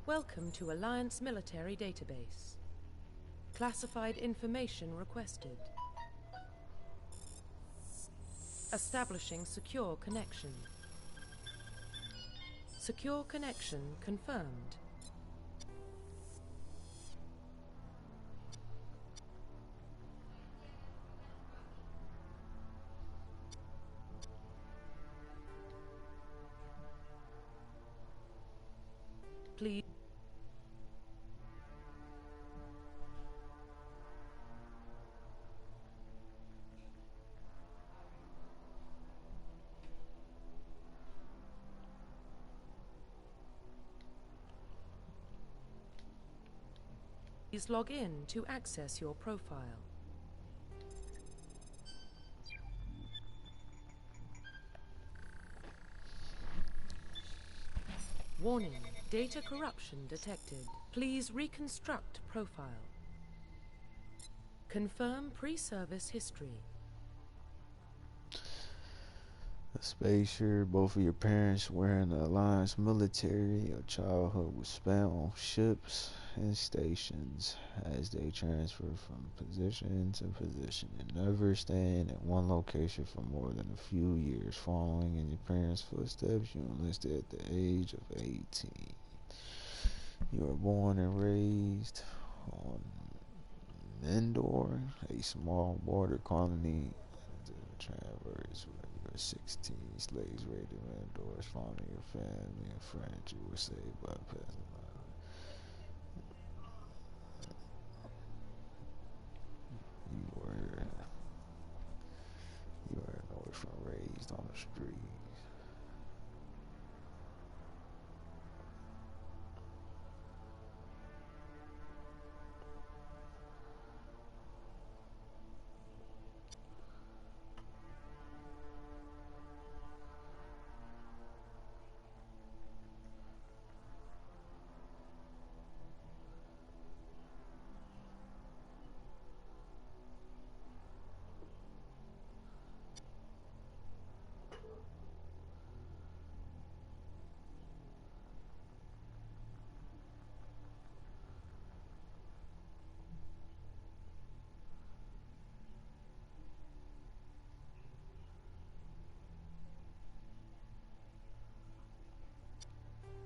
Welcome to Alliance Military Database. Classified information requested. Establishing secure connection. Secure connection confirmed. Please. Please log in to access your profile. Warning, data corruption detected. Please reconstruct profile. Confirm pre-service history. A spacer, both of your parents were in the Alliance military. Your childhood was spent on ships and stations as they transferred from position to position and never staying at one location for more than a few years. Following in your parents' footsteps, you enlisted at the age of 18. You were born and raised on Mendor, a small border colony to Traverse, where you were 16 slaves raided Mendor. Founding your family and friends, you were saved by peasant. You were an orphan raised on the street.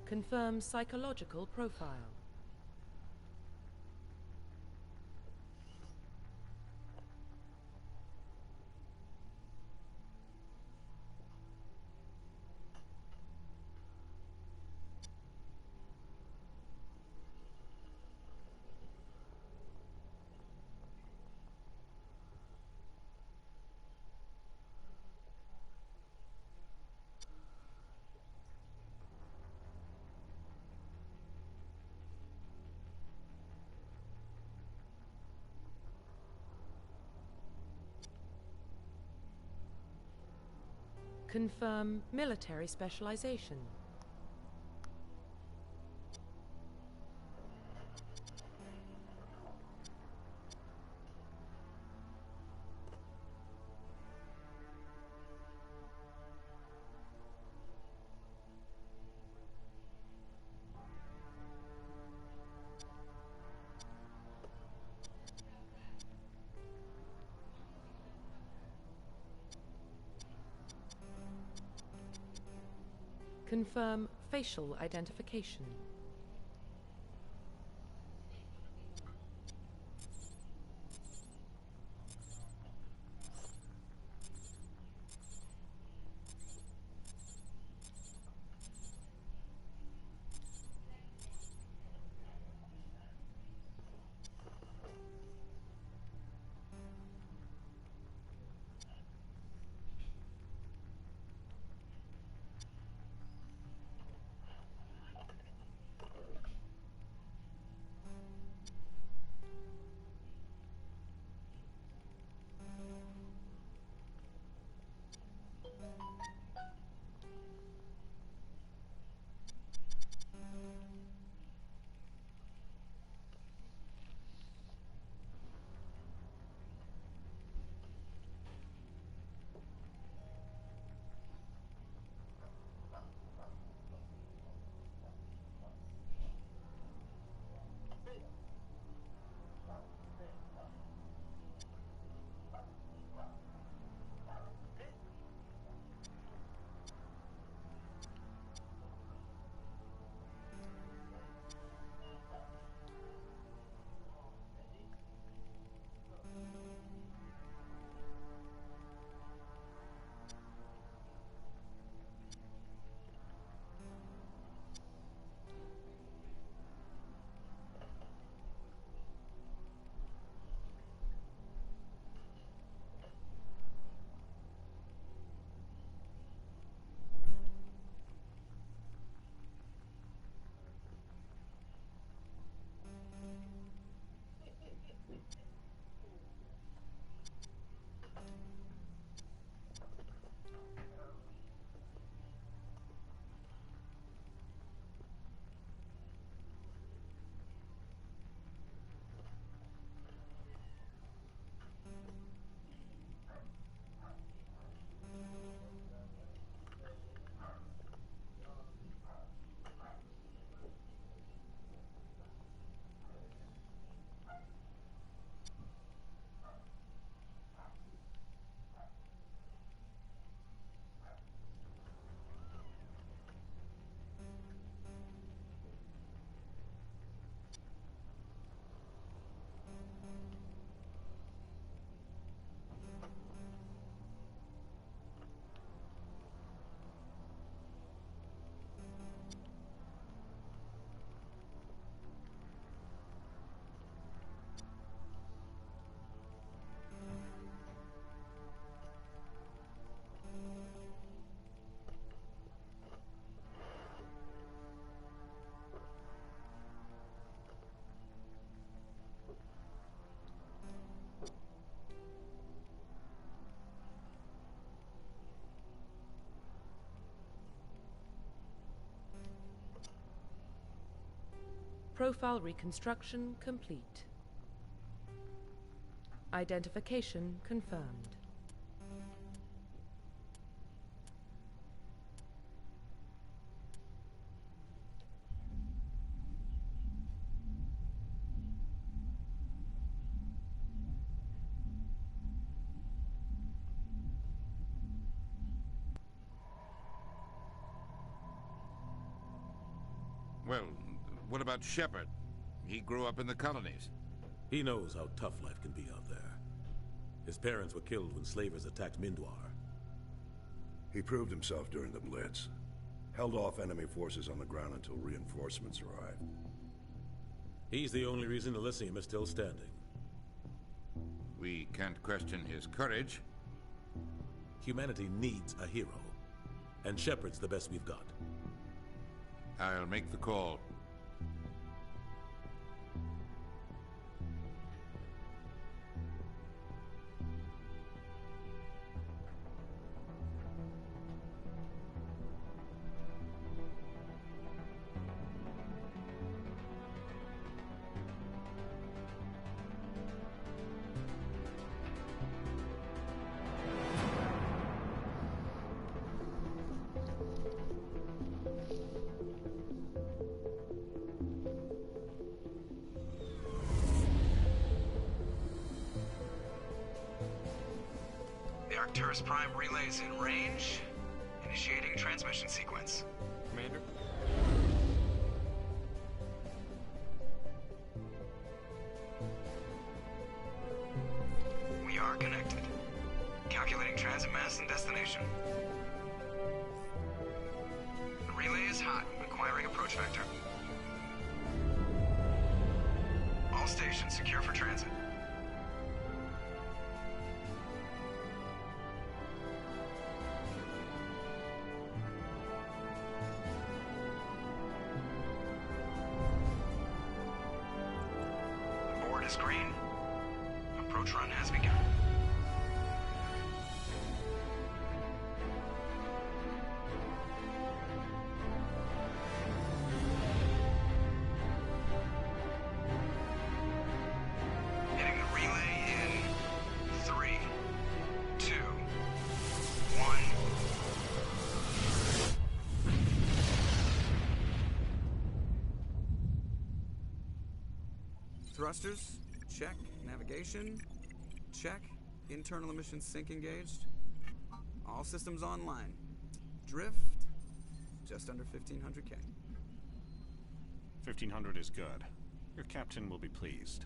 Confirm psychological profile. Confirm military specialization. Confirm facial identification. Profile reconstruction complete. Identification confirmed. Well, what about Shepard? He grew up in the colonies. He knows how tough life can be out there. His parents were killed when slavers attacked Mindwar. He proved himself during the Blitz. Held off enemy forces on the ground until reinforcements arrived. He's the only reason Elysium is still standing. We can't question his courage. Humanity needs a hero. And Shepard's the best we've got. I'll make the call. The Arcturus Prime relay's in range. Initiating transmission sequence. Commander? We are connected. Calculating transit mass and destination. The relay is hot, requiring approach vector. All stations secure for transit. Board is green. Approach run has begun. Hitting the relay in 3, 2, 1. Thrusters, check. Navigation, check. Internal emissions sync engaged. All systems online. Drift, just under 1500K. 1500 is good. Your captain will be pleased.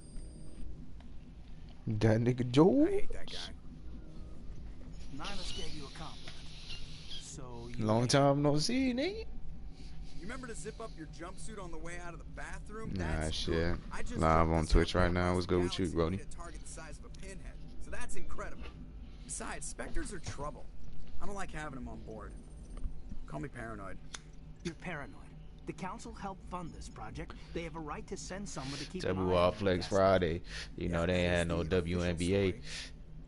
That nigga I George. hate that guy. Nihilus gave you a compliment. So you Long time no see, nigga. You remember to zip up your jumpsuit on the way out of the bathroom? Nah, That's shit. good. I just Live dropped on this Twitch airport right now. across What's the good with you, galaxy Brody? to hit a target the size of a pinhead. So that's incredible. Besides, Spectres are trouble. I don't like having them on board. Call me paranoid. You're paranoid. The council helped fund this project. They have a right to send someone to keep an eye W on All the Flex investment. Friday. You know, they ain't had no That is the official WNBA. story.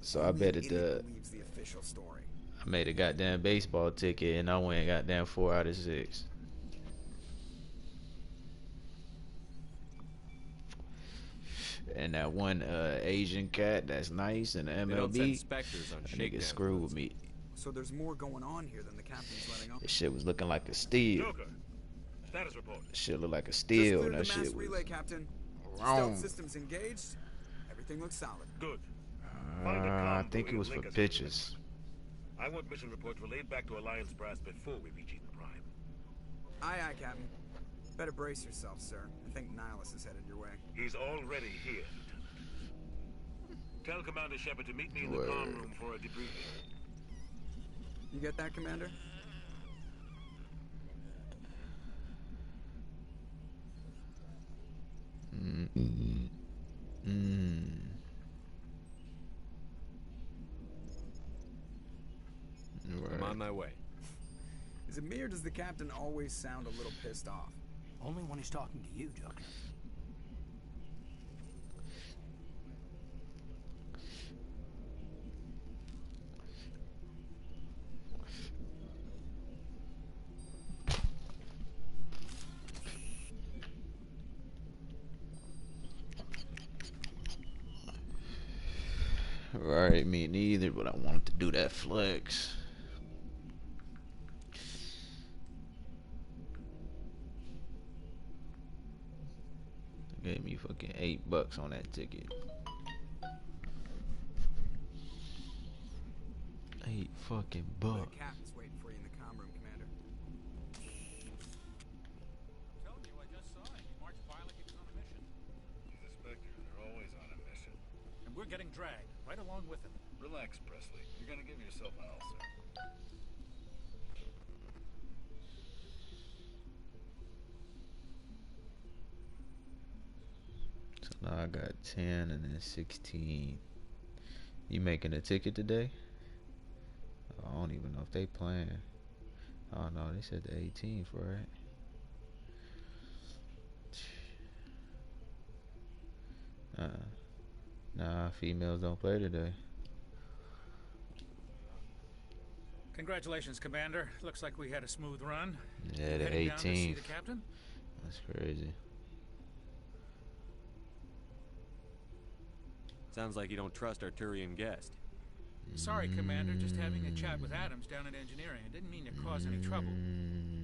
So I Only bet an it idiot believes the official story. I made a goddamn baseball ticket and I went goddamn 4 out of 6. And that one Asian cat that's nice in the They don't send MLB, specters on that nigga shakedown screwed runs. me. So there's more going on here than the captain's letting on. This shit was looking like a steal. Joker, status report. This shit looked like a Just steal. cleared That the mass shit was relay, Captain. wrong. Stealth systems engaged. Everything looks solid. Good. I think it was for pictures. I want mission reports relayed back to Alliance Brass before we reach Eden Prime. Aye, aye, Captain. Better brace yourself, sir. I think Nihilus is headed your way. He's already here, Lieutenant. Tell Commander Shepard to meet me in the Word. comm room for a debriefing. You get that, Commander? I'm on my way. Is it me or does the captain always sound a little pissed off? Only when he's talking to you, Joker. Right, me neither, but I wanted to do that flex. They gave me fucking $8 on that ticket. 8 fucking bucks. The captain's waiting for you in the comm room, Commander. Told you, I just saw him. He marched by like he was on a mission. These inspectors are always on a mission. And we're getting dragged, right along with him. Relax, Presley. You're gonna give yourself an ulcer. So now I got 10 and then 16. You making a ticket today? I don't even know if they playing. Oh no, they said the 18th, right? Nah, females don't play today. Congratulations, Commander. Looks like we had a smooth run. Yeah, the Heading down to see 18th. the captain? That's crazy. Sounds like you don't trust our Turian guest. Sorry, Commander. Just having a chat with Adams down at engineering. I didn't mean to cause any trouble.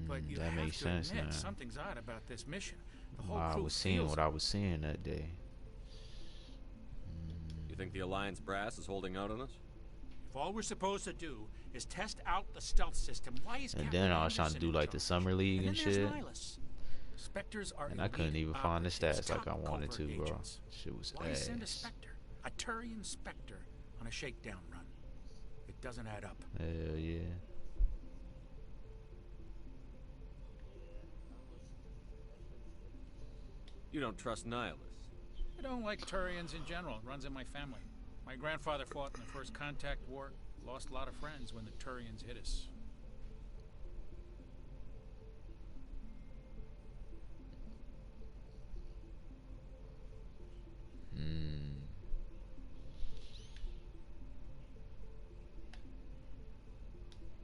But you That have makes to sense admit, now. something's odd about this mission. The whole I crew was seeing feels what I was seeing that day. You think the Alliance brass is holding out on us? If all we're supposed to do is test out the stealth system, why is And Captain then I was trying to Anderson do in like the charge? summer league And and then there's shit. Nihilus. Spectres are And I couldn't elite even find the operatives, stats like I top wanted to, covert bro. agents. Shit was Why send a ass. Spectre, a Turian Spectre, on a shakedown run? It doesn't add up. Hell yeah. You don't trust Nihilus. I don't like Turians in general. It runs in my family. My grandfather fought in the First Contact War. Lost a lot of friends when the Turians hit us.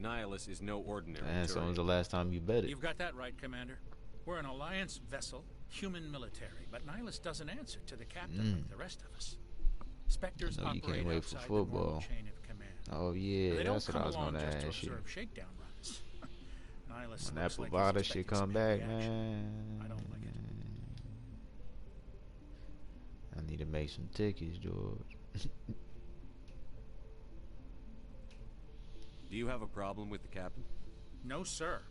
Nihilus is no ordinary And so Turian. when was the last time you bet it? You've got that right, Commander. We're an Alliance vessel, human military, but Nihilus doesn't answer to the captain like the rest of us. Spectres I know you operate can't wait for outside the normal football. chain of command. Oh yeah, They don't that's what come I was along gonna just to ask you. observe shakedown runs. Nihilus When that looks like he's Bovada expecting shit some come heavy back, action. man. I don't like it. I need to make some tickets, George. Do you have a problem with the captain? No, sir.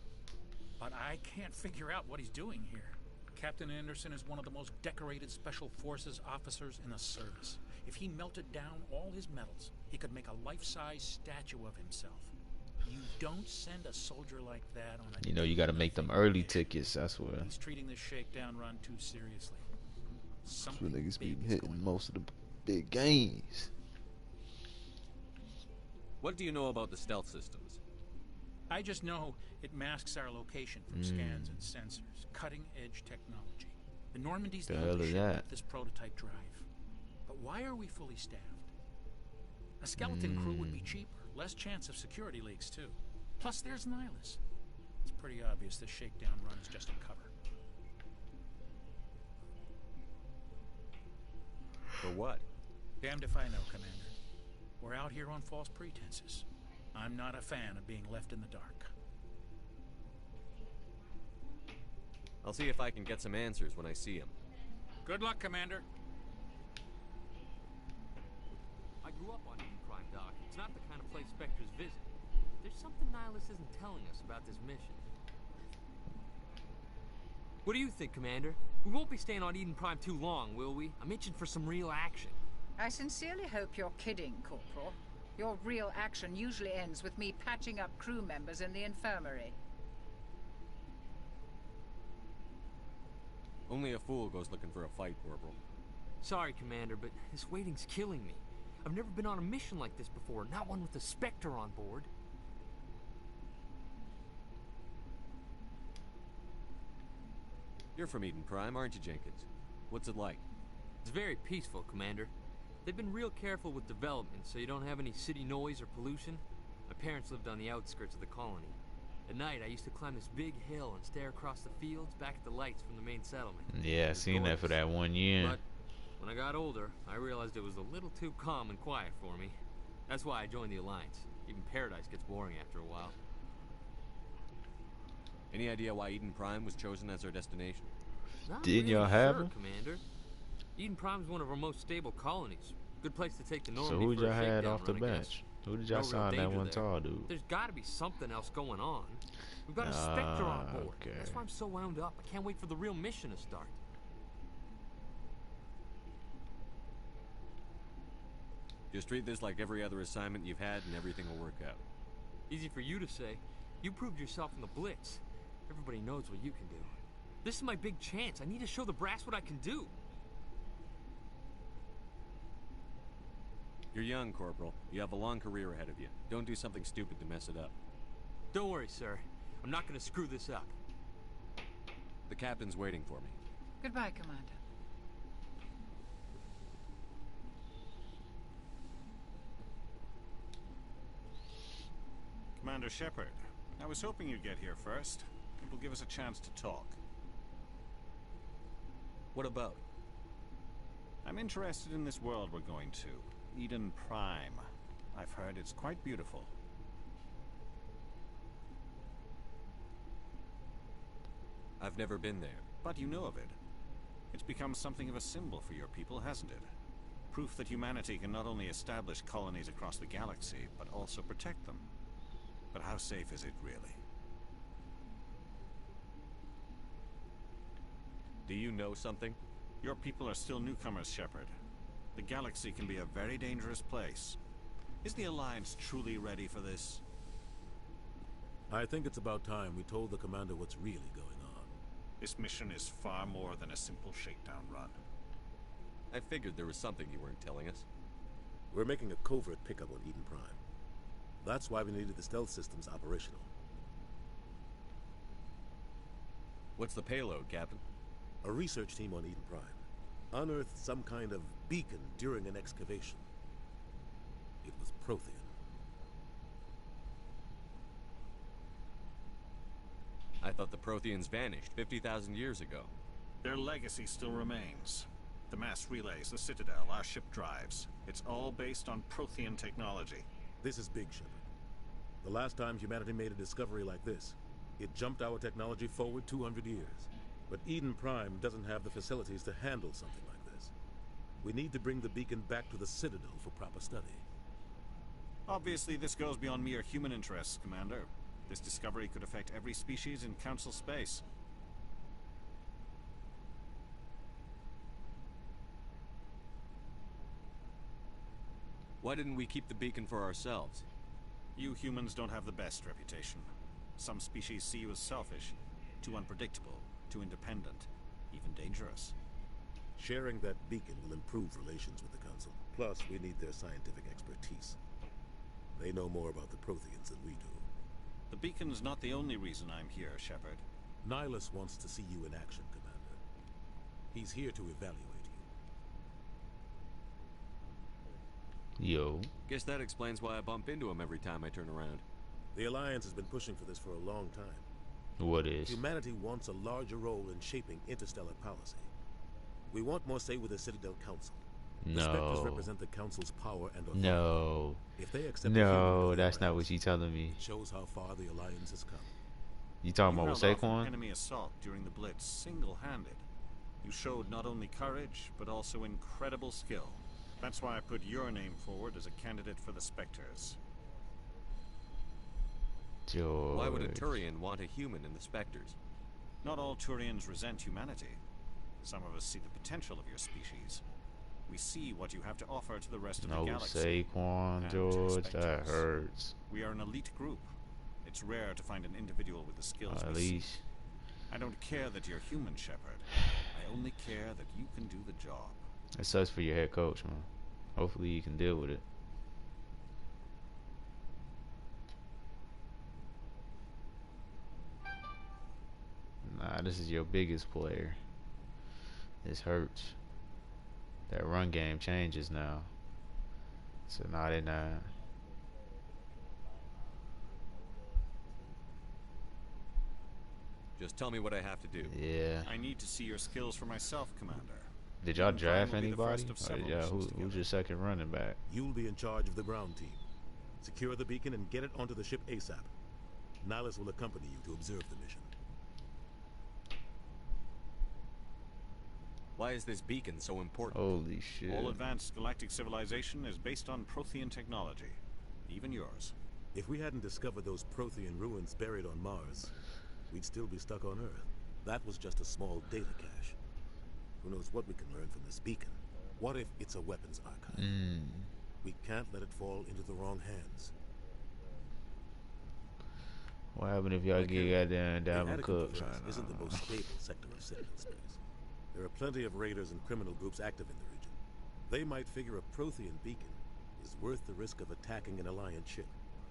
But I can't figure out what he's doing here. Captain Anderson is one of the most decorated Special Forces officers in the service. If he melted down all his medals, he could make a life-size statue of himself. You don't send a soldier like that on a... You know you got to make them early tickets. That's what. He's treating this shakedown run too seriously. That's what Something niggas be big is hitting going most of the big games. What do you know about the stealth systems? I just know it masks our location from scans and sensors. Cutting-edge technology. The Normandy's The the hell only is ship that? with this prototype drive. But why are we fully staffed? A skeleton crew would be cheaper. Less chance of security leaks, too. Plus, there's Nihilus. It's pretty obvious this shakedown run is just a cover. For what? Damned if I know, Commander. We're out here on false pretenses. I'm not a fan of being left in the dark. I'll see if I can get some answers when I see him. Good luck, Commander. I grew up on Eden Prime, Doc. It's not the kind of place Spectres visit. There's something Nihilus isn't telling us about this mission. What do you think, Commander? We won't be staying on Eden Prime too long, will we? I'm itching for some real action. I sincerely hope you're kidding, Corporal. Your real action usually ends with me patching up crew members in the infirmary. Only a fool goes looking for a fight, Corporal. Sorry, Commander, but this waiting's killing me. I've never been on a mission like this before, not one with a Spectre on board. You're from Eden Prime, aren't you, Jenkins? What's it like? It's very peaceful, Commander. They've been real careful with development, so you don't have any city noise or pollution. My parents lived on the outskirts of the colony. At night, I used to climb this big hill and stare across the fields back at the lights from the main settlement. Yeah, I seen that for that 1 year. But When I got older, I realized it was a little too calm and quiet for me. That's why I joined the Alliance. Even Paradise gets boring after a while. Any idea why Eden Prime was chosen as our destination? Not Didn't really y'all have sure, him? Commander. Eden Prime's one of our most stable colonies. Good place to take the So Normandy who for y'all a had shakedown off the run, I guess. bench? Who did y'all No real sign that danger one there. tall dude? There's got to be something else going on. We've got a Spectre on board. Okay. That's why I'm so wound up. I can't wait for the real mission to start. Just treat this like every other assignment you've had and everything will work out. Easy for you to say. You proved yourself in the Blitz. Everybody knows what you can do. This is my big chance. I need to show the brass what I can do. You're young, Corporal. You have a long career ahead of you. Don't do something stupid to mess it up. Don't worry, sir. I'm not going to screw this up. The captain's waiting for me. Goodbye, Commander. Commander Shepard, I was hoping you'd get here first. It will give us a chance to talk. What about? I'm interested in this world we're going to, Eden Prime. I've heard it's quite beautiful. I've never been there. But you know of it. It's become something of a symbol for your people, hasn't it? Proof that humanity can not only establish colonies across the galaxy, but also protect them. But how safe is it, really? Do you know something? Your people are still newcomers, Shepard. The galaxy can be a very dangerous place. Is the Alliance truly ready for this? I think it's about time we told the commander what's really going on. This mission is far more than a simple shakedown run. I figured there was something you weren't telling us. We're making a covert pickup on Eden Prime. That's why we needed the stealth systems operational. What's the payload, Captain? A research team on Eden Prime unearthed some kind of beacon during an excavation. It was Prothean. I thought the Protheans vanished 50,000 years ago. Their legacy still remains. The mass relays, the Citadel, our ship drives. It's all based on Prothean technology. This is big, Shepard. The last time humanity made a discovery like this, it jumped our technology forward 200 years. But Eden Prime doesn't have the facilities to handle something like this. We need to bring the beacon back to the Citadel for proper study. Obviously, this goes beyond mere human interests, Commander. This discovery could affect every species in Council space. Why didn't we keep the beacon for ourselves? You humans don't have the best reputation. Some species see you as selfish, too unpredictable, too independent, even dangerous. Sharing that beacon will improve relations with the Council. Plus, we need their scientific expertise. They know more about the Protheans than we do. The beacon's not the only reason I'm here, Shepard. Nihilus wants to see you in action, Commander. He's here to evaluate you. Yo. Guess that explains why I bump into him every time I turn around. The Alliance has been pushing for this for a long time. What is? Humanity wants a larger role in shaping interstellar policy. We want more say with the Citadel Council. The Spectres No. represent the Council's power and authority. No. If they accept No, that's not what you telling me. it shows how far the Alliance has come. You talking about with held off an Saquon? enemy assault during the Blitz single-handed. You showed not only courage, but also incredible skill. That's why I put your name forward as a candidate for the Spectres. George. Why would a Turian want a human in the Spectres? Not all Turians resent humanity. Some of us see the potential of your species. We see what you have to offer to the rest of the No galaxy. Saquon, And George, expect that us. hurts. We are an elite group. It's rare to find an individual with the skills At we see. least. I don't care that you're human, Shepard. I only care that you can do the job. It sucks for your head coach, man. Hopefully you can deal with it. Nah, this is your biggest player. This hurts. That run game changes now. So now they're not. Just tell me what I have to do. Yeah. I need to see your skills for myself, Commander. Did y'all Eden Prime draft will be the anybody? first of Or several y'all, missions who's your second running back? You'll be in charge of the ground team. Secure the beacon and get it onto the ship ASAP. Nihilus will accompany you to observe the mission. Why is this beacon so important? Holy shit. All advanced galactic civilization is based on Prothean technology. Even yours. If we hadn't discovered those Prothean ruins buried on Mars, we'd still be stuck on Earth. That was just a small data cache. Who knows what we can learn from this beacon? What if it's a weapons archive? We can't let it fall into the wrong hands. What happened if y'all get goddamn Diamond Cooks? Isn't the most stable sector of Citadel space. There are plenty of raiders and criminal groups active in the region. They might figure a Prothean beacon is worth the risk of attacking an Alliance ship.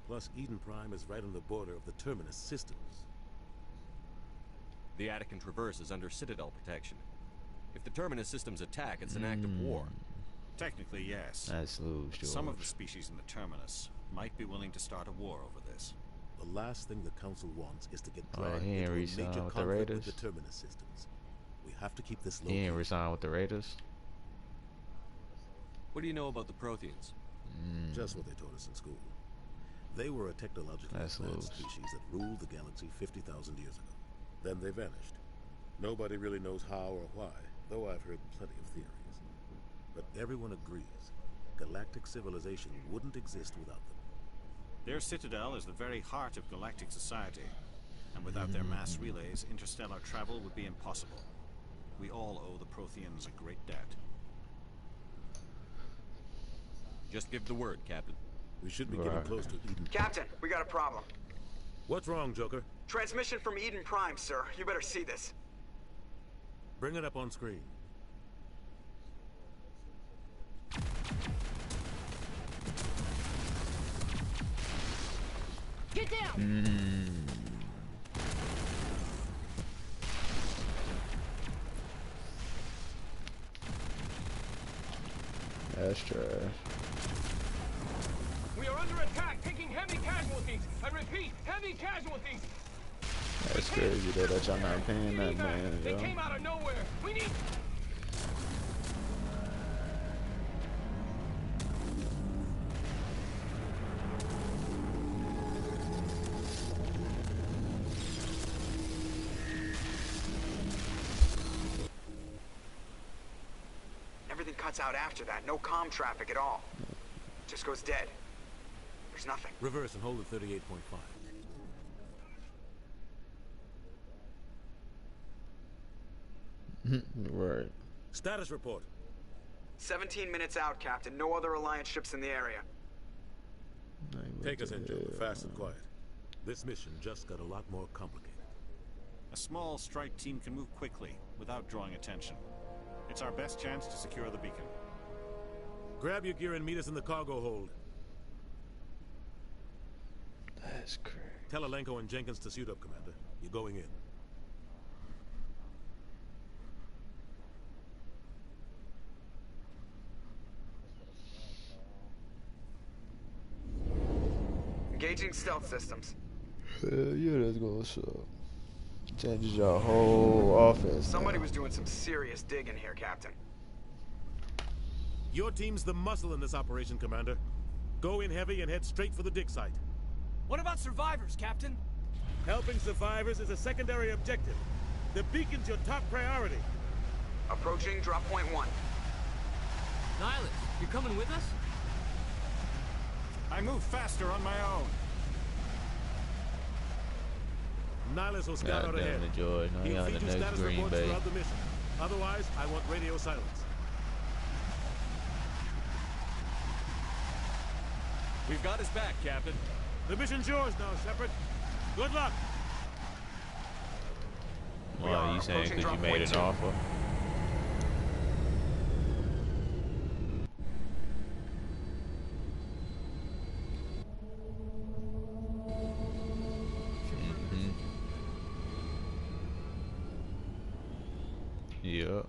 Plus, Eden Prime is right on the border of the Terminus systems. The Attican Traverse is under Citadel protection. If the Terminus systems attack, it's an act of war. Technically, yes. That's loose, George. Some of the species in the Terminus might be willing to start a war over this. The last thing the Council wants is to get dragged he ain't into a re-signed major with the conflict Raiders? with the Terminus systems. We have to keep this low. He ain't resigned with the Raiders? What do you know about the Protheans? Just what they taught us in school. They were a technologically advanced species that ruled the galaxy 50,000 years ago. Then they vanished. Nobody really knows how or why, though I've heard plenty of theories. But everyone agrees, galactic civilization wouldn't exist without them. Their citadel is the very heart of galactic society, and without their mass relays, interstellar travel would be impossible. We all owe the Protheans a great debt. Just give the word, Captain. We should be getting close to Eden. Captain, we got a problem. What's wrong, Joker? Transmission from Eden Prime, sir. You better see this. Bring it up on screen. Get down! That's trash. We are under attack, taking heavy casualties. I repeat, heavy casualties. That's crazy that y'all not paying that, man. They Yo. came out of nowhere. We need... Everything cuts out after that. No comm traffic at all. Just goes dead. There's nothing. Reverse and hold at 38.5. Right. Status report. 17 minutes out, Captain. No other Alliance ships in the area. Take us in, Joker. Fast and quiet. This mission just got a lot more complicated. A small strike team can move quickly, without drawing attention. It's our best chance to secure the beacon. Grab your gear and meet us in the cargo hold. That's crazy. Tell Alenko and Jenkins to suit up, Commander. You're going in. Engaging stealth systems. Yeah, that's gonna suck. Changes your whole offense. Somebody was doing some serious digging here, Captain. Your team's the muscle in this operation, Commander. Go in heavy and head straight for the dig site. What about survivors, Captain? Helping survivors is a secondary objective. The beacon's your top priority. Approaching drop point 1. Nihilus, you coming with us? I move faster on my own. Nihilus will scout out ahead. George. No, He'll y'all feed the you next status Green reports Bay. throughout the mission. Otherwise, I want radio silence. We've got his back, Captain. The mission's yours now, Shepard. Good luck. Well, you saying because you made an offer? Yeah.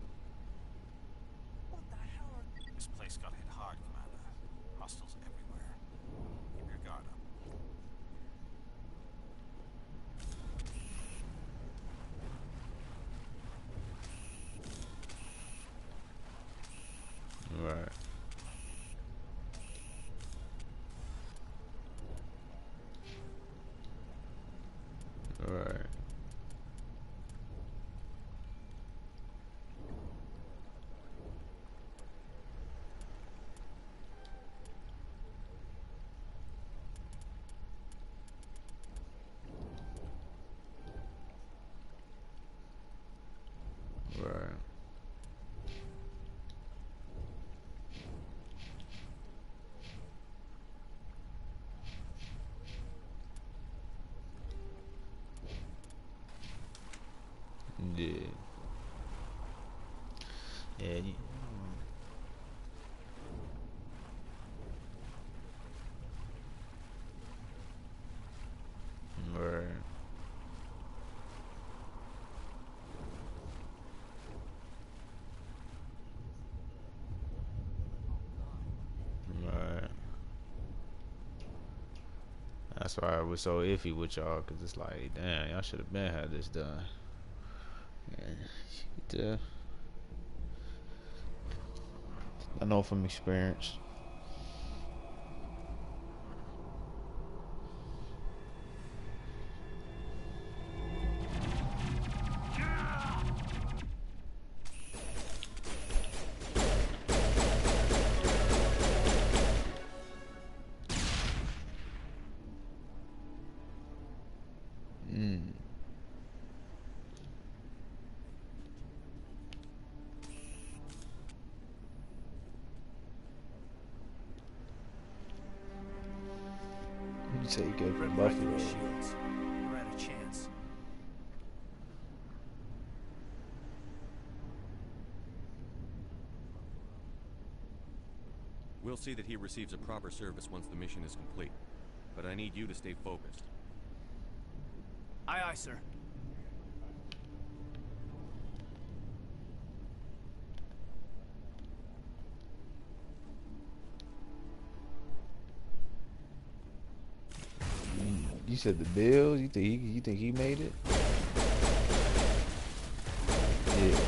This place got hit hard, Commander. Hostiles everywhere. Keep your guard up. Yeah, right. Right. That's why I was so iffy with y'all, cause it's like, damn, y'all should have been had this done. Yeah. I know from experience. You say you came from Buffalo. Shields. You're at a chance. We'll see that he receives a proper service once the mission is complete. But I need you to stay focused. Aye, aye, sir. You said the Bills? You think he made it? Yeah.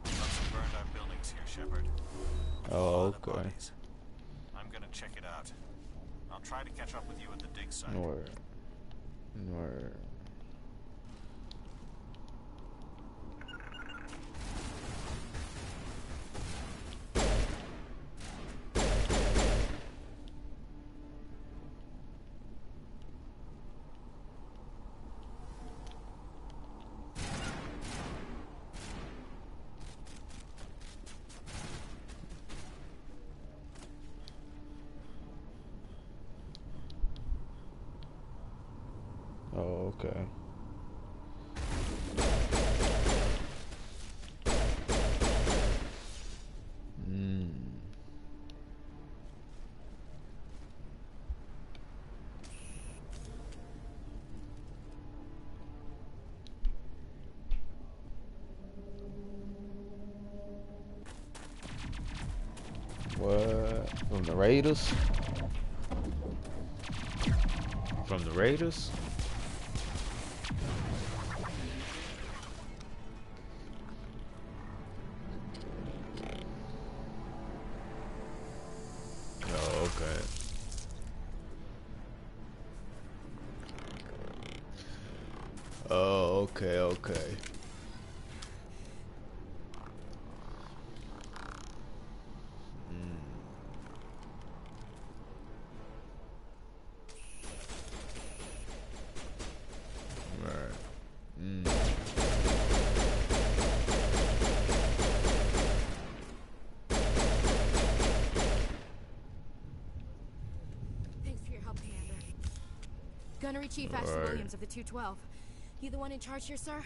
Some burned out buildings here, Shepard. Oh, okay. I'm gonna check it out. I'll try to catch up with you at the dig site. Word. Oh, okay. What? From the Raiders? From the Raiders? Oh, okay. Oh, okay. Thanks for your help, Commander. Gunnery Chief Ashley Williams of the 212. You the one in charge here, sir?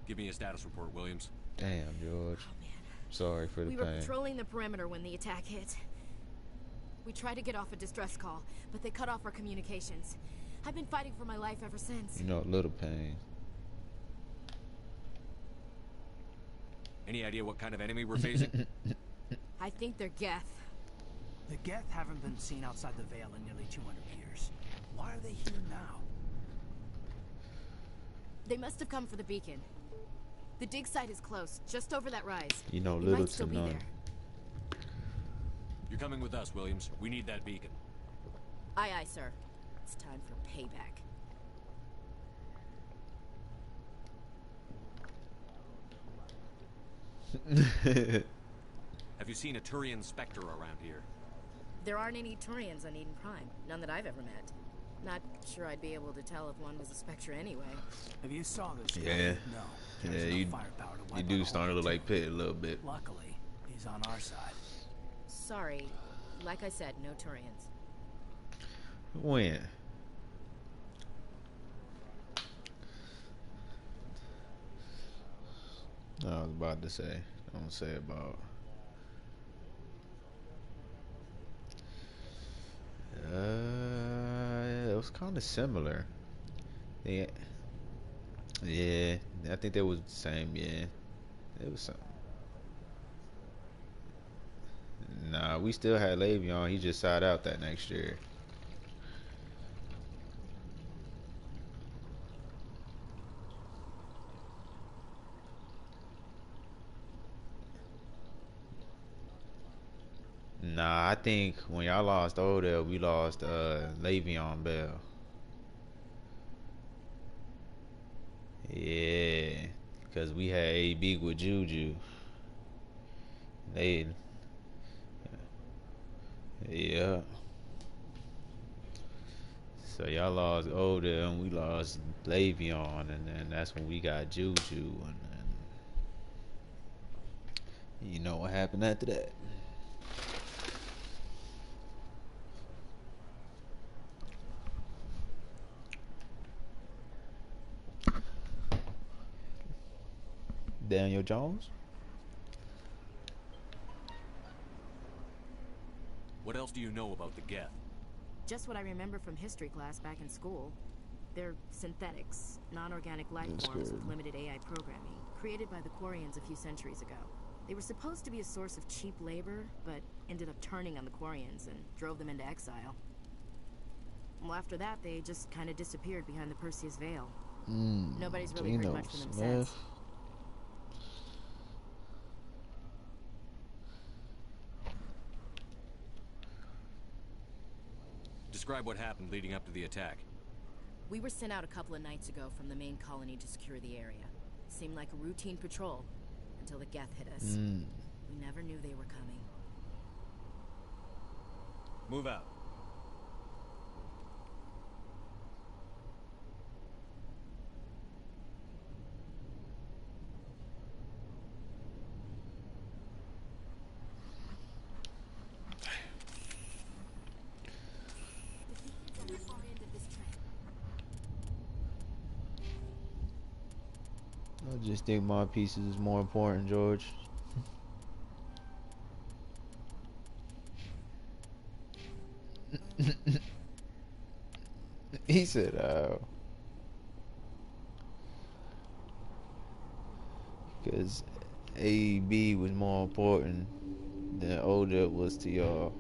Give me a status report, Williams. Damn, George. Oh, man. Sorry for the We pain. were patrolling the perimeter when the attack hit. We tried to get off a distress call, but they cut off our communications. I've been fighting for my life ever since. You know, a little pain. Any idea what kind of enemy we're facing? I think they're Geth. The Geth haven't been seen outside the Veil in nearly 200 years. Why are they here now? They must have come for the beacon. The dig site is close, just over that rise. You know, It little might to still be none. there. You're coming with us, Williams. We need that beacon. Aye, aye, sir. It's time for payback. Have you seen a Turian Spectre around here? There aren't any Turians on Eden Prime. None that I've ever met. Not sure I'd be able to tell if one was a Spectre anyway. If you saw this guy, Yeah. no. Yeah, you do start to look like Pitt a little bit. Luckily, he's on our side. Sorry. Like I said, no Turians. When? I was about to say. Don't say about. It was kind of similar. Yeah. Yeah. I think that was the same. Yeah. It was something. Nah, we still had Le'Veon. He just sat out that next year. Nah, I think when y'all lost Odell, we lost Le'Veon Bell. Yeah, because we had AB with Juju. They, yeah. So y'all lost Odell and we lost Le'Veon, and then that's when we got Juju, and you know what happened after that. Daniel Jones. What else do you know about the Geth? Just what I remember from history class back in school. They're synthetics, non-organic life forms with limited AI programming, created by the Quarians a few centuries ago. They were supposed to be a source of cheap labor, but ended up turning on the Quarians and drove them into exile. Well, after that, they just kind of disappeared behind the Perseus Veil. Nobody's really heard much from them since. Describe what happened leading up to the attack. We were sent out a couple of nights ago from the main colony to secure the area. Seemed like a routine patrol until the Geth hit us. We never knew they were coming. Move out. I just think my pieces is more important, George. He said, "Oh," because AB was more important than Odell was to y'all.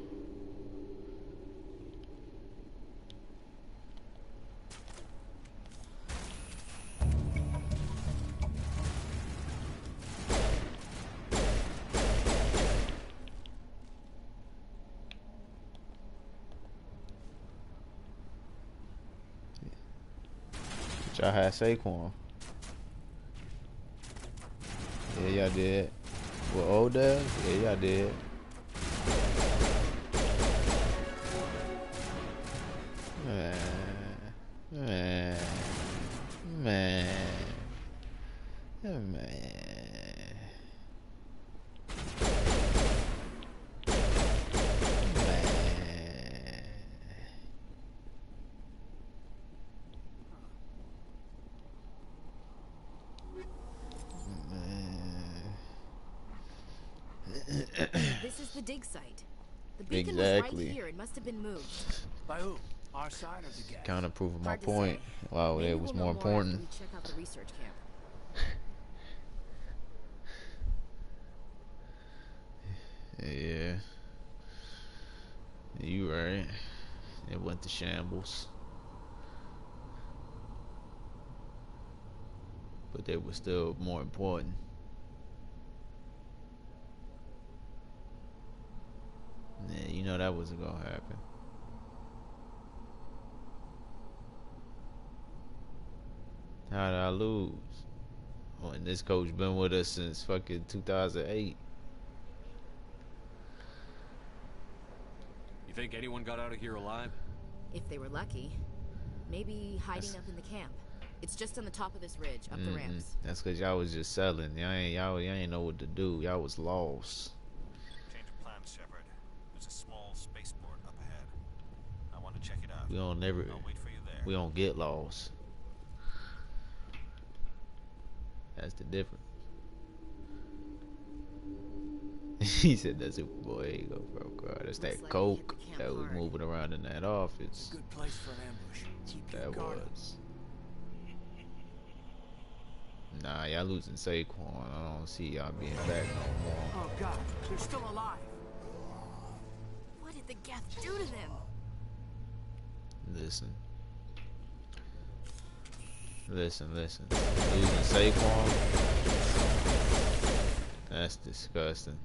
Y'all had Saquon. Yeah, y'all did. With Odell? Yeah, y'all did. Man. This is the dig site. The beacon was right here. It must have been moved. By who? Our side or the Geth? Kind of proving my Hard to point. say. Wow, Maybe it was we'll know more important. after we check out the research camp. Yeah. You right. It went to shambles. But they were still more important. Yeah, you know that wasn't gonna happen. How did I lose? When this coach been with us since fucking 2008. You think anyone got out of here alive? If they were lucky. Maybe hiding up in the camp. It's just on the top of this ridge, up the ramps. That's because y'all was just selling. Y'all ain't know what to do. Y'all was lost. Change of plans, Shepard. There's a small spaceport up ahead. I want to check it out. We don't never. I'll wait for you there. We don't get lost. That's the difference. He said that Superboy. There you go, bro. God, that's that coke that was moving around in that office. Good place for an ambush. Keep That your guard up. was. Nah, y'all losing Saquon. I don't see y'all being back no more. Oh God, they're still alive. What did the Geth do to them? Listen. Listen. Losing Saquon. That's disgusting.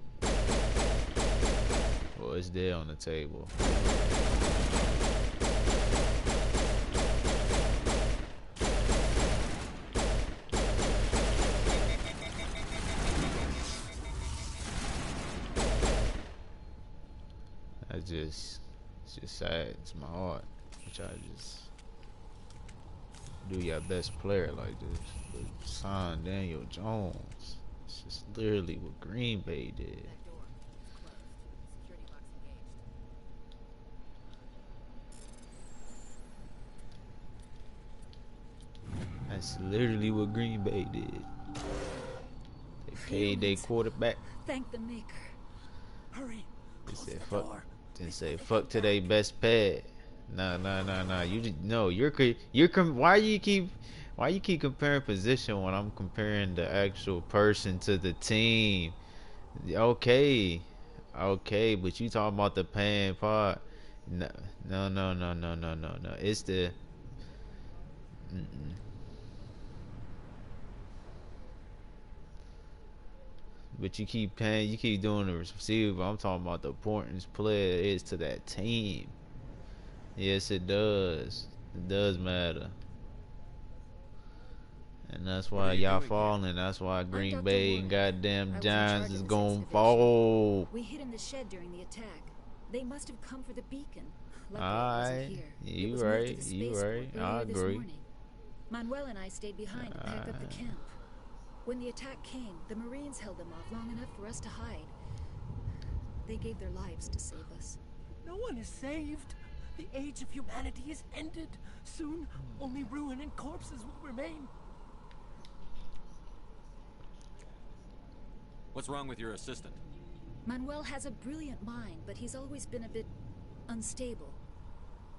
Well, it's there on the table. It's just sad. It's my heart. Which I just do your best player like this. But sign Daniel Jones. It's just literally what Green Bay did. That's literally what Green Bay did. They paid their quarterback. Thank the maker. Hurry. They said fuck. They say fuck to their best pad. Nah. You just no. Why you keep comparing position when I'm comparing the actual person to the team? Okay, but you talking about the pan part? No. It's the. But you keep doing the receiver. I'm talking about the importance player is to that team. Yes, it does. It does matter. And that's why y'all falling. That's why Green Bay and goddamn Giants is gonna fall. We hid in the shed during the attack. They must have come for the beacon. Alright. You right. I agree. Manuel and I stayed behind to pack up the camp. When the attack came, the Marines held them off long enough for us to hide. They gave their lives to save us. No one is saved. The age of humanity is ended. Soon, only ruin and corpses will remain. What's wrong with your assistant? Manuel has a brilliant mind, but he's always been a bit unstable.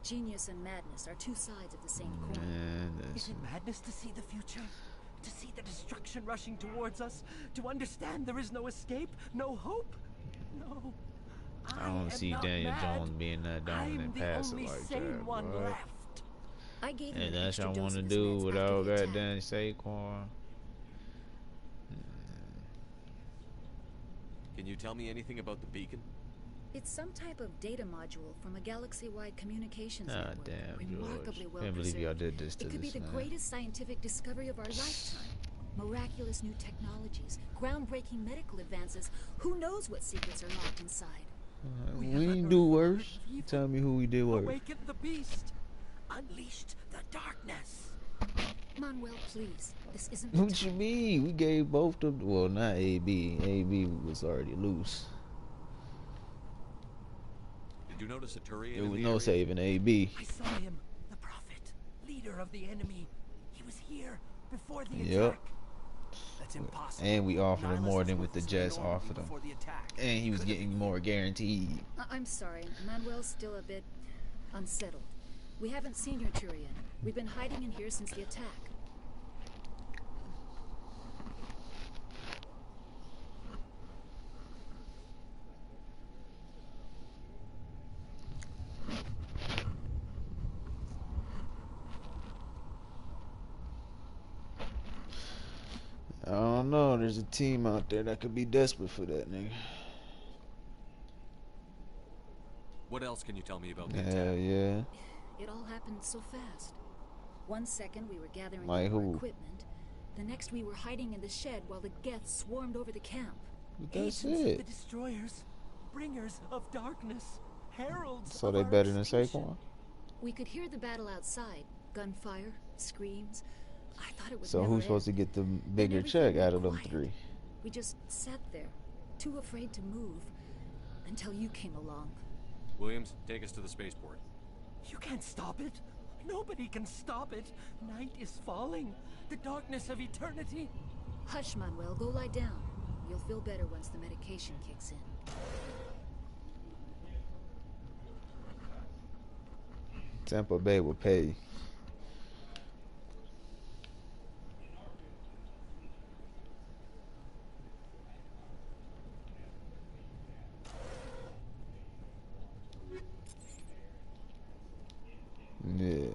Genius and madness are two sides of the same coin. Is it madness to see the future? To see the destruction rushing towards us? To understand there is no escape? No hope? No. I don't see Daniel Jones being that dominant passer like that, bro. And that's what I want to do without goddamn Saquon. Can you tell me anything about the beacon? It's some type of data module from a galaxy-wide communications Ah, network. damn, Remarkably George. well Can't believe y'all preserved. did this to It could this be the man. greatest scientific discovery of our lifetime. Miraculous new technologies, groundbreaking medical advances. Who knows what secrets are locked inside? We didn't do worse. Tell me who we did worse. Awaken the beast. Unleashed the darkness. Manuel, please. This isn't the What you mean? We gave both of well, not AB. AB was already loose. Did you notice a Turian? There was no saving AB. I saw him, the prophet, leader of the enemy. He was here before the Yep. attack. That's impossible. And we offered him Nihilus more is than with what the us Jets normally offered him. before the attack. And he was getting more guaranteed. I'm sorry. Manuel's still a bit unsettled. We haven't seen your Turian. We've been hiding in here since the attack. I don't know. There's a team out there that could be desperate for that nigga. What else can you tell me about the Yeah, attack? yeah. It all happened so fast. 1 second we were gathering Like up our who? equipment. The next we were hiding in the shed while the Geth swarmed over the camp. But that's Agents of the it. destroyers, bringers of darkness, heralds. So of they our better than extinction. Saquon? We could hear the battle outside. Gunfire, screams. I thought it would So never who's supposed to end. get the bigger everything check went out of them quiet. three? We just sat there, too afraid to move, until you came along. Williams, take us to the spaceport. You can't stop it. Nobody can stop it. Night is falling. The darkness of eternity. Hush, Manuel. Go lie down. You'll feel better once the medication kicks in. Tampa Bay will pay. Yeah.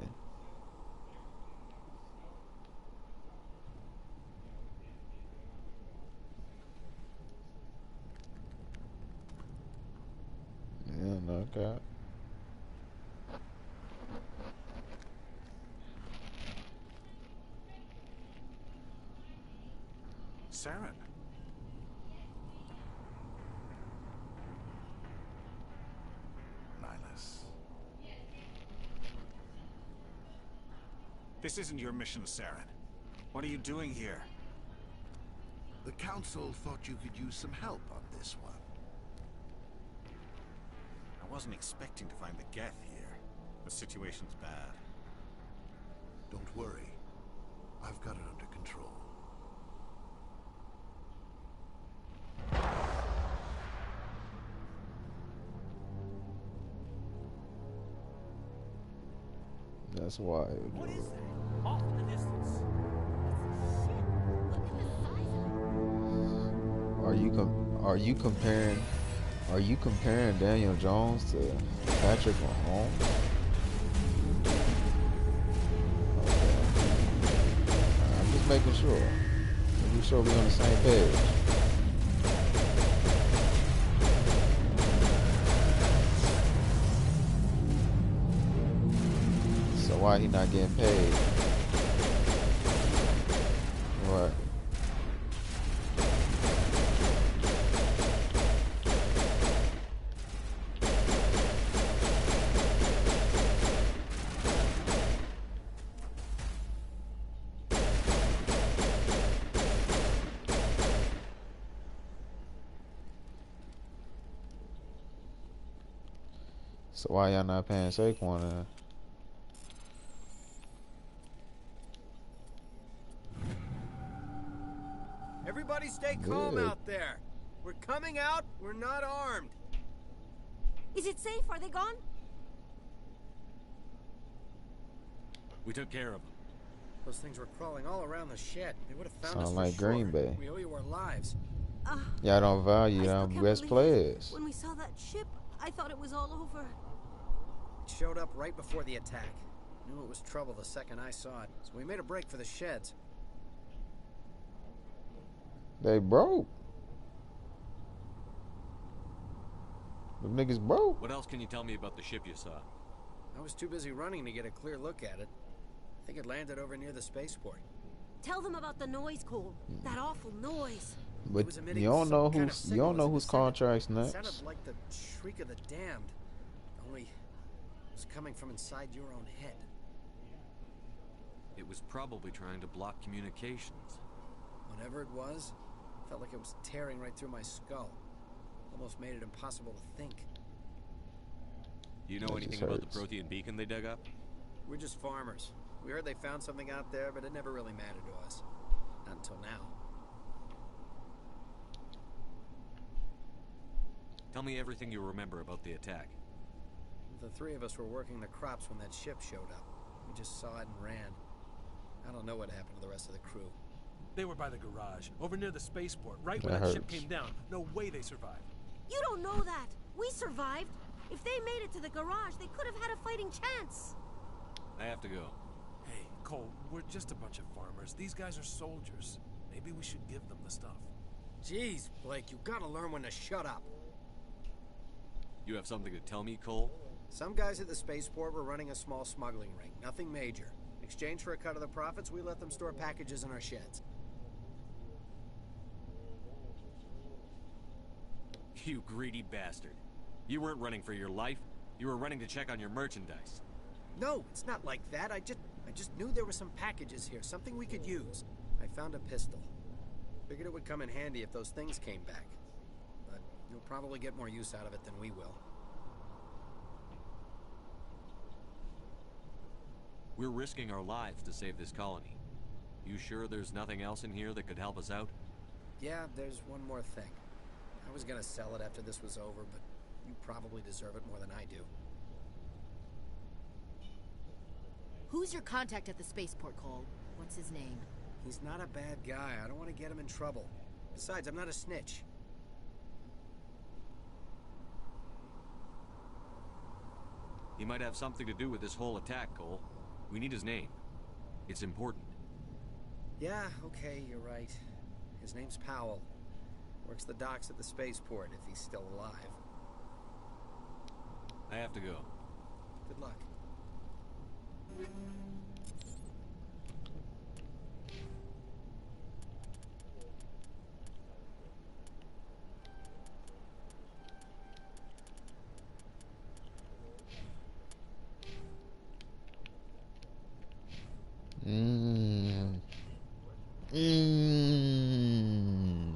Yeah, knockout. Saren. Nihilus. This isn't your mission, Saren. What are you doing here? The Council thought you could use some help on this one. I wasn't expecting to find the Geth here. The situation's bad. Don't worry. I've got it under control. That's why. What is that? Off in the distance. Are you comparing Daniel Jones to Patrick Mahomes? Okay. I'm just making sure. Making sure we're on the same page. So why he not getting paid? What? So why y'all not paying Saquon then? Everybody stay calm Good. out there. We're coming out. We're not armed. Is it safe? Are they gone? We took care of them. Those things were crawling all around the shed. They would have found Sound us for like Green sure. Bay. We owe you our lives. Y'all don't value I still them can't best believe players. When we saw that ship, I thought it was all over. It showed up right before the attack. Knew it was trouble the second I saw it, so we made a break for the sheds. They broke. The niggas broke. What else can you tell me about the ship you saw? I was too busy running to get a clear look at it. I think it landed over near the spaceport. Tell them about the noise, Cole. That awful noise. But you don't know whose contract's It next. sounded like the shriek of the damned. Only it was coming from inside your own head. It was probably trying to block communications. Whatever it was, felt like it was tearing right through my skull. Almost made it impossible to think. Do you know That anything just about the hurts. Prothean beacon they dug up? We're just farmers. We heard they found something out there, but it never really mattered to us. Not until now. Tell me everything you remember about the attack. The three of us were working the crops when that ship showed up. We just saw it and ran. I don't know what happened to the rest of the crew. They were by the garage, over near the spaceport, right That when that ship hurts. came down. No way they survived. You don't know that. We survived. If they made it to the garage, they could have had a fighting chance. I have to go. Hey, Cole, we're just a bunch of farmers. These guys are soldiers. Maybe we should give them the stuff. Jeez, Blake, you gotta learn when to shut up. You have something to tell me, Cole? Some guys at the spaceport were running a small smuggling ring. Nothing major. In exchange for a cut of the profits, we let them store packages in our sheds. You greedy bastard. You weren't running for your life. You were running to check on your merchandise. No, it's not like that. I just knew there were some packages here, something we could use. I found a pistol. Figured it would come in handy if those things came back. But you'll probably get more use out of it than we will. We're risking our lives to save this colony. You sure there's nothing else in here that could help us out? Yeah, there's one more thing. I was gonna sell it after this was over, but you probably deserve it more than I do. Who's your contact at the spaceport, Cole? What's his name? He's not a bad guy. I don't want to get him in trouble. Besides, I'm not a snitch. He might have something to do with this whole attack, Cole. We need his name. It's important. Yeah, okay, you're right. His name's Powell. Works the docks at the spaceport, if he's still alive. I have to go. Good luck.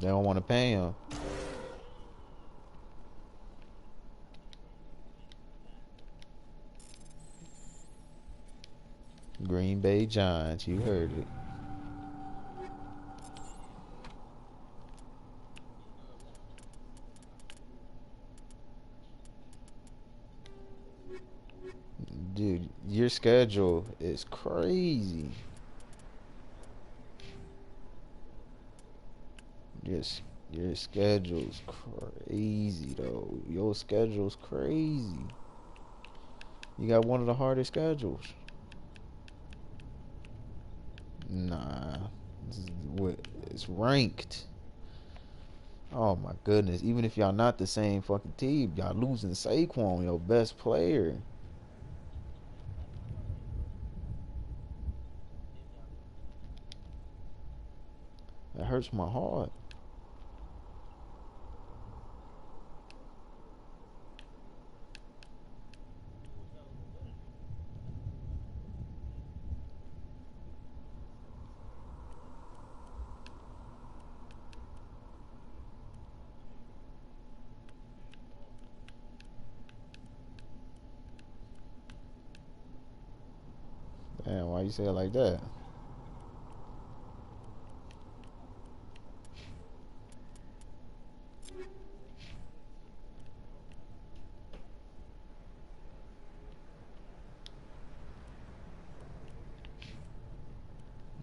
They don't want to pay him. Green Bay Giants, you heard it. Dude, your schedule is crazy. Your schedule's crazy though. Your schedule's crazy. You got one of the hardest schedules. Nah, it's ranked. Oh my goodness! Even if y'all not the same fucking team, y'all losing Saquon, your best player. That hurts my heart. Damn, why you say it like that?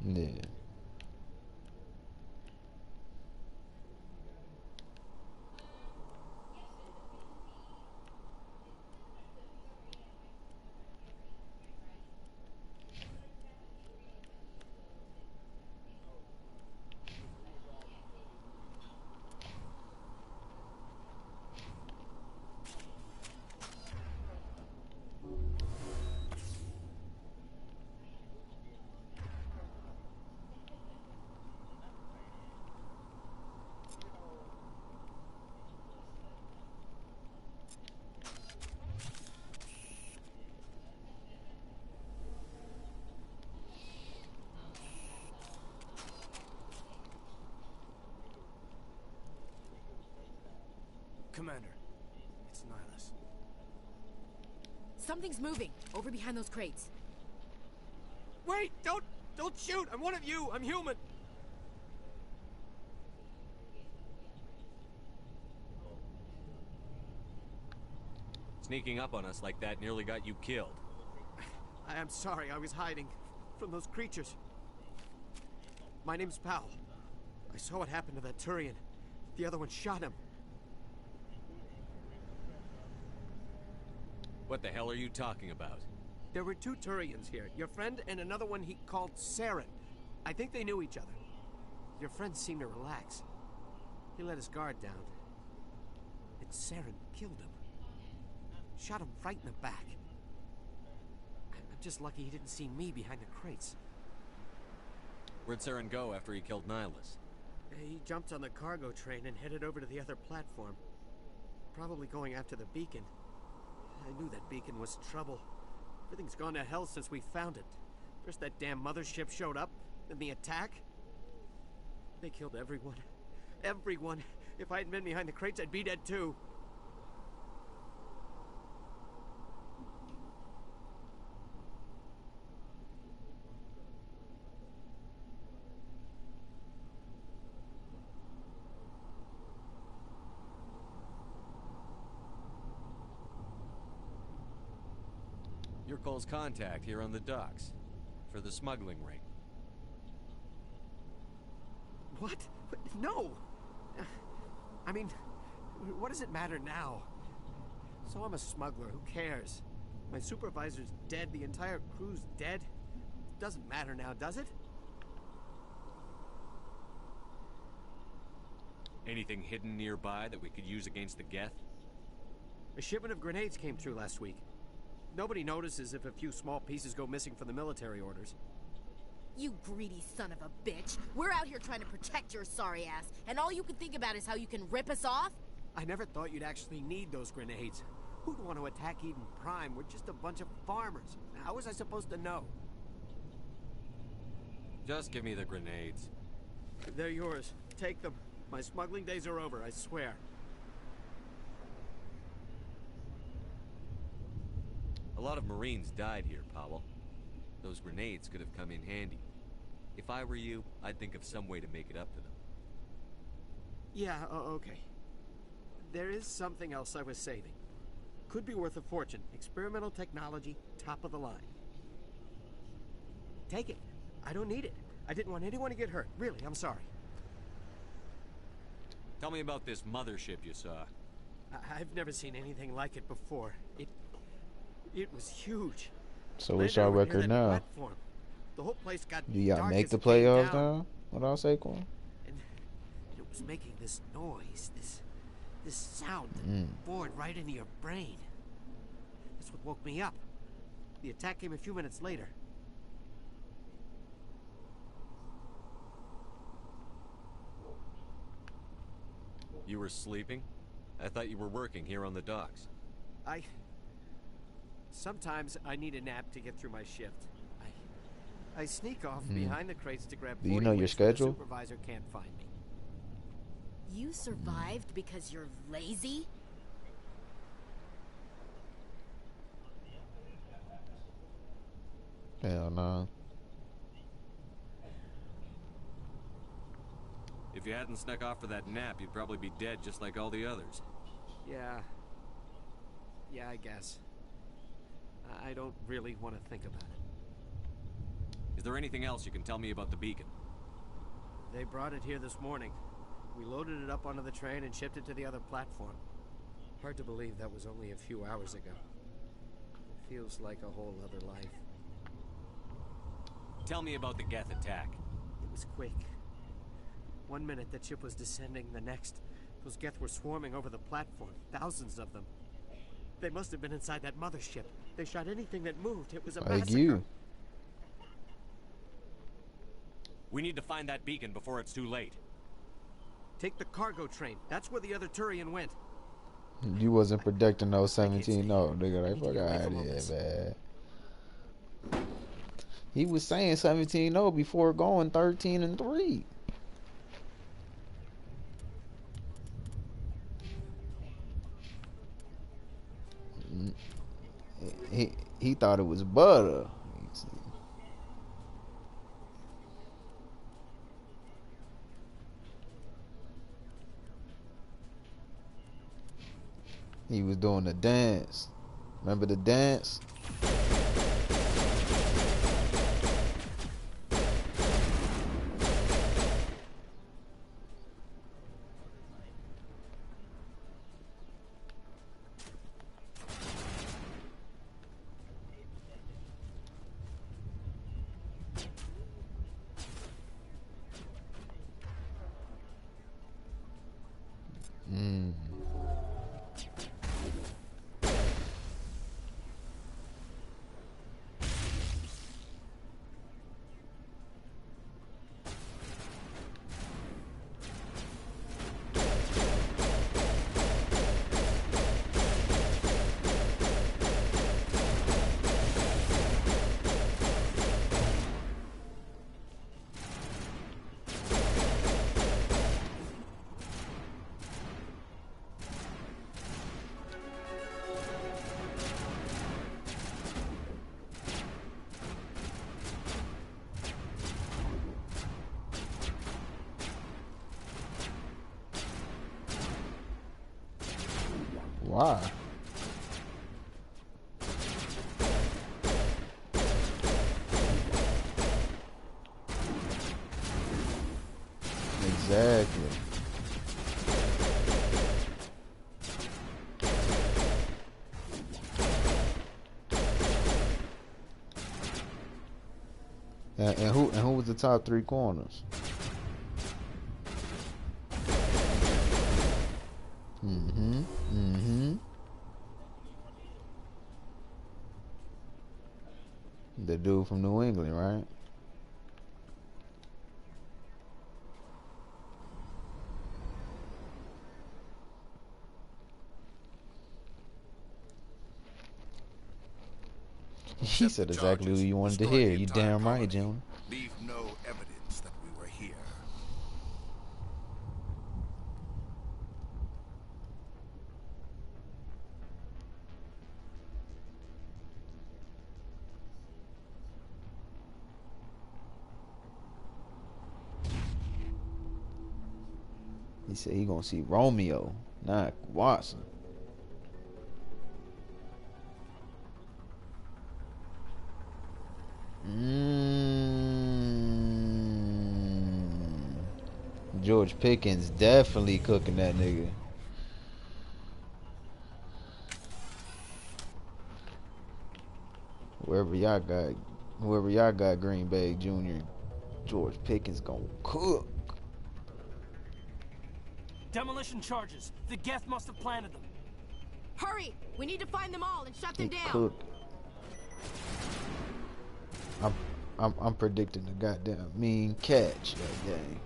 Yeah. Commander, it's Nihilus. Something's moving over behind those crates. Wait! Don't shoot! I'm one of you! I'm human! Sneaking up on us like that nearly got you killed. I am sorry, I was hiding from those creatures. My name's Powell. I saw what happened to that Turian. The other one shot him. What the hell are you talking about? There were two Turians here. Your friend and another one he called Saren. I think they knew each other. Your friend seemed to relax. He let his guard down. And Saren killed him. Shot him right in the back. I'm just lucky he didn't see me behind the crates. Where'd Saren go after he killed Nihilus? He jumped on the cargo train and headed over to the other platform. Probably going after the beacon. I knew that beacon was trouble. Everything's gone to hell since we found it. First that damn mothership showed up, then the attack. They killed everyone. Everyone. If I hadn't been behind the crates, I'd be dead too. Intercol's contact here on the docks for the smuggling ring. What? No! I mean, what does it matter now? So I'm a smuggler, who cares? My supervisor's dead, the entire crew's dead. Doesn't matter now, does it? Anything hidden nearby that we could use against the Geth? A shipment of grenades came through last week. Nobody notices if a few small pieces go missing from the military orders. You greedy son of a bitch. We're out here trying to protect your sorry ass, and all you can think about is how you can rip us off? I never thought you'd actually need those grenades. Who'd want to attack Eden Prime? We're just a bunch of farmers. How was I supposed to know? Just give me the grenades. They're yours. Take them. My smuggling days are over, I swear. A lot of Marines died here, Powell. Those grenades could have come in handy. If I were you, I'd think of some way to make it up to them. Yeah, okay. There is something else I was saving. Could be worth a fortune. Experimental technology, top of the line. Take it. I don't need it. I didn't want anyone to get hurt. Really, I'm sorry. Tell me about this mothership you saw. I've never seen anything like it before. It was huge. So what's your record now? Platform. The whole place got Do y'all dark make as the it came playoffs down. now? Without Saquon? And it was making this noise, this sound that bored right into your brain. That's what woke me up. The attack came a few minutes later. You were sleeping? I thought you were working here on the docks. Sometimes I need a nap to get through my shift. I sneak off behind the crates to grab. Do you know your schedule? The supervisor can't find me. You survived because you're lazy? Hell no. If you hadn't snuck off for that nap, you'd probably be dead just like all the others. Yeah, I guess. I don't really want to think about it. Is there anything else you can tell me about the beacon? They brought it here this morning. We loaded it up onto the train and shipped it to the other platform. Hard to believe that was only a few hours ago. Feels like a whole other life. Tell me about the Geth attack. It was quick. 1 minute that ship was descending, the next, those Geth were swarming over the platform. Thousands of them. They must have been inside that mothership. They shot anything that moved. It was a Like massacre. you. We need to find that beacon before it's too late. Take the cargo train. That's where the other Turian went. You wasn't predicting no 17. No, nigga, like fuck out of here, man. He was saying 17-0 before going 13-3. He thought it was butter. He was doing the dance. Remember the dance? Why? Exactly. And who was the top 3 corners? The dude from New England, right? He said exactly what you wanted to hear. You damn right, June. Leave no evidence that we were here. He said he gonna see Romeo, not Watson. George Pickens definitely cooking that nigga. Whoever y'all got Green Bay Jr., George Pickens gonna cook. Demolition charges. The Geth must have planted them. Hurry! We need to find them all and shut them down. Cook. I'm predicting the goddamn mean catch that game.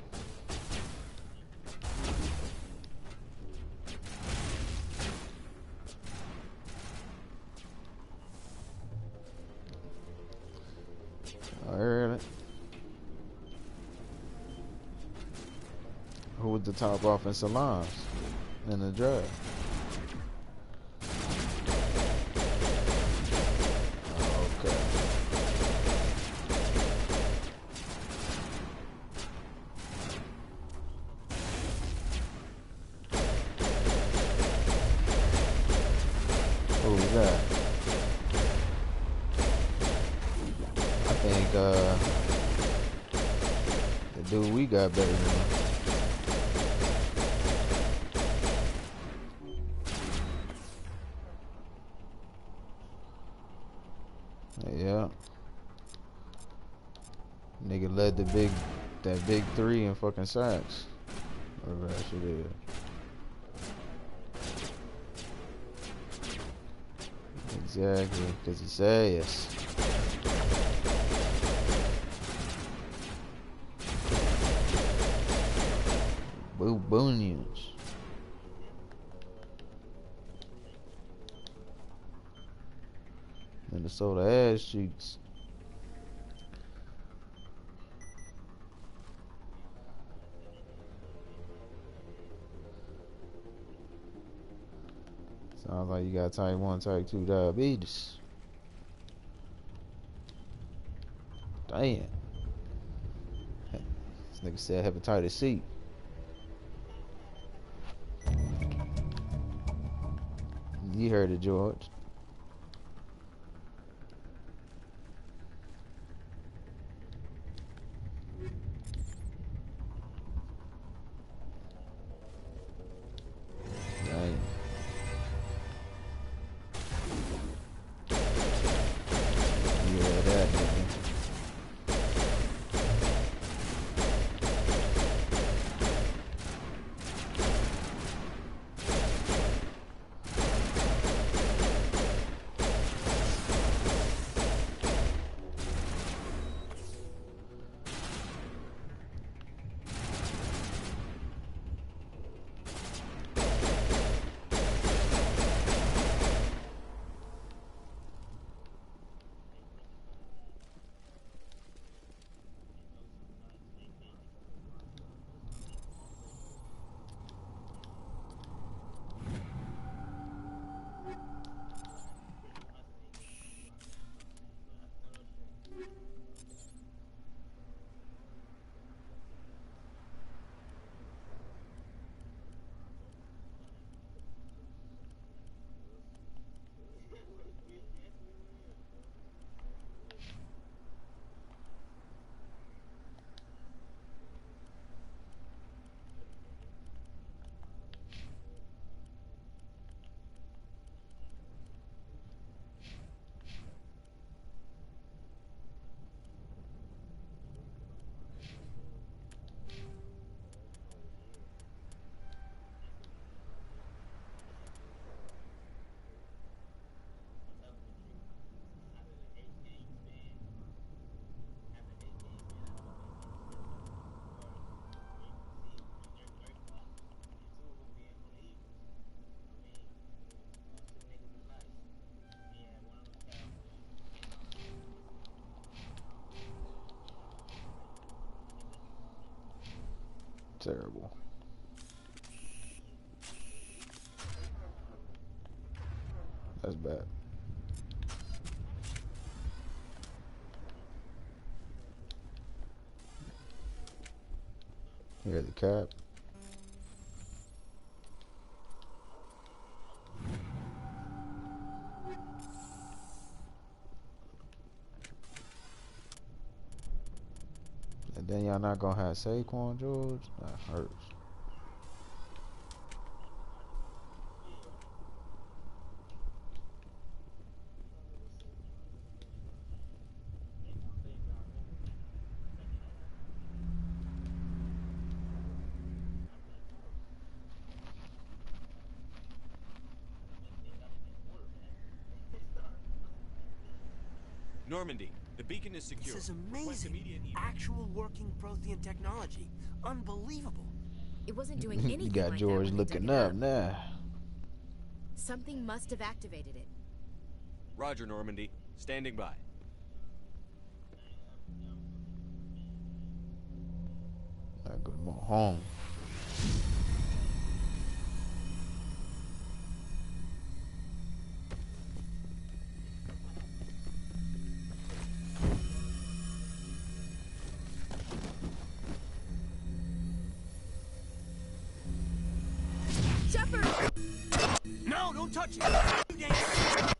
Alright. Who was the top offensive lines in the draft? Got better than him. Yeah. Nigga led that big 3 in fucking sacks. Whatever that shit is. Exactly, because he says. Bunions. Minnesota ass cheeks. Sounds like you got type 1, type 2 diabetes. Damn. This nigga said hepatitis C. You heard it, George. Right. Yeah, that nigga. Terrible. That's bad. Here's the cap. And then y'all not gonna have Saquon George? That hurts. Normandy, the beacon is secure. This is amazing. Actual working Prothean technology. Unbelievable. It wasn't doing anything You got like George that when they dug looking it up now. Something must have activated it. Roger, Normandy. Standing by. I go more home. Shepard! No, don't touch it! You damn-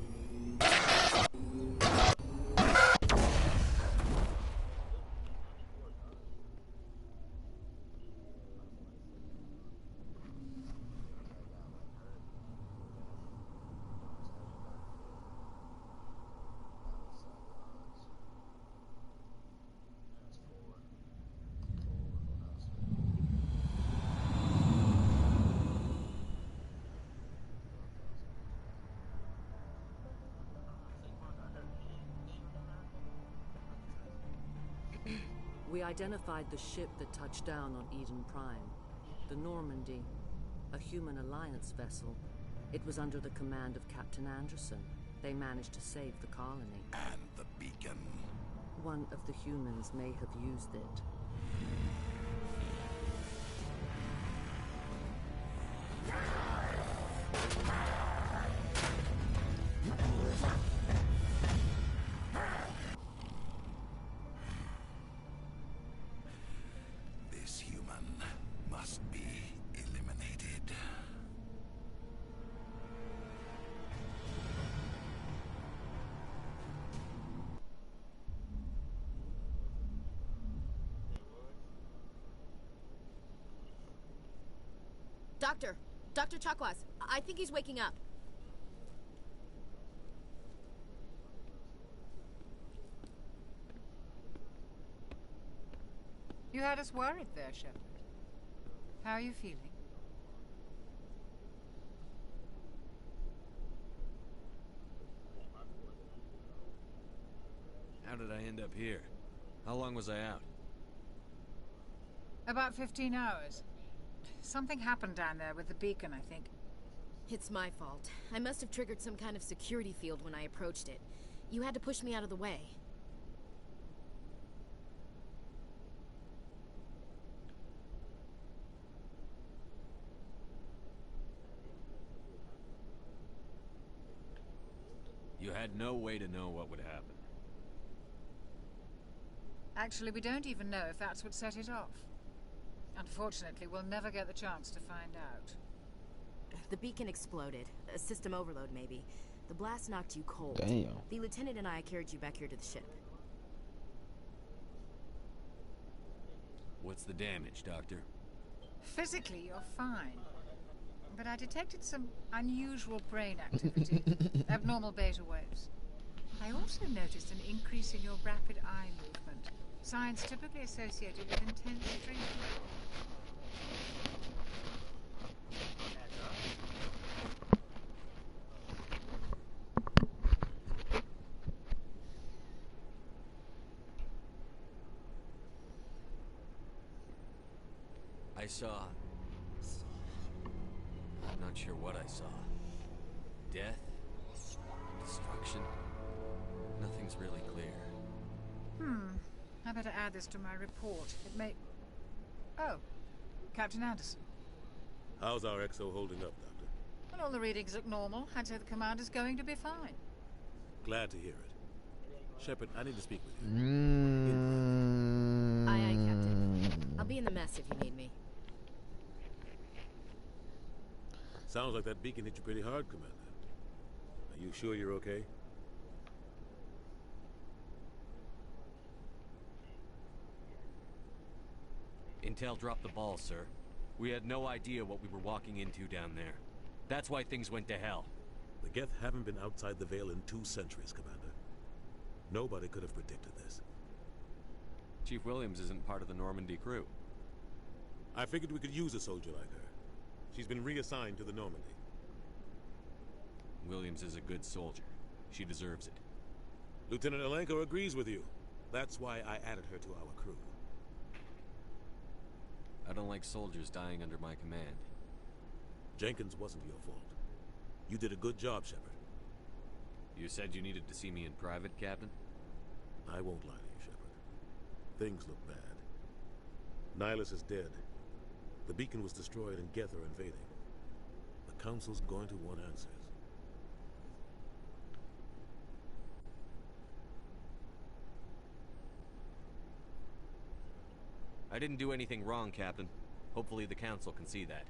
We identified the ship that touched down on Eden Prime. The Normandy, a human alliance vessel. It was under the command of Captain Anderson. They managed to save the colony. And the beacon. One of the humans may have used it. This human must be eliminated. Dr. Chakwas, I think he's waking up. You had us worried there, Shepard. How are you feeling? How did I end up here? How long was I out? About 15 hours. Something happened down there with the beacon, I think. It's my fault. I must have triggered some kind of security field when I approached it. You had to push me out of the way. You had no way to know what would happen. Actually, we don't even know if that's what set it off. Unfortunately, we'll never get the chance to find out. The beacon exploded. A system overload, maybe. The blast knocked you cold. Damn. The lieutenant and I carried you back here to the ship. What's the damage, Doctor? Physically, you're fine. But I detected some unusual brain activity. Abnormal beta waves. I also noticed an increase in your rapid eye movement. Signs typically associated with intense drinking. I saw... I'm not sure what I saw. Death? Destruction? Nothing's really clear. I better add this to my report. It may... Oh. Captain Anderson. How's our XO holding up, Doctor? Well, all the readings look normal. I'd say the commander's going to be fine. Glad to hear it. Shepard, I need to speak with you. Aye, aye, Captain. I'll be in the mess if you need me. Sounds like that beacon hit you pretty hard, Commander. Are you sure you're okay? Intel dropped the ball, sir. We had no idea what we were walking into down there. That's why things went to hell. The Geth haven't been outside the Veil in 2 centuries, Commander. Nobody could have predicted this. Chief Williams isn't part of the Normandy crew. I figured we could use a soldier like her. She's been reassigned to the Normandy. Williams is a good soldier. She deserves it. Lieutenant Alenko agrees with you. That's why I added her to our crew. I don't like soldiers dying under my command. Jenkins wasn't your fault. You did a good job, Shepard. You said you needed to see me in private, Captain? I won't lie to you, Shepard. Things look bad. Nihilus is dead. The beacon was destroyed and Geth are invading. The Council's going to want answers. I didn't do anything wrong, Captain. Hopefully the Council can see that.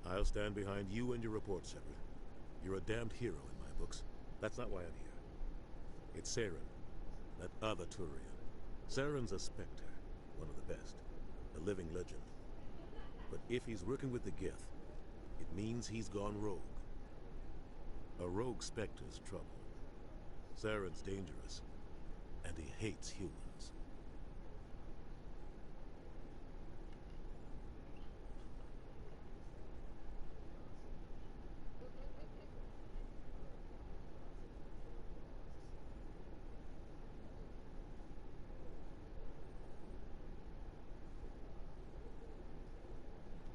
I'll stand behind you and your report, Shepard. You're a damned hero in my books. That's not why I'm here. It's Saren, that other Turian. Saren's a Spectre, one of the best, a living legend. But if he's working with the Geth, it means he's gone rogue. A rogue Spectre's trouble. Saren's dangerous, and he hates humans.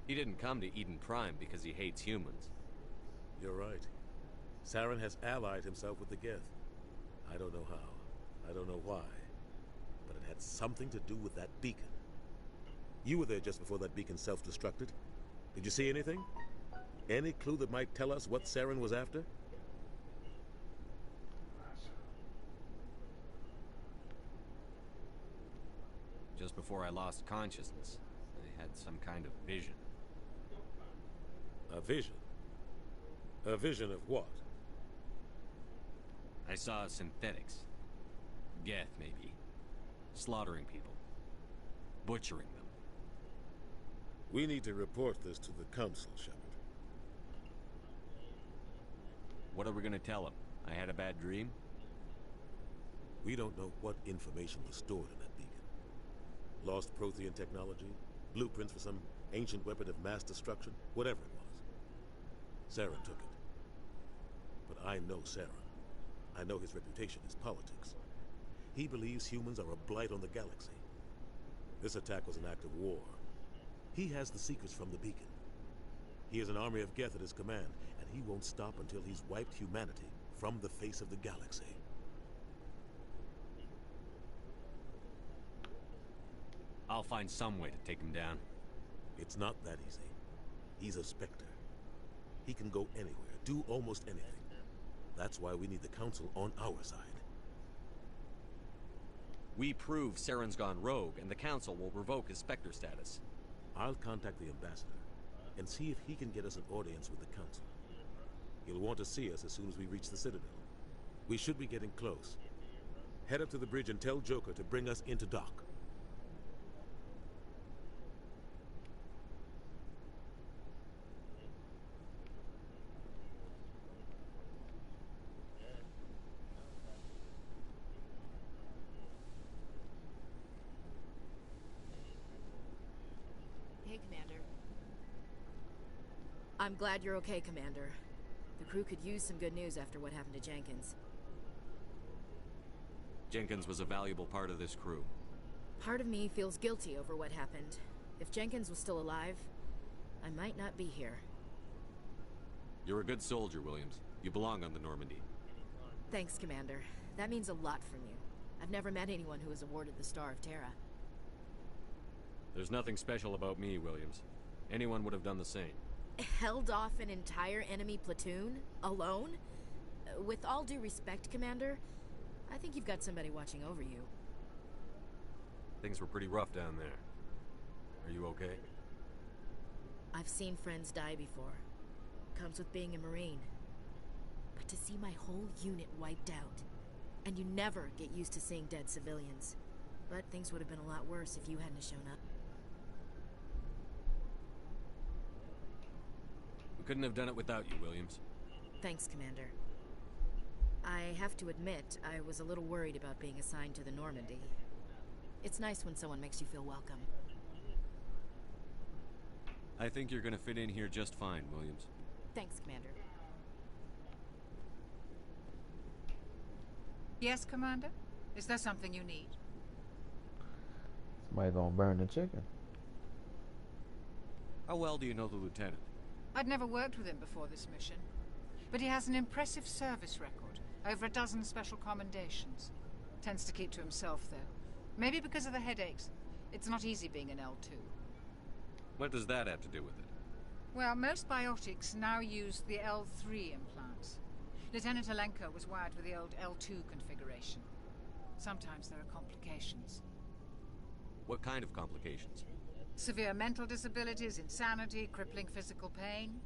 He didn't come to Eden Prime because he hates humans. You're right. Saren has allied himself with the Geth. I don't know how. I don't know why. But it had something to do with that beacon. You were there just before that beacon self-destructed. Did you see anything? Any clue that might tell us what Saren was after? Just before I lost consciousness, I had some kind of vision. A vision? A vision of what? I saw synthetics. Geth, maybe. Slaughtering people. Butchering them. We need to report this to the Council, Shepard. What are we gonna tell them? I had a bad dream? We don't know what information was stored in that beacon. Lost Prothean technology? Blueprints for some ancient weapon of mass destruction? Whatever it was. Saren took it. But I know Saren. I know his reputation is politics. He believes humans are a blight on the galaxy. This attack was an act of war. He has the secrets from the beacon. He has an army of Geth at his command, and he won't stop until he's wiped humanity from the face of the galaxy. I'll find some way to take him down. It's not that easy. He's a Spectre. He can go anywhere, do almost anything. That's why we need the Council on our side. We prove Saren's gone rogue, and the Council will revoke his Spectre status. I'll contact the Ambassador and see if he can get us an audience with the Council. He'll want to see us as soon as we reach the Citadel. We should be getting close. Head up to the bridge and tell Joker to bring us into dock. Hey, Commander. I'm glad you're okay, Commander. The crew could use some good news after what happened to Jenkins. Jenkins was a valuable part of this crew. Part of me feels guilty over what happened. If Jenkins was still alive, I might not be here. You're a good soldier, Williams. You belong on the Normandy. Thanks, Commander. That means a lot from you. I've never met anyone who was awarded the Star of Terra. There's nothing special about me, Williams. Anyone would have done the same. Held off an entire enemy platoon? Alone? With all due respect, Commander, I think you've got somebody watching over you. Things were pretty rough down there. Are you okay? I've seen friends die before. Comes with being a Marine. But to see my whole unit wiped out, and you never get used to seeing dead civilians. But things would have been a lot worse if you hadn't shown up. We couldn't have done it without you, Williams. Thanks, Commander. I have to admit, I was a little worried about being assigned to the Normandy. It's nice when someone makes you feel welcome. I think you're gonna fit in here just fine, Williams. Thanks, Commander. Yes, Commander? Is there something you need? Somebody gonna burn the chicken. How well do you know the lieutenant? I'd never worked with him before this mission, but he has an impressive service record. Over a dozen special commendations. Tends to keep to himself, though. Maybe because of the headaches. It's not easy being an L2. What does that have to do with it? Well, most biotics now use the L3 implants. Lieutenant Alenko was wired with the old L2 configuration. Sometimes there are complications. What kind of complications? Severe mental disabilities, insanity, crippling physical pain.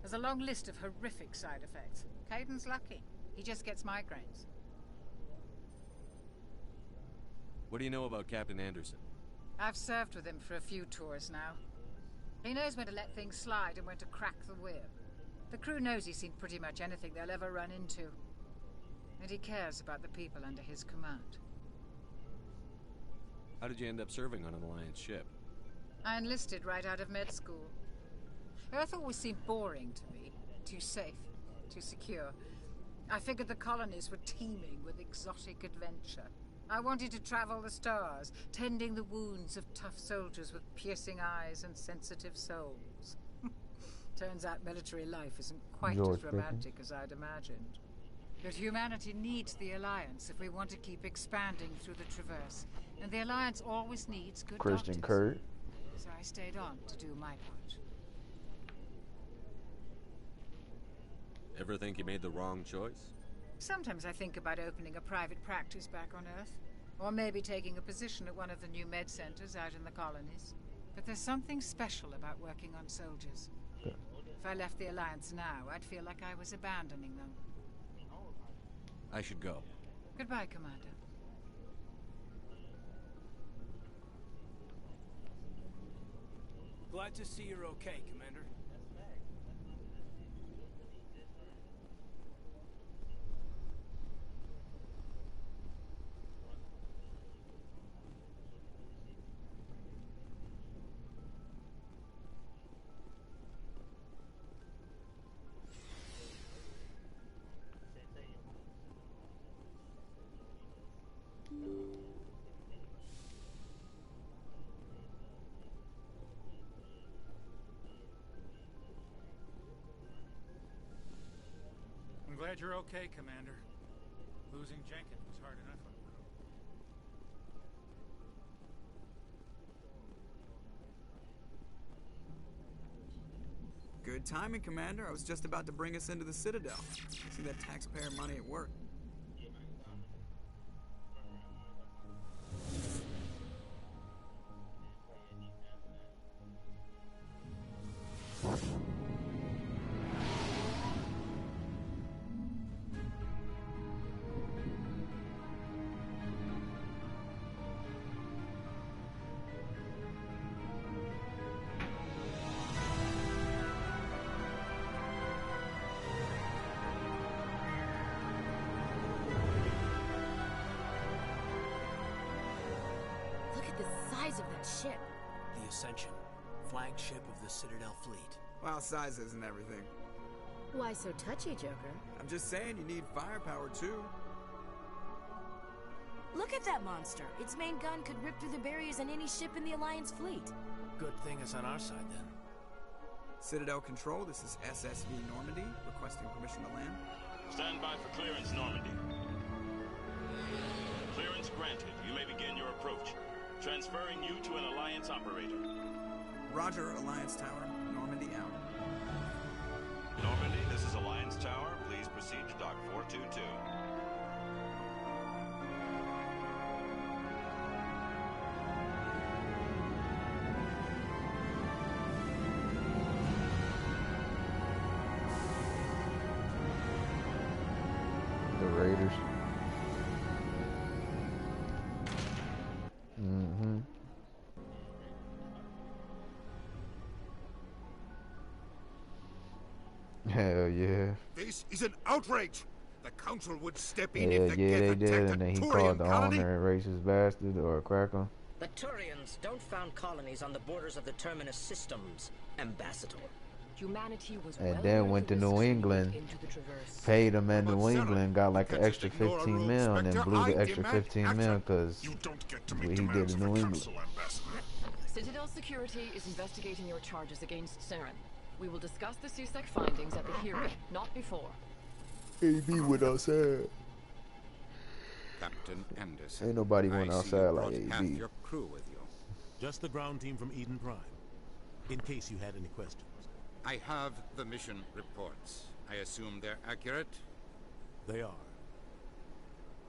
There's a long list of horrific side effects. Caden's lucky. He just gets migraines. What do you know about Captain Anderson? I've served with him for a few tours now. He knows when to let things slide and when to crack the whip. The crew knows he's seen pretty much anything they'll ever run into. And he cares about the people under his command. How did you end up serving on an Alliance ship? I enlisted right out of med school. Earth always seemed boring to me. Too safe, too secure. I figured the colonies were teeming with exotic adventure. I wanted to travel the stars, tending the wounds of tough soldiers with piercing eyes and sensitive souls. Turns out military life isn't quite as romantic as I'd imagined. But humanity needs the Alliance if we want to keep expanding through the Traverse. And the Alliance always needs good Christian doctors. Kurt. So I stayed on to do my part. Ever think you made the wrong choice? Sometimes I think about opening a private practice back on Earth. Or maybe taking a position at one of the new med centers out in the colonies. But there's something special about working on soldiers. Good. If I left the Alliance now, I'd feel like I was abandoning them. I should go. Goodbye, Commander. Glad to see you're okay, Commander. I'm glad you're okay, Commander. Losing Jenkins was hard enough. Good timing, Commander. I was just about to bring us into the Citadel. See that taxpayer money at work. Of that ship. The Ascension, flagship of the Citadel fleet. Well, size isn't everything. Why so touchy, Joker? I'm just saying you need firepower, too. Look at that monster. Its main gun could rip through the barriers in any ship in the Alliance fleet. Good thing it's on our side, then. Citadel Control, this is SSV Normandy, requesting permission to land. Stand by for clearance, Normandy. Clearance granted. You may begin your approach. Transferring you to an Alliance operator. Roger, Alliance Tower. Normandy out. Normandy, this is Alliance Tower. Please proceed to Dock 422. The Raiders. Mm-hmm. Hell yeah. This is an outrage. The council would step in Yeah, if the yeah, they Geth did, attacked and then a he Turian called the colony. owner a racist bastard or a cracker. The Turians don't found colonies on the borders of the Terminus systems, Ambassador. Humanity was And then went to New England, paid him at New England, got like an extra 15 mil, and then blew the extra 15 mil because he did in New England. Citadel Security is investigating your charges against Saren. We will discuss the CSEC findings at the hearing, not before. AB went outside. Captain Anderson. Ain't nobody went I see outside you like brought half AB. your crew with you. Just the ground team from Eden Prime. In case you had any questions. I have the mission reports. I assume they're accurate? They are.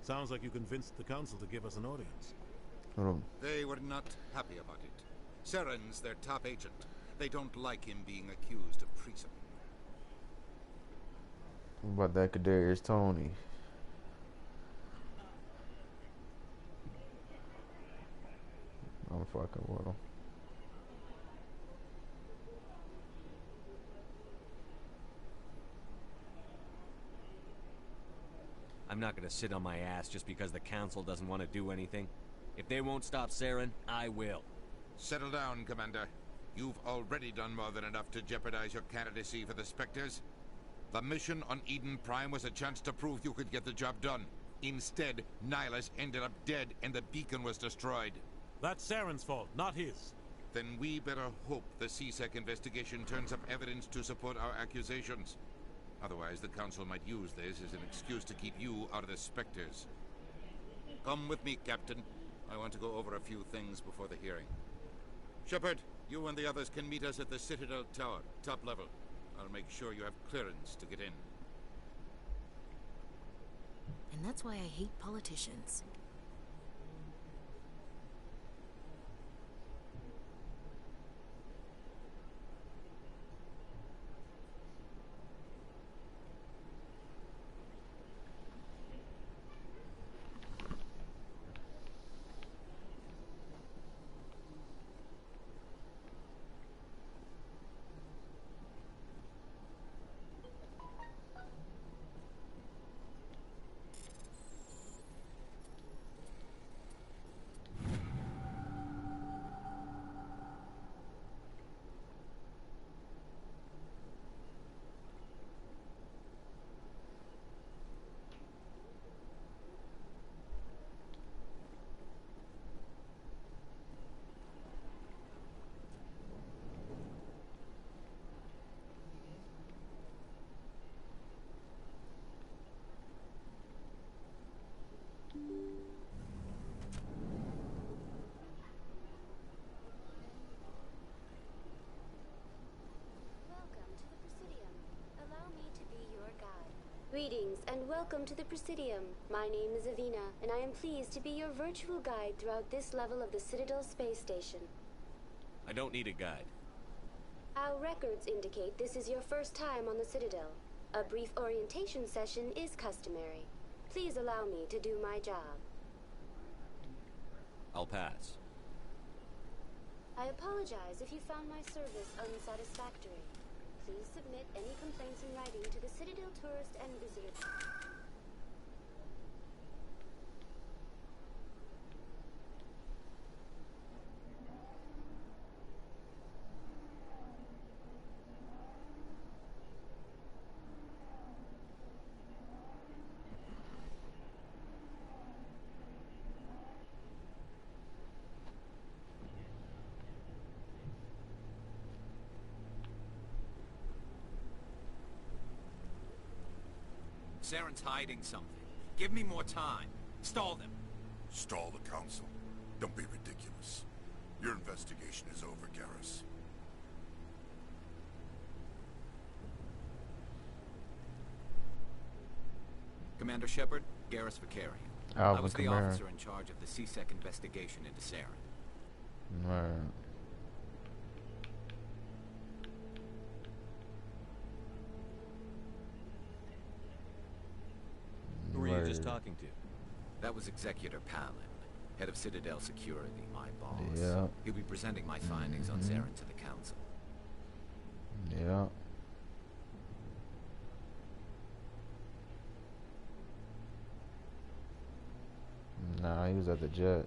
Sounds like you convinced the council to give us an audience. They were not happy about it. Saren's their top agent. They don't like him being accused of treason. What about that Kadarius Tony? I'm fucking with him. I'm not gonna sit on my ass just because the council doesn't want to do anything. If they won't stop Saren, I will. Settle down, Commander. You've already done more than enough to jeopardize your candidacy for the Spectres. The mission on Eden Prime was a chance to prove you could get the job done. Instead, Nihilus ended up dead and the beacon was destroyed. That's Saren's fault, not his. Then we better hope the CSEC investigation turns up evidence to support our accusations. Otherwise, the Council might use this as an excuse to keep you out of the Spectres. Come with me, Captain. I want to go over a few things before the hearing. Shepard, you and the others can meet us at the Citadel Tower, top level. I'll make sure you have clearance to get in. And that's why I hate politicians. Greetings and welcome to the Presidium. My name is Avina, and I am pleased to be your virtual guide throughout this level of the Citadel space station. I don't need a guide. Our records indicate this is your first time on the Citadel. A brief orientation session is customary. Please allow me to do my job. I'll pass. I apologize if you found my service unsatisfactory. Please submit any complaints in writing to the Citadel Tourist and Visitor. Saren's hiding something. Give me more time. Stall them. Stall the council? Don't be ridiculous. Your investigation is over, Garrus. Commander Shepard, Garrus Vakarian. I was the officer in charge of the C-Sec investigation into Saren. Right. Who were you just talking to? That was Executor Palin, head of Citadel Security, my boss. Yeah. He'll be presenting my findings on Saren to the Council. Yeah. Nah, he was at the jet.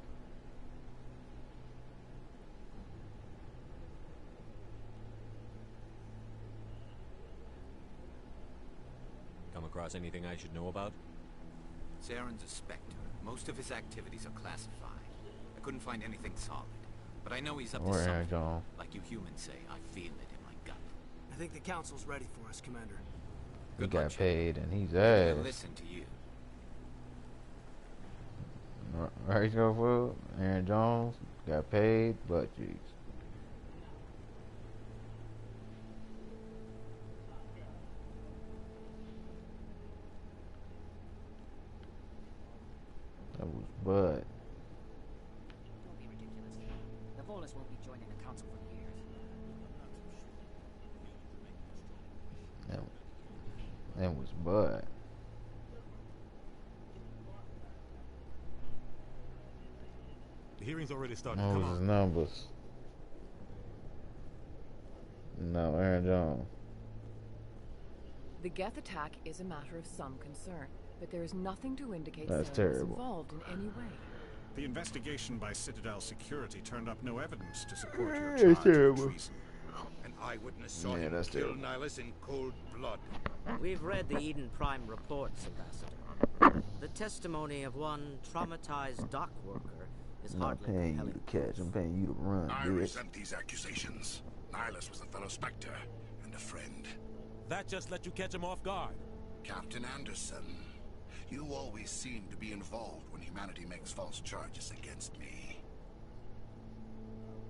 Come across anything I should know about? Saren's a Spectre. Most of his activities are classified. I couldn't find anything solid. But I know he's up to something. Like you humans say, I feel it in my gut. I think the Council's ready for us, Commander. He got paid and he's ass. Listen to you. Right, fool? Aaron Jones got paid, but jeez. That was Bud. Don't be ridiculous. The Volus won't be joining the Council for years. That was Bud. The hearing's already started. What Come was on. his numbers? No, Aaron Jones. The Geth attack is a matter of some concern, but there is nothing to indicate That's Saren was terrible. involved in any way. The investigation by Citadel Security turned up no evidence to support your It's charge of terrible. treason. An eyewitness saw Yeah, him that's kill terrible. Nihilus in cold blood. We've read the Eden Prime reports, Ambassador. The testimony of one traumatized dock worker is I'm not hardly paying you compelling. to catch. I'm paying you to run, I bitch. resent these accusations. Nihilus was a fellow Spectre and a friend. That just let you catch him off guard. Captain Anderson, you always seem to be involved when humanity makes false charges against me.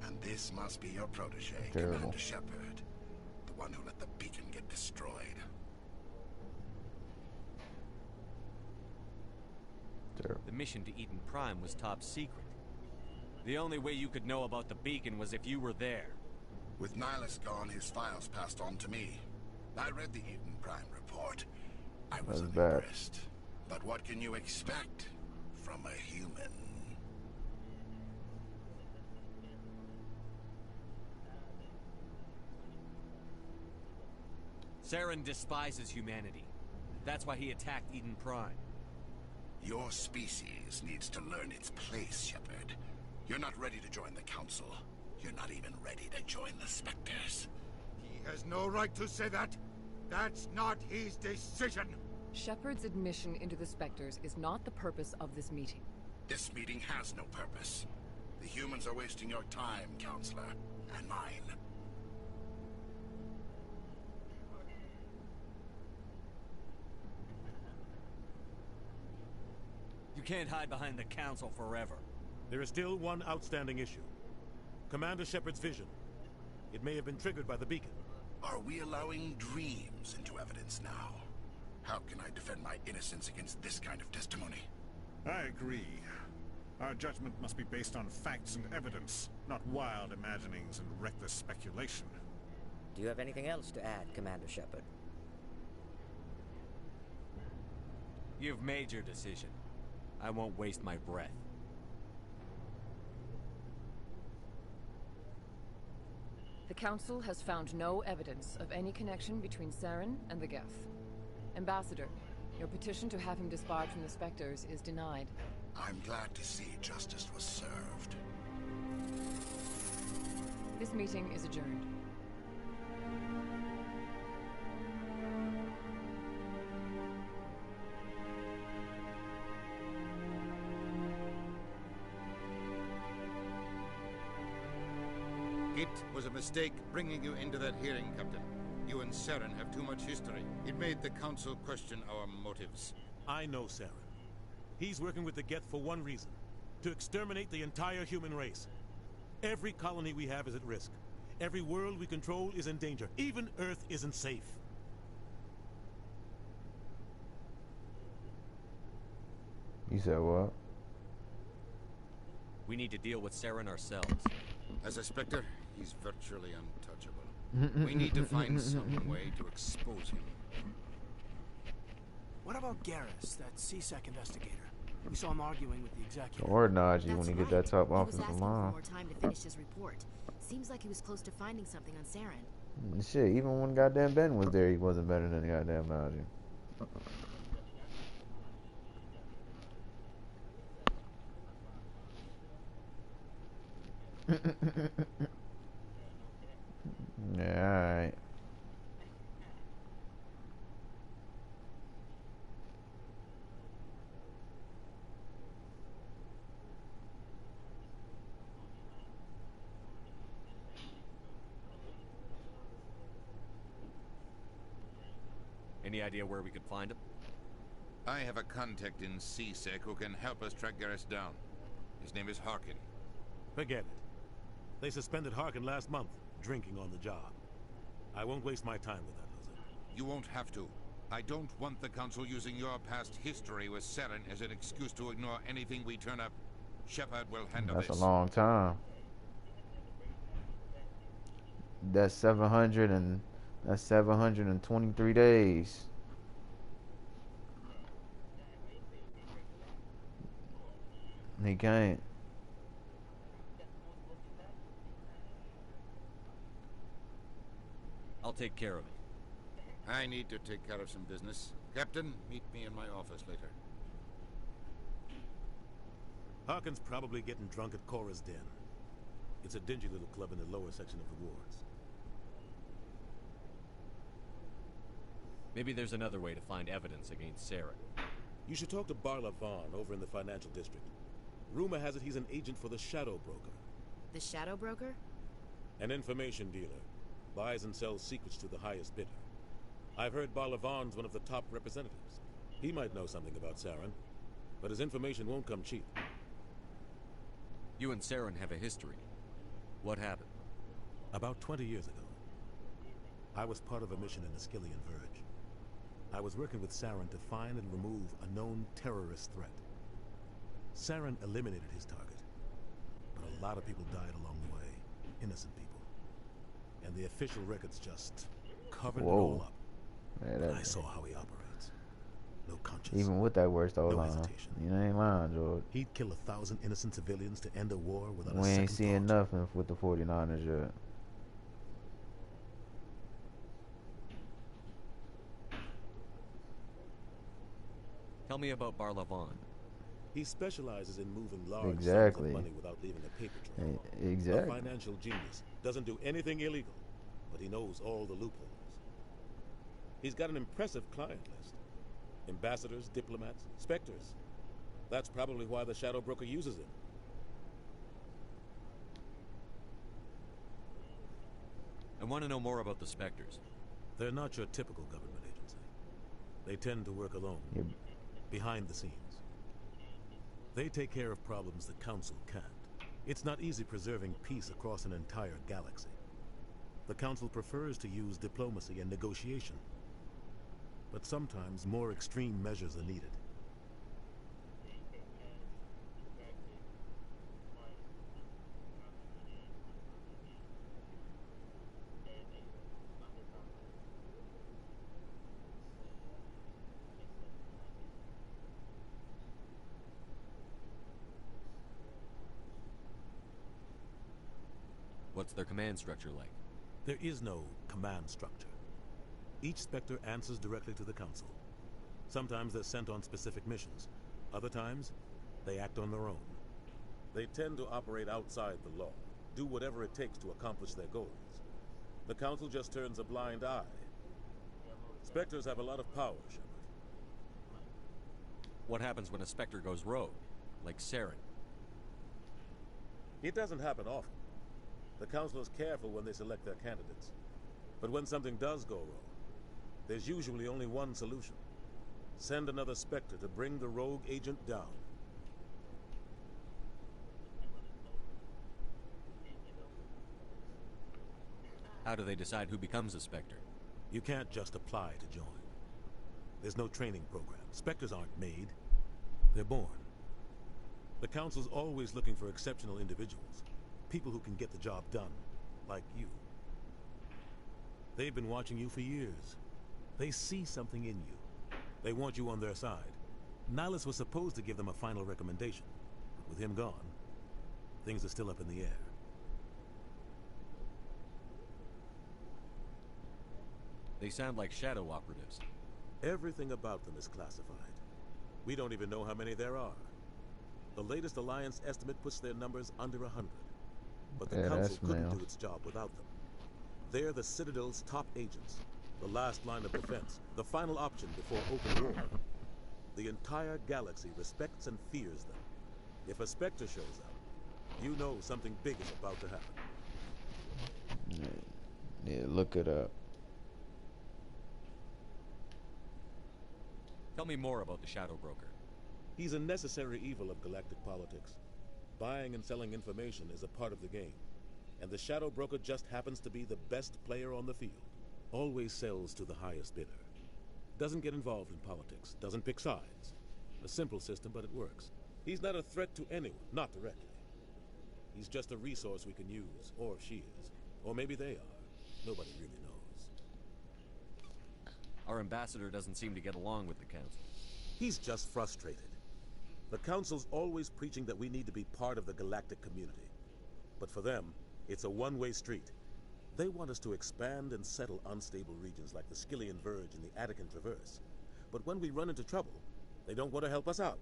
And this must be your protege, Terrible. Commander Shepard, the one who let the beacon get destroyed. Terrible. The mission to Eden Prime was top secret. The only way you could know about the beacon was if you were there. With Nihilus gone, his files passed on to me. I read the Eden Prime report. I was That's bad. impressed. But what can you expect from a human? Saren despises humanity. That's why he attacked Eden Prime. Your species needs to learn its place, Shepard. You're not ready to join the Council. You're not even ready to join the Spectres. He has no right to say that. That's not his decision. Shepard's admission into the Spectres is not the purpose of this meeting. This meeting has no purpose. The humans are wasting your time, Counselor, and mine. You can't hide behind the Council forever. There is still one outstanding issue. Commander Shepard's vision. It may have been triggered by the beacon. Are we allowing dreams into evidence now? How can I defend my innocence against this kind of testimony? I agree. Our judgment must be based on facts and evidence, not wild imaginings and reckless speculation. Do you have anything else to add, Commander Shepard? You've made your decision. I won't waste my breath. The Council has found no evidence of any connection between Saren and the Geth. Ambassador, your petition to have him disbarred from the Spectres is denied. I'm glad to see justice was served. This meeting is adjourned. It was a mistake bringing you into that hearing, Captain. You and Saren have too much history. It made the Council question our motives. I know Saren. He's working with the Geth for one reason. to exterminate the entire human race. Every colony we have is at risk. Every world we control is in danger. Even Earth isn't safe. You said what? We need to deal with Saren ourselves. As a Spectre, he's virtually untouchable. We need to find some way to expose him. What about Garrus, that CSEC investigator? We saw him arguing with the executive. Or Najee when he get that top off his He was asking mom. for more time to finish his report. Seems like he was close to finding something on Saren. Shit, even when goddamn Ben was there, he wasn't better than goddamn Najee. Yeah, alright. Any idea where we could find him? I have a contact in CSEC who can help us track Garrus down. His name is Harkin. Forget it. They suspended Harkin last month, drinking on the job. I won't waste my time with that, Jose. You won't have to. I don't want the Council using your past history with Saren as an excuse to ignore anything we turn up. Shepard will handle this. That's a long time. That's 723 days. He can't. I'll take care of it. I need to take care of some business. Captain, meet me in my office later. Harkin's probably getting drunk at Cora's Den. It's a dingy little club in the lower section of the wards. Maybe there's another way to find evidence against Saren. You should talk to Barla Vaughn over in the financial district. Rumor has it he's an agent for the Shadow Broker. The Shadow Broker? An information dealer. Buys and sells secrets to the highest bidder. I've heard Barla Vaughn's one of the top representatives. He might know something about Saren, but his information won't come cheap. You and Saren have a history. What happened? About 20 years ago, I was part of a mission in the Skillian Verge. I was working with Saren to find and remove a known terrorist threat. Saren eliminated his target, but a lot of people died along the way. Innocent people. And the official records just covered it all up. Man, I saw how he operates. No conscience. Even with that worst old no line. hesitation. You ain't lying, George. He'd kill 1,000 innocent civilians to end a war without a We second ain't seeing thought. nothing with the 49ers yet. Tell me about Barla Vaughn. He specializes in moving large Exactly. sums of money without leaving a paper trail. Exactly. A financial genius. Doesn't do anything illegal, but he knows all the loopholes. He's got an impressive client list. Ambassadors, diplomats, specters. That's probably why the Shadow Broker uses him. I want to know more about the Spectres. They're not your typical government agency. They tend to work alone, behind the scenes. They take care of problems the Council can't. It's not easy preserving peace across an entire galaxy. The Council prefers to use diplomacy and negotiation. But sometimes more extreme measures are needed. What's their command structure like? There is no command structure. Each Spectre answers directly to the Council. Sometimes they're sent on specific missions. Other times, they act on their own. They tend to operate outside the law, do whatever it takes to accomplish their goals. The Council just turns a blind eye. Spectres have a lot of power, Shepard. What happens when a Spectre goes rogue, like Saren? It doesn't happen often. The Council is careful when they select their candidates. But when something does go wrong, there's usually only one solution. Send another Spectre to bring the rogue agent down. How do they decide who becomes a Spectre? You can't just apply to join. There's no training program. Spectres aren't made. They're born. The Council's always looking for exceptional individuals. People who can get the job done. Like you. They've been watching you for years. They see something in you. They want you on their side. Nihlus was supposed to give them a final recommendation. But with him gone, things are still up in the air. They sound like shadow operatives. Everything about them is classified. We don't even know how many there are. The latest Alliance estimate puts their numbers under 100. But the Council couldn't do its job without them. They're the Citadel's top agents. The last line of defense. The final option before open war. The entire galaxy respects and fears them. If a Spectre shows up, you know something big is about to happen. Yeah, look it up. Tell me more about the Shadow Broker. He's a necessary evil of galactic politics. Buying and selling information is a part of the game. And the Shadow Broker just happens to be the best player on the field. Always sells to the highest bidder. Doesn't get involved in politics. Doesn't pick sides. A simple system, but it works. He's not a threat to anyone, not directly. He's just a resource we can use, or she is. Or maybe they are. Nobody really knows. Our ambassador doesn't seem to get along with the Council. He's just frustrated. The Council's always preaching that we need to be part of the galactic community. But for them, it's a one-way street. They want us to expand and settle unstable regions like the Skillian Verge and the Attican Traverse. But when we run into trouble, they don't want to help us out.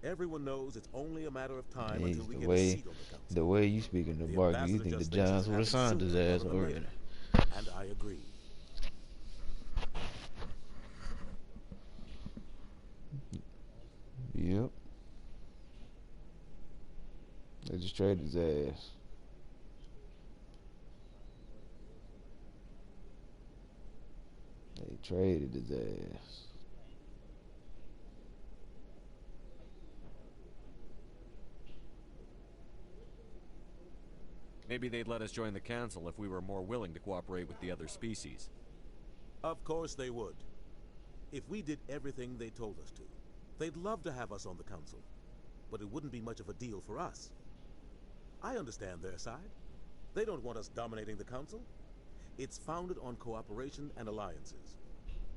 Everyone knows it's only a matter of time until we get a seat on the Council. The way you speaking to Bark, you think the Giants would have signed his ass already. And I agree. Yep. They just traded his ass. They traded his ass. Maybe they'd let us join the Council if we were more willing to cooperate with the other species. Of course they would. If we did everything they told us to, they'd love to have us on the Council. But it wouldn't be much of a deal for us. I understand their side. They don't want us dominating the Council. It's founded on cooperation and alliances.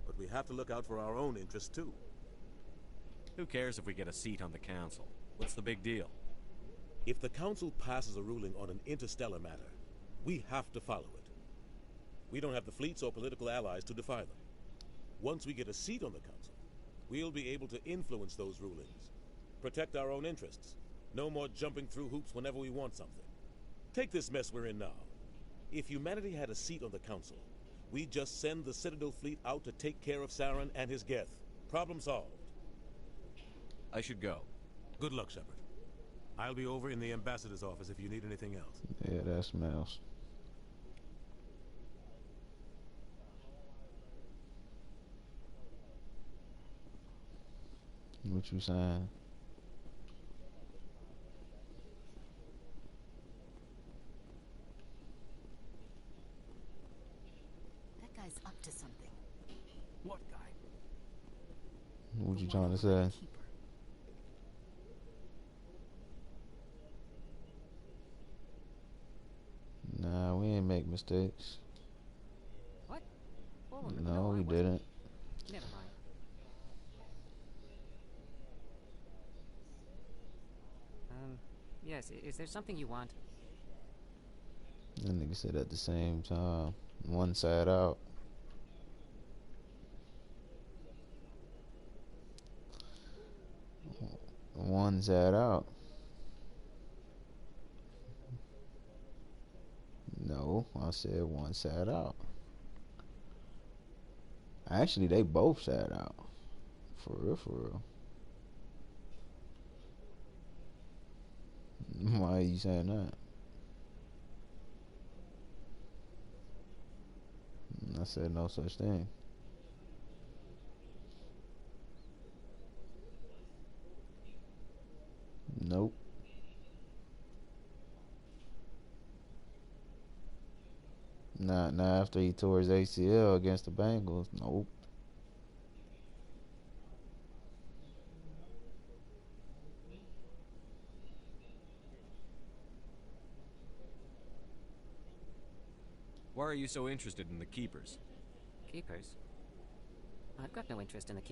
But we have to look out for our own interests, too. Who cares if we get a seat on the Council? What's the big deal? If the Council passes a ruling on an interstellar matter, we have to follow it. We don't have the fleets or political allies to defy them. Once we get a seat on the Council, we'll be able to influence those rulings. Protect our own interests. No more jumping through hoops whenever we want something. Take this mess we're in now. If humanity had a seat on the Council, we'd just send the Citadel fleet out to take care of Saren and his Geth. Problem solved. I should go. Good luck, Shepard. I'll be over in the ambassador's office if you need anything else. Yeah, that smells. What you saying? That guy's up to something. What guy? What you trying to say? Nah, we ain't make mistakes. What? Oh, no, we didn't. Never mind. Yes, is there something you want? That nigga said at the same time. One side out. One side out. No, I said one side out. Actually, they both side out. For real, for real. Why are you saying that? I said no such thing. Nope. Not after he tore his ACL against the Bengals. Nope. Why are you so interested in the Keepers? Keepers? I've got no interest in the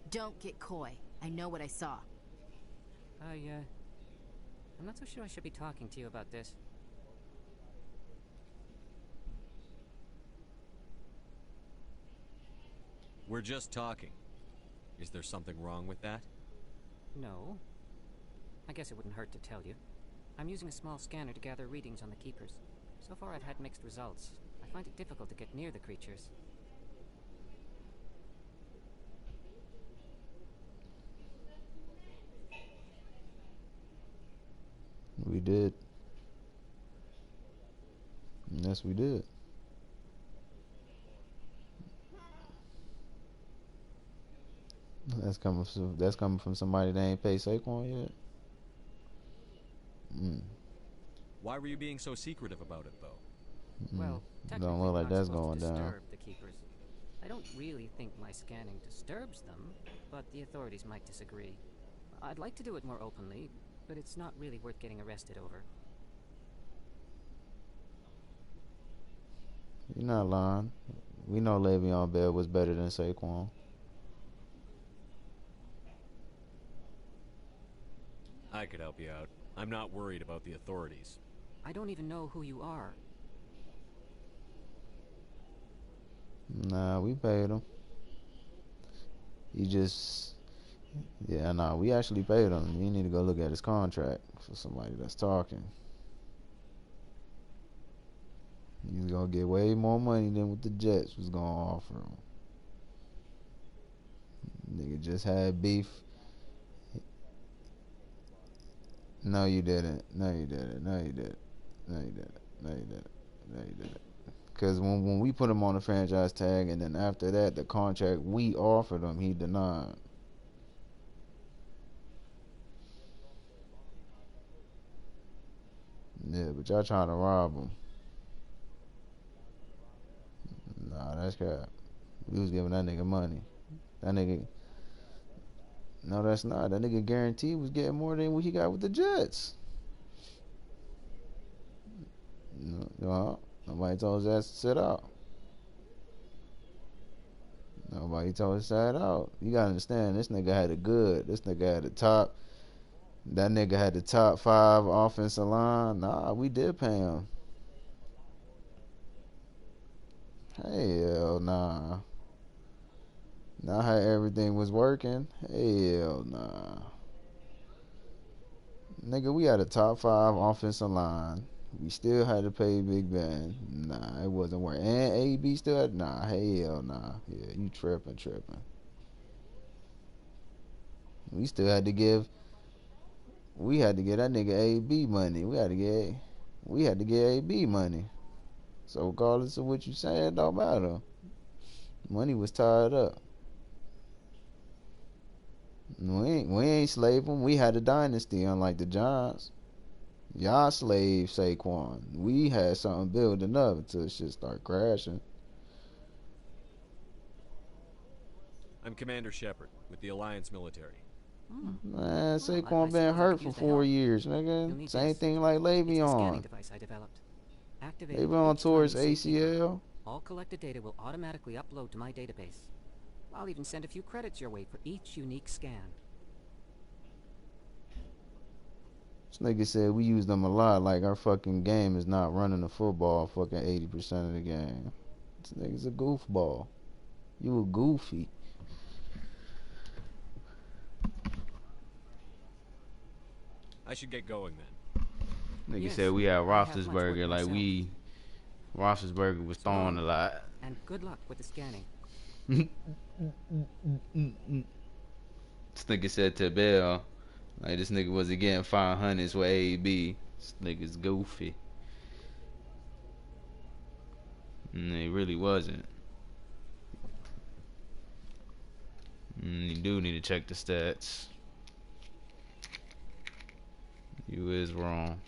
Don't get coy. I know what I saw. I'm not so sure I should be talking to you about this. We're just talking. Is there something wrong with that? No. I guess it wouldn't hurt to tell you. I'm using a small scanner to gather readings on the Keepers. So far I've had mixed results. I find it difficult to get near the creatures. We did. Yes, we did. That's coming from somebody that ain't paid Saquon yet. Why were you being so secretive about it, though? Well, don't look like that's going down. Disturb the Keepers. I don't really think my scanning disturbs them, but the authorities might disagree. I'd like to do it more openly, but it's not really worth getting arrested over. You're not lying. We know Le'Veon Bell was better than Saquon. I could help you out. I'm not worried about the authorities. I don't even know who you are. Nah, we paid him. He just... Yeah, nah, we actually paid him. You need to go look at his contract for somebody that's talking. He's gonna get way more money than what the Jets was gonna offer him. Nigga just had beef. No, you didn't. No, you didn't. No, you didn't. No, you didn't. No, you didn't. No, you didn't. Because when we put him on the franchise tag, and then after that, the contract we offered him, he denied. Yeah, but y'all trying to rob him. Nah, that's crap. We was giving that nigga money. That nigga... No, that's not. That nigga guaranteed was getting more than what he got with the Jets. No, nobody told his ass to sit out. Nobody told his side out. You gotta understand, this nigga had a good. This nigga had the top. That nigga had the top 5 offensive line. Nah, we did pay him. Hell nah. Not how everything was working. Hell nah. Nigga, we had a top 5 offensive line. We still had to pay Big Ben. Nah, it wasn't working. And AB still had... Nah, hell nah. Yeah, you tripping. We still had to give... We had to get that nigga AB money. We had to get AB money. So regardless of what you saying, it don't matter. Money was tied up. We ain't slave them. We had a dynasty, unlike the Giants. Y'all slave Saquon. We had something building up until shit start crashing. I'm Commander Shepard with the Alliance military. Man, Saquon been hurt for 4 years, nigga. Same thing like Le'Veon. Le'Veon tore his ACL. All collected data will automatically upload to my database. I'll even send a few credits your way for each unique scan. This nigga said we use them a lot, like our fucking game is not running the football fucking 80% of the game. This nigga's a goofball. You a goofy. I should get going then. Nigga said we had Roethlisberger, like Roethlisberger was throwing a lot. And good luck with the scanning. This nigga said to Bell, like this nigga wasn't getting 500s with AB. This nigga's goofy. And he really wasn't. You do need to check the stats. You is wrong.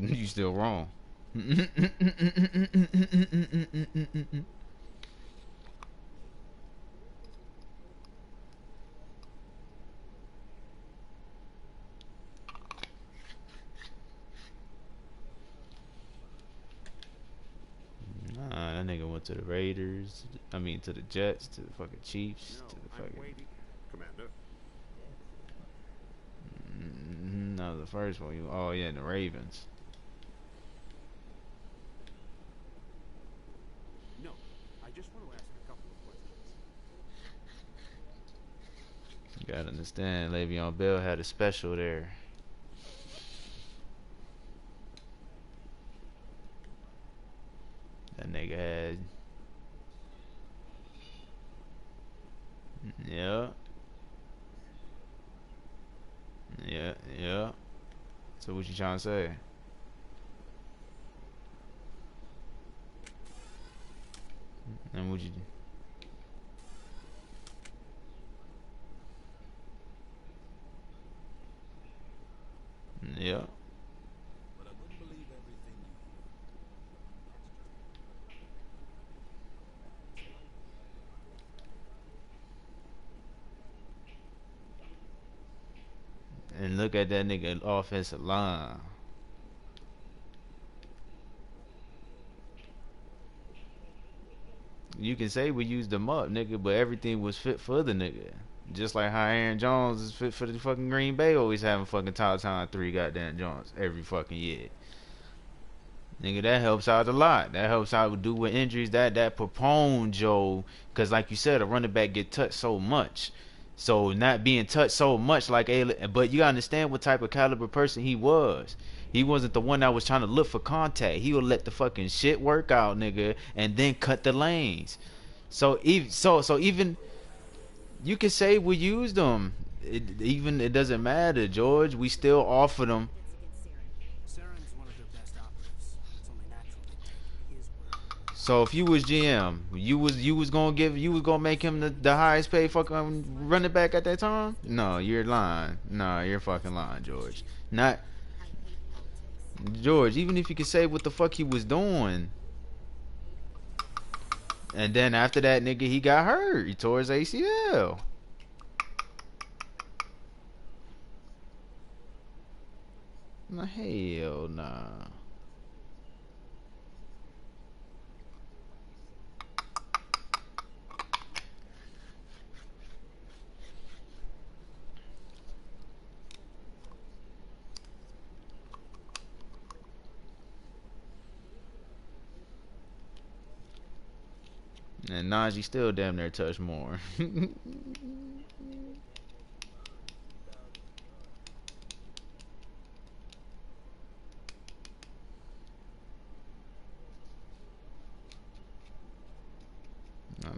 You still wrong. Nah, that nigga went to the Raiders. I mean, to the Jets, to the fucking Chiefs, to the fucking. Commander. No, the first one. Oh yeah, the Ravens. No, I just want to ask a couple of questions. You gotta understand, Le'Veon Bell had a special there. That nigga had. Yeah. Yeah. So what you trying to say? And what you do? Yeah. But I wouldn't believe everything you And look at that nigga offensive line. You can say we used them up, nigga, but everything was fit for the nigga. Just like how Aaron Jones is fit for the fucking Green Bay, always having fucking top time 3 goddamn Jones every fucking year. Nigga, that helps out a lot. That helps out with with injuries. That propone Joe, cause like you said, a running back get touched so much. So not being touched so much like but you gotta understand what type of caliber person he was. He wasn't the one that was trying to look for contact. He would let the fucking shit work out, nigga, and then cut the lanes. So even you can say we used them. It doesn't matter, George. We still offer them. Saren's one of their best operatives. It's only natural to take his word. So if you was GM, you was gonna make him the highest paid fucking running back at that time? No, you're lying. No, you're fucking lying, George. Not George. Even if you could say what the fuck he was doing, and then after that, nigga, he got hurt. He tore his ACL. Nah, hell nah. And Najee still damn near touched more. I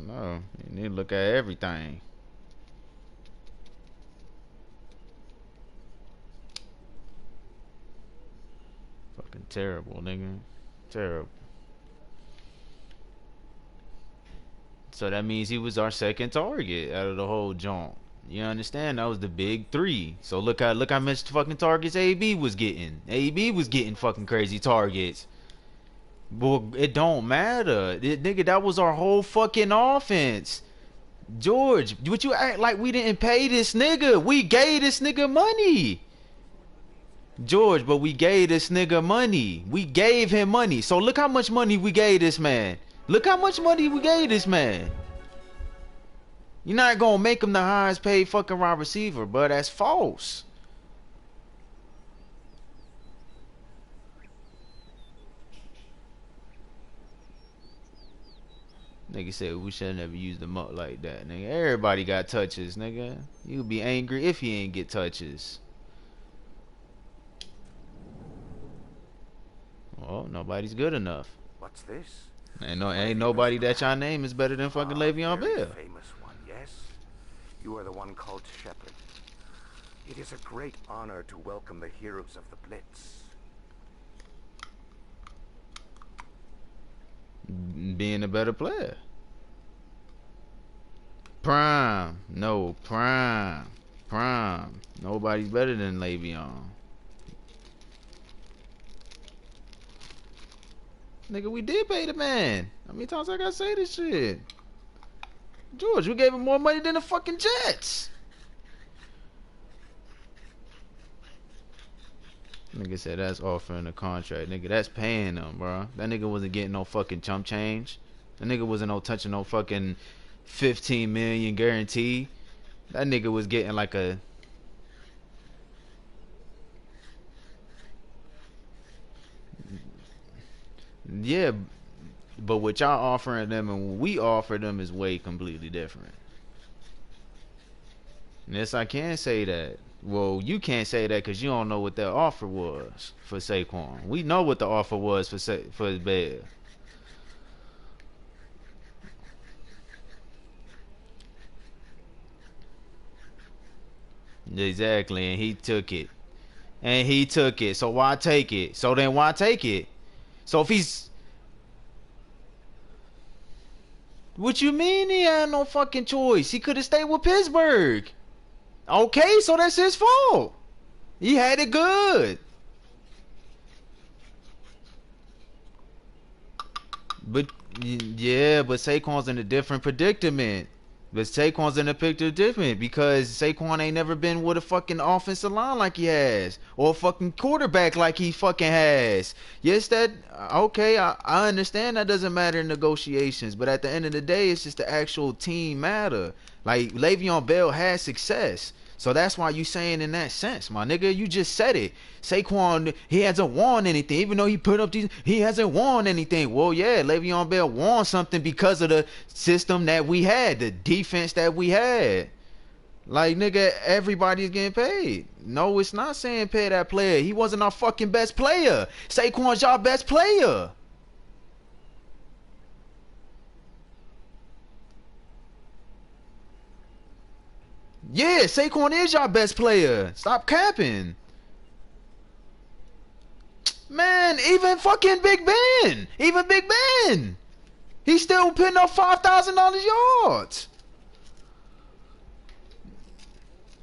know. You need to look at everything. Fucking terrible, nigga. Terrible. So that means he was our second target out of the whole junk. You understand? That was the big 3. So look how much fucking targets AB was getting. AB was getting fucking crazy targets. Well, it don't matter. Nigga, that was our whole fucking offense. George, would you act like we didn't pay this nigga? We gave this nigga money. George, but we gave this nigga money. We gave him money. So look how much money we gave this man. Look how much money we gave this man. You're not gonna make him the highest paid fucking wide receiver, but that's false. Nigga said we should never use them up like that, nigga. Everybody got touches, nigga. You'll be angry if he ain't get touches. Well, nobody's good enough. What's this? Ain't nobody that y'all name is better than fucking Le'Veon Bell. Famous one, yes? You are the one called Shepard. It is a great honor to welcome the heroes of the Blitz. Being a better player. Prime. No, Prime. Prime. Nobody's better than Le'Veon. Nigga, we did pay the man. How many times I gotta say this shit? George, we gave him more money than the fucking Jets. Nigga said that's offering a contract. Nigga, that's paying them, bro. That nigga wasn't getting no fucking chump change. That nigga wasn't no touching no fucking 15 million guarantee. That nigga was getting like a... Yeah, but what y'all offering them and what we offer them is way completely different. Yes, I can say that. Well, you can't say that because you don't know what their offer was for Saquon. We know what the offer was for Bell. Exactly, and he took it. And he took it. So why take it? So then why take it? So if he's... What you mean he had no fucking choice? He could have stayed with Pittsburgh. Okay, so that's his fault. He had it good. But yeah, but Saquon's in a different predicament. But Saquon's in a picture different because Saquon ain't never been with a fucking offensive line like he has, or a fucking quarterback like he fucking has. Yes, that okay. I understand that doesn't matter in negotiations, but at the end of the day, it's just the actual team matter. Like Le'Veon Bell had success, so that's why you saying in that sense, my nigga. You just said it. Saquon, he hasn't won anything, even though he put up these. He hasn't won anything. Well, yeah, Le'Veon Bell won something because of the system that we had, the defense that we had. Like, nigga, everybody's getting paid. No, it's not saying pay that player. He wasn't our fucking best player. Saquon's y'all best player. Yeah, Saquon is y'all best player. Stop capping. Man, even fucking Big Ben. Even Big Ben. He's still putting up $5,000 yards.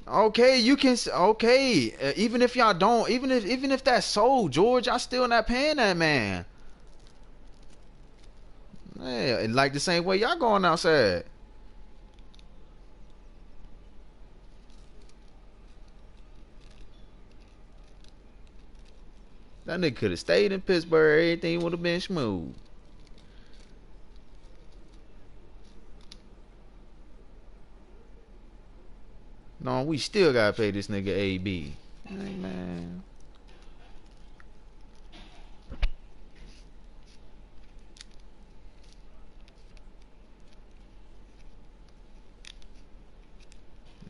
Okay, you can. Okay, even if y'all don't, even if that's so, George, y'all still not paying that man. Yeah, like the same way y'all going outside. That nigga could have stayed in Pittsburgh. Everything would have been smooth. No, we still gotta pay this nigga AB. Hey, man.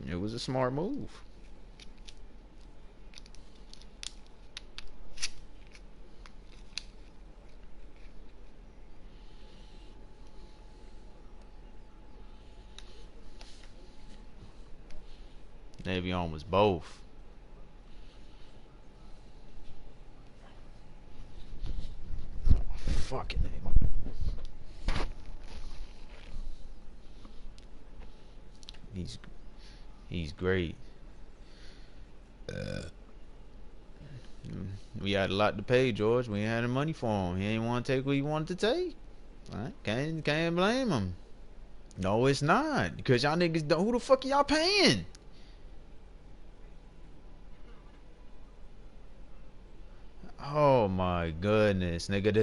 It was a smart move. Le'Veon was both. Fucking name. He's great. We had a lot to pay, George. We ain't had the money for him. He ain't want to take what he wanted to take. Right? Can't blame him. No, it's not. Because y'all niggas don't. Who the fuck are y'all paying? Oh my goodness, nigga.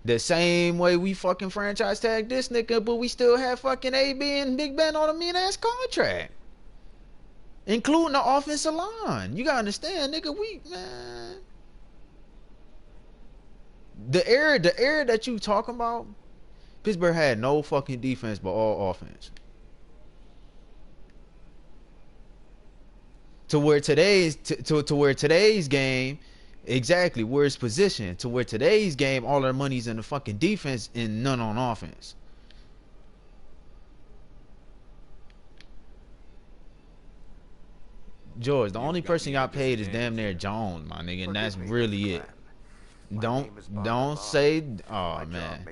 The same way we fucking franchise tag this nigga, but we still have fucking AB and Big Ben on a mean ass contract. Including the offensive line. You gotta understand, nigga, man. The era that you talking about, Pittsburgh had no fucking defense but all offense. To where today's game, exactly where it's positioned, to where today's game all our money's in the fucking defense and none on offense. George, the only person y'all paid is damn near Jones, my nigga, and that's really it. Don't say, oh man,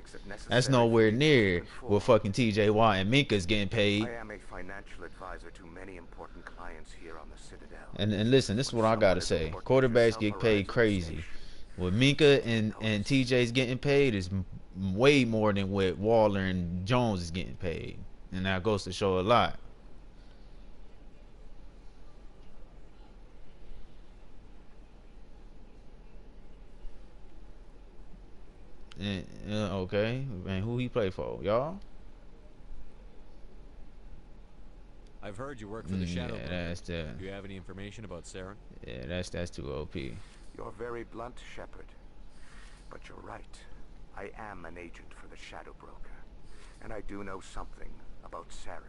that's nowhere near what fucking TJ Watt and Minka's getting paid. I am a financial advisor to many important clients here on the Citadel. And listen, this is what I gotta say. Quarterbacks get paid crazy. What Minka and TJ's getting paid is way more than what Waller and Jones is getting paid, and that goes to show a lot. And, okay, and who he play for, y'all? I've heard you work for the Shadow Broker. That's the. Do you have any information about Saren? Yeah, that's too OP. You're very blunt, Shepard. But you're right. I am an agent for the Shadow Broker. And I do know something about Saren.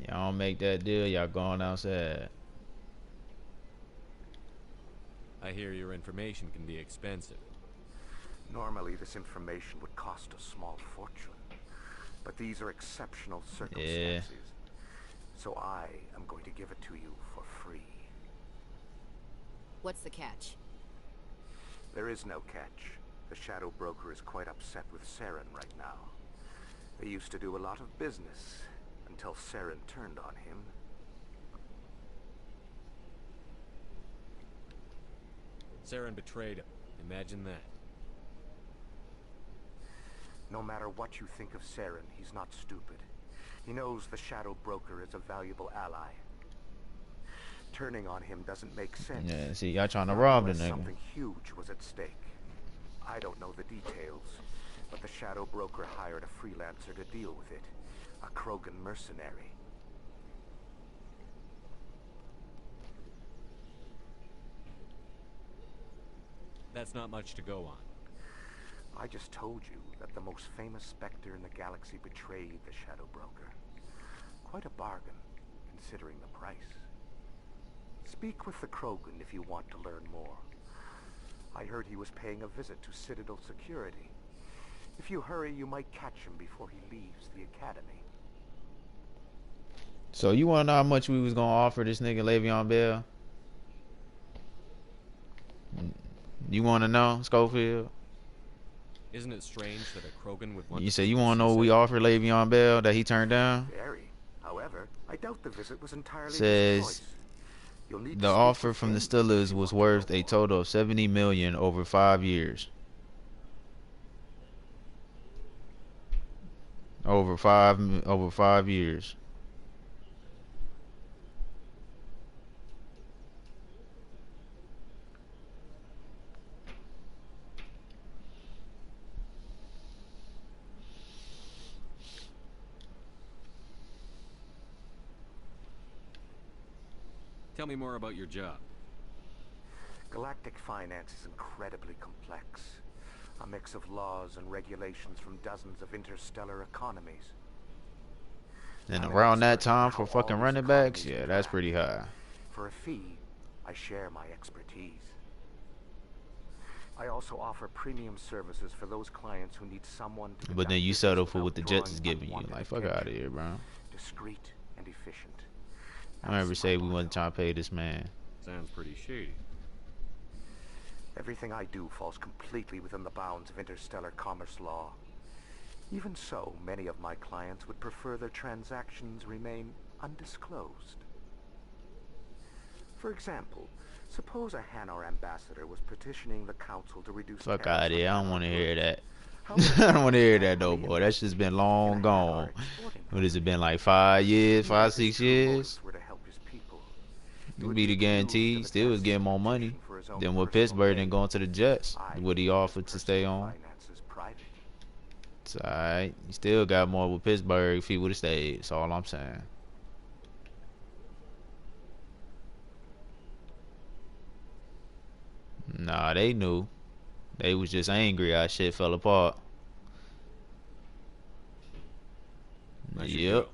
Y'all don't make that deal, y'all going outside. I hear your information can be expensive. Normally, this information would cost a small fortune. But these are exceptional circumstances. Yeah. So I am going to give it to you for free. What's the catch? There is no catch. The Shadow Broker is quite upset with Saren right now. They used to do a lot of business until Saren turned on him. Saren betrayed him. Imagine that. No matter what you think of Saren, he's not stupid. He knows the Shadow Broker is a valuable ally. Turning on him doesn't make sense. Yeah, see, y'all trying to rob the nigga. Something huge was at stake. I don't know the details, but the Shadow Broker hired a freelancer to deal with it. A Krogan mercenary. That's not much to go on. I just told you that the most famous Spectre in the galaxy betrayed the Shadow Broker. Quite a bargain, considering the price. Speak with the Krogan if you want to learn more. I heard he was paying a visit to Citadel Security. If you hurry, you might catch him before he leaves the Academy. So you want to know how much we was going to offer this nigga Le'Veon Bell? You want to know, Schofield? Isn't it strange that a Krogan would want You say you want to know what we offered Le'Veon Bell that he turned down? Very. However, I doubt the visit was entirely Says the offer from the Steelers was worth a total of $70 million over 5 years. Over five years. Tell me more about your job. Galactic finance is incredibly complex. A mix of laws and regulations from dozens of interstellar economies. And around that time for fucking running backs, yeah, that's pretty high. For a fee, I share my expertise. I also offer premium services for those clients who need someone to. But then you settle for what the Jets is giving you. Like, fuck out of here, bro. Discreet and efficient. I never say we wasn't trying to pay this man. Sounds pretty shady. Everything I do falls completely within the bounds of interstellar commerce law. Even so, many of my clients would prefer their transactions remain undisclosed. For example, suppose a Hanar ambassador was petitioning the council to reduce. Fuck out of here! I don't want to hear that. I don't want to hear that though, boy. That's just been long gone. What has it been, like 5 years, 6 years? Would be the guarantee. Still was getting more money than what Pittsburgh and going to the Jets. What he offered to stay on. It's alright. You still got more with Pittsburgh if he would have stayed. That's all I'm saying. Nah, they knew. They was just angry how shit fell apart. Yep.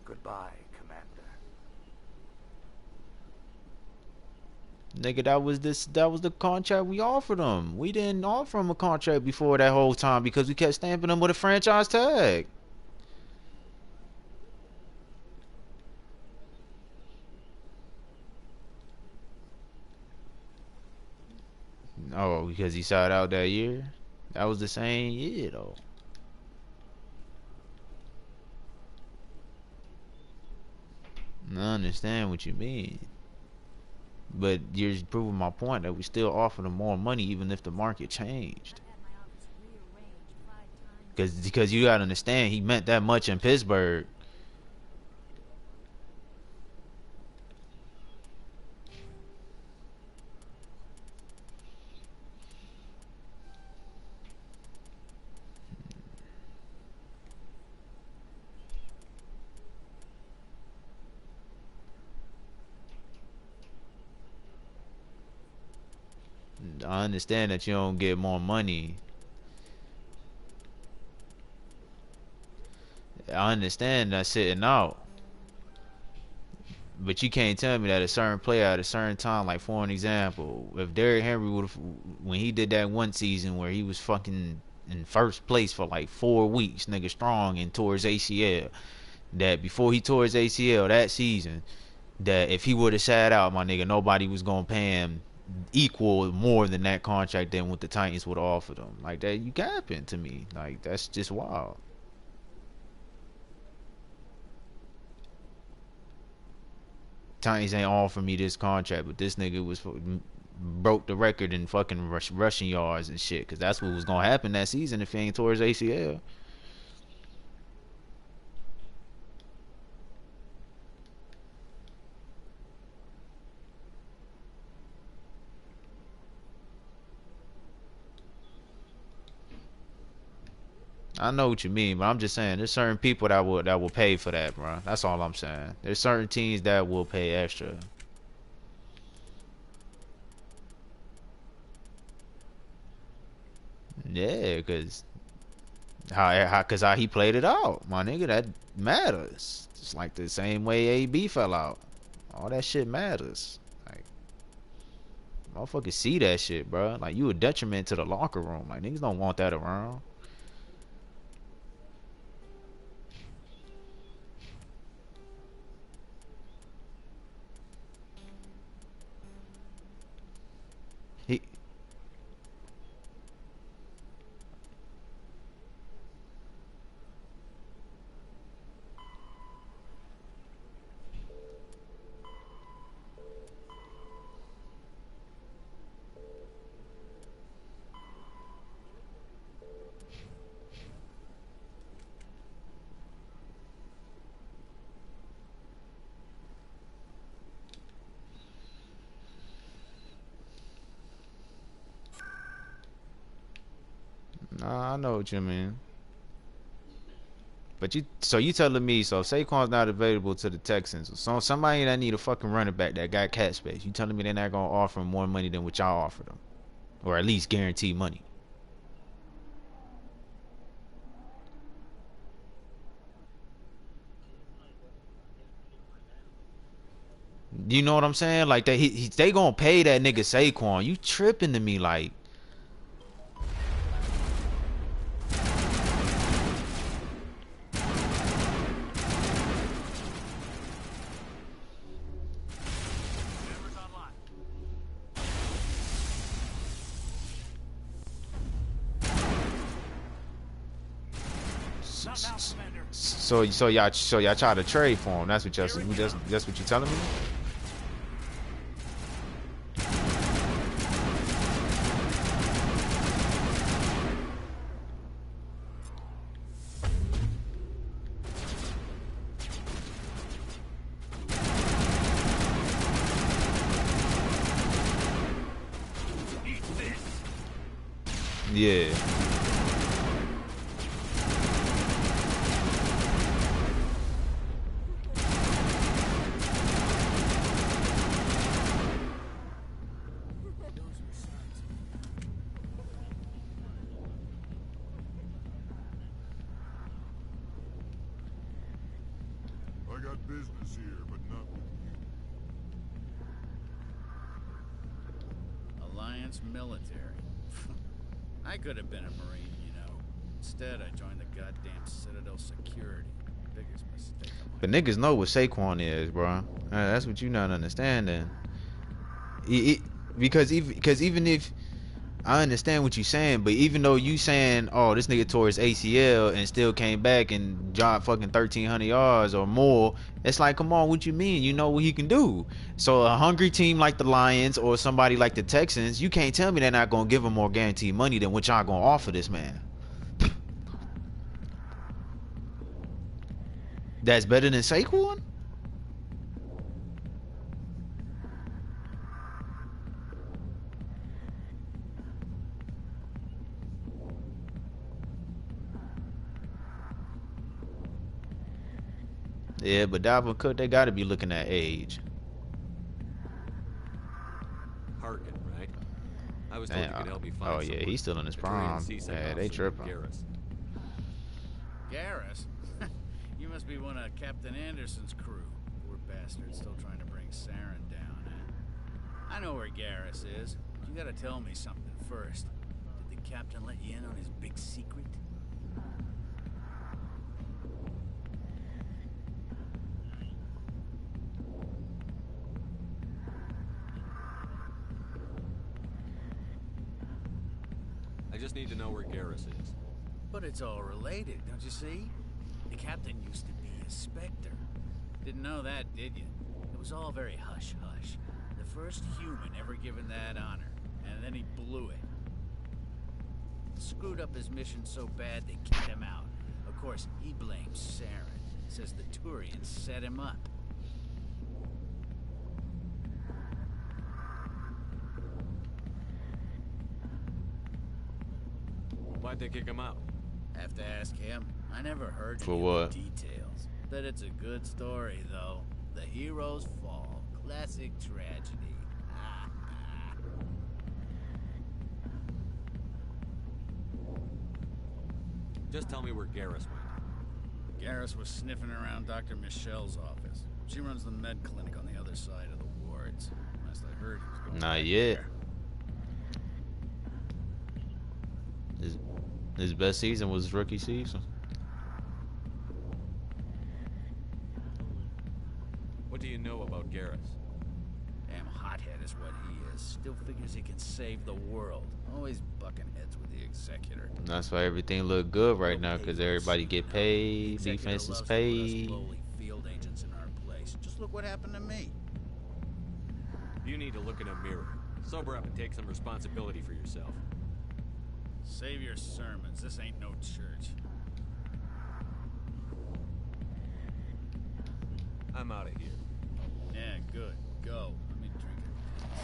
Goodbye, Commander. Nigga, that was the contract we offered him. We didn't offer him a contract before that whole time because we kept stamping him with a franchise tag. Oh, because he sat out that year? That was the same year, though. I understand what you mean. But you're proving my point that we still offer them more money even if the market changed. Because you gotta understand, he meant that much in Pittsburgh. I understand that you don't get more money. I understand that sitting out. But you can't tell me that a certain player at a certain time, like for an example, if Derrick Henry would have, when he did that one season where he was fucking in first place for like 4 weeks, nigga strong, and tore his ACL, that before he tore his ACL that season, that if he would have sat out, my nigga, nobody was gonna pay him equal more than that contract than what the Titans would have offered him. Like that, you capping to me. Like that's just wild. Titans ain't offering me this contract, but this nigga was broke the record in fucking rushing yards and shit, because that's what was gonna happen that season if he ain't tore his ACL. I know what you mean, but I'm just saying there's certain people that will pay for that, bro. That's all I'm saying. There's certain teams that will pay extra. Yeah, cause how he played it out, my nigga. That matters. It's like the same way AB fell out. All that shit matters. Like, motherfuckers see that shit, bro. Like you a detriment to the locker room. Like niggas don't want that around. Nah, I know what you mean. But you telling me, so Saquon's not available to the Texans, so somebody that need a fucking running back that got cap space, you telling me they're not gonna offer him more money than what y'all offered them, or at least guarantee money? You know what I'm saying? Like they gonna pay that nigga Saquon. You tripping to me, like. So y'all try to trade for him. That's what y'all that's what you telling me? Yeah. Business here, but not with you. Alliance military. I could have been a Marine, you know. Instead, I joined the goddamn Citadel Security. Biggest mistake. But niggas know what Saquon is, bro. That's what you not understanding. Because even if I understand what you're saying, but even though you saying, oh, this nigga tore his ACL and still came back and jogged fucking 1,300 yards or more, it's like, come on, what you mean? You know what he can do. So a hungry team like the Lions or somebody like the Texans, you can't tell me they're not gonna give him more guaranteed money than what y'all gonna offer this man. That's better than Saquon? Yeah, but Dalvin Cook, they got to be looking at age. Harkin, right? I was told you could help me find Oh yeah, he's still in his prime. Yeah, they tripping. Garrus? You must be one of Captain Anderson's crew. Poor bastard, still trying to bring Saren down, huh? I know where Garrus is. But you gotta tell me something first. Did the captain let you in on his big secret? I just need to know where Garrus is. But it's all related, don't you see? The captain used to be a Spectre. Didn't know that, did you? It was all very hush-hush. The first human ever given that honor, and then he blew it. Screwed up his mission so bad they kicked him out. Of course, he blames Saren. Says the Turians set him up. Why'd they kick him out? Have to ask him. I never heard For any what? of the details. Bet it's a good story, though. The hero's fall. Classic tragedy. Just tell me where Garrus went. Garrus was sniffing around Dr. Michelle's office. She runs the med clinic on the other side of the wards. Last I heard, he was going Not back yet. there. His best season was his rookie season. What do you know about Garrus? Damn hothead is what he is. Still figures he can save the world. Always bucking heads with the executor. That's why everything look good right now, because everybody get paid, defense is paid. Lowly field agents in our place. Just look what happened to me. You need to look in a mirror. Sober up and take some responsibility for yourself. Save your sermons. This ain't no church. I'm out of here. Yeah, good. Go. Let me drink it.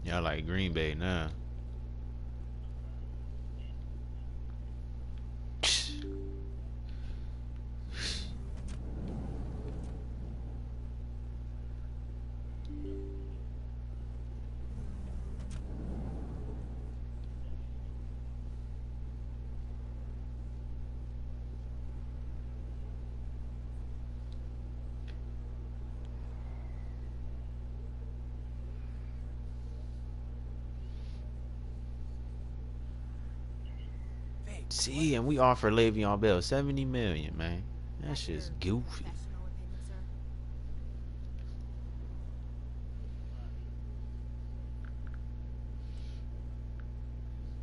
Y'all like Green Bay now. See, and we offer Le'Veon Bell $70 million, man. That shit's goofy.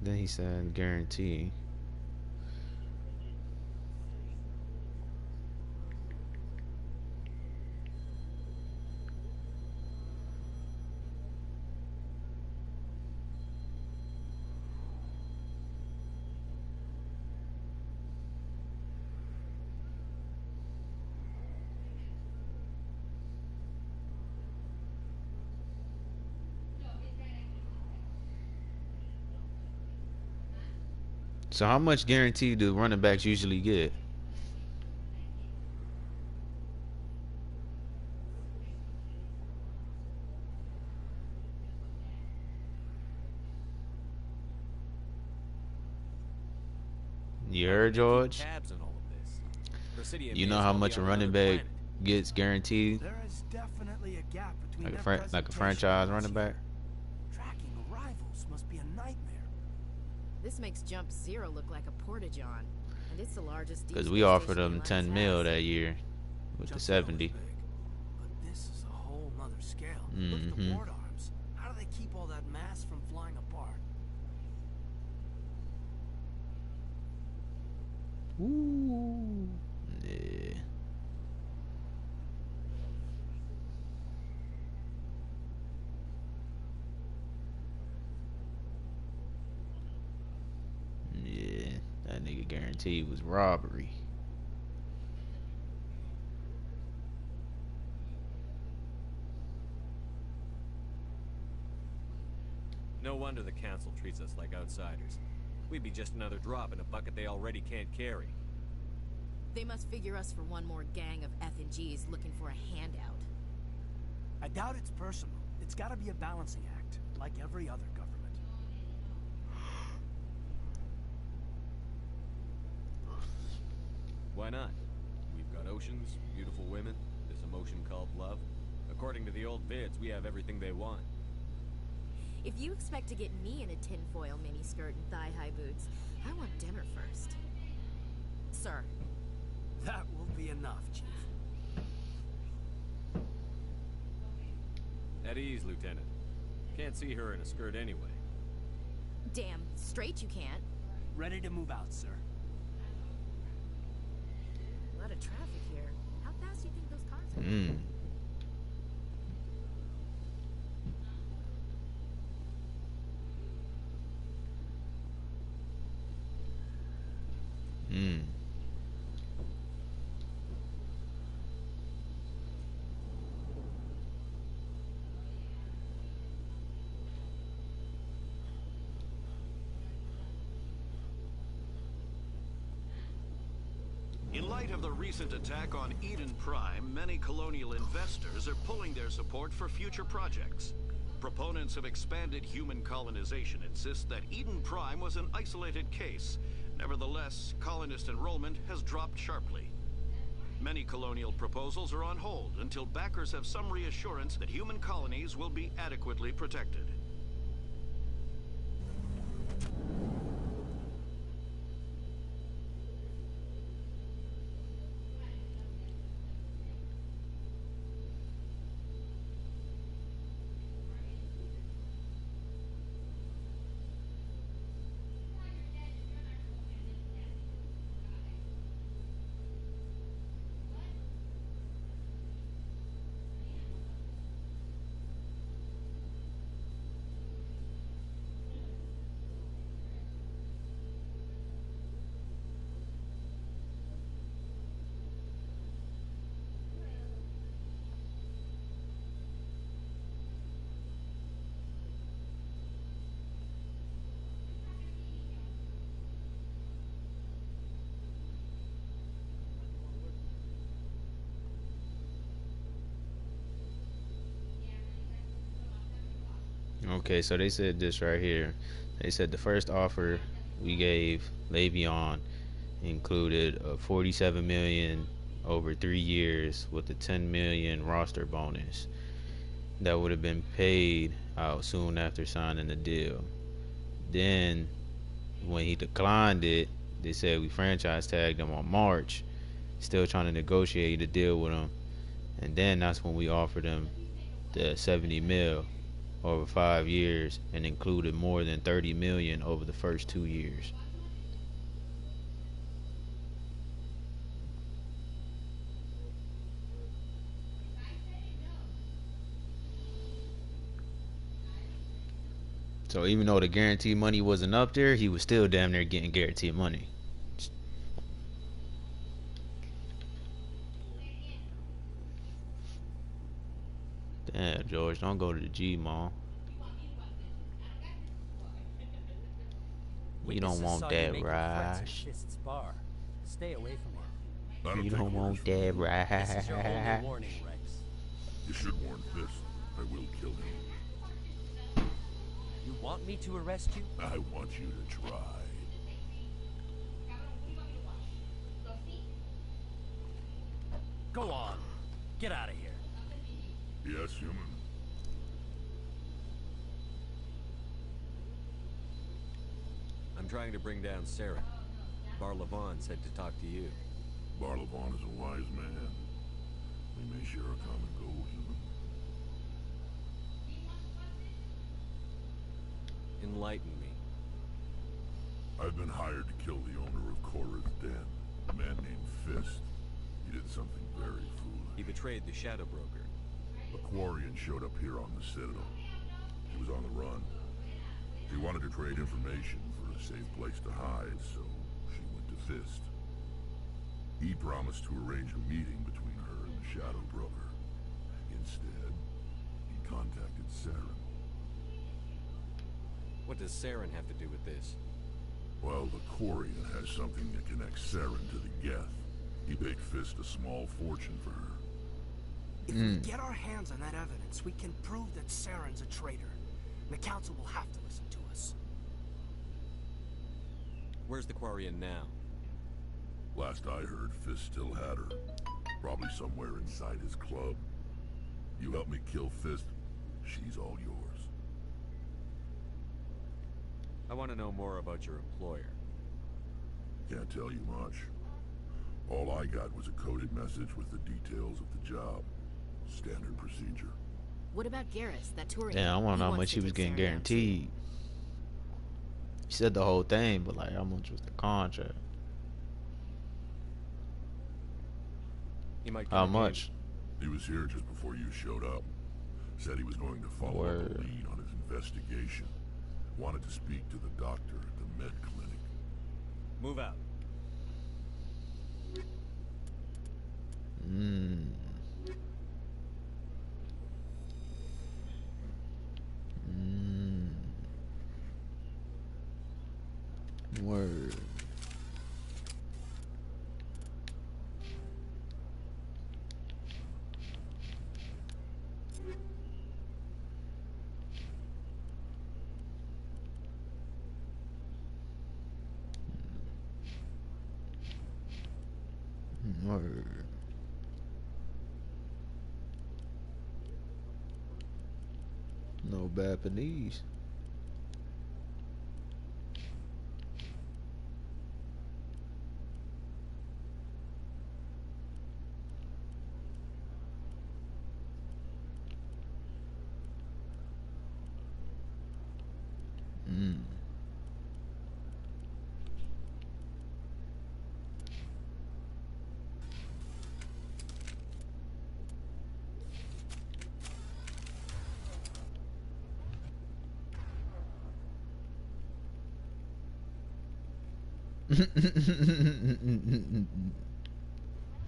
Then he said guarantee. So how much guarantee do running backs usually get? You heard, George? Cabs and all of this. Presidio You may know as how well much be a on running another back gets guaranteed? There is definitely a gap between Like their like a presentation franchise and running back? tracking rivals must be a nightmare. This makes Jump Zero look like a porta-john, and it's the largest. Because we offered them 10 mil that year with the 70. But this is a whole nother scale. Look at the ward arms. How do they keep all that mass from flying apart? Ooh. Yeah. Yeah, that nigga guaranteed was robbery. No wonder the council treats us like outsiders. We'd be just another drop in a bucket they already can't carry. They must figure us for one more gang of F&Gs looking for a handout. I doubt it's personal. It's gotta be a balancing act, like every other government. Why not? We've got oceans, beautiful women, this emotion called love. According to the old vids, we have everything they want. If you expect to get me in a tinfoil miniskirt and thigh-high boots, I want dinner first. Sir. That will be enough, Chief. At ease, Lieutenant. Can't see her in a skirt anyway. Damn straight you can't. Ready to move out, sir. A lot of traffic here. How fast do you think those cars are? In light of the recent attack on Eden Prime, many colonial investors are pulling their support for future projects. Proponents of expanded human colonization insist that Eden Prime was an isolated case. Nevertheless, colonist enrollment has dropped sharply. Many colonial proposals are on hold until backers have some reassurance that human colonies will be adequately protected. Okay, so they said this right here. They said the first offer we gave Le'Veon included a $47 million over 3 years with a $10 million roster bonus that would have been paid out soon after signing the deal. Then when he declined it, they said we franchise tagged him on March, still trying to negotiate a deal with him, and then that's when we offered him the 70 mil over 5 years and included more than 30 million over the first 2 years. So even though the guaranteed money wasn't up there, he was still damn near getting guaranteed money. Damn, George, don't go to the G Mall. You don't want that, Raj. Stay away from him. You don't want that, Raj. This is your only warning, Rex. You should warn Fisk. I will kill him. You want me to arrest you? I want you to try. Go on. Get out of here. Yes, human. I'm trying to bring down Saren. Barlavon said to talk to you. Barlavon is a wise man. We may share a common goal, human. Enlighten me. I've been hired to kill the owner of Cora's Den, a man named Fist. He did something very foolish. He betrayed the Shadow Broker. A Quarian showed up here on the Citadel. He was on the run. He wanted to trade information for a safe place to hide, so she went to Fist. He promised to arrange a meeting between her and the Shadow Broker. Instead, he contacted Saren. What does Saren have to do with this? Well, the Quarian has something that connects Saren to the Geth. He paid Fist a small fortune for her. If we get our hands on that evidence, we can prove that Saren's a traitor. And the Council will have to listen to us. Where's the Quarian now? Last I heard, Fist still had her. Probably somewhere inside his club. You help me kill Fist, she's all yours. I want to know more about your employer. Can't tell you much. All I got was a coded message with the details of the job. Standard procedure. What about Garrus, that touring? Yeah, I want to know how much he was getting guaranteed. He said the whole thing, but like, how much was the contract? He might. How much? He was here just before you showed up. Said he was going to follow up the lead on his investigation. Wanted to speak to the doctor at the med clinic. Move out. Word. Word. No Japanese.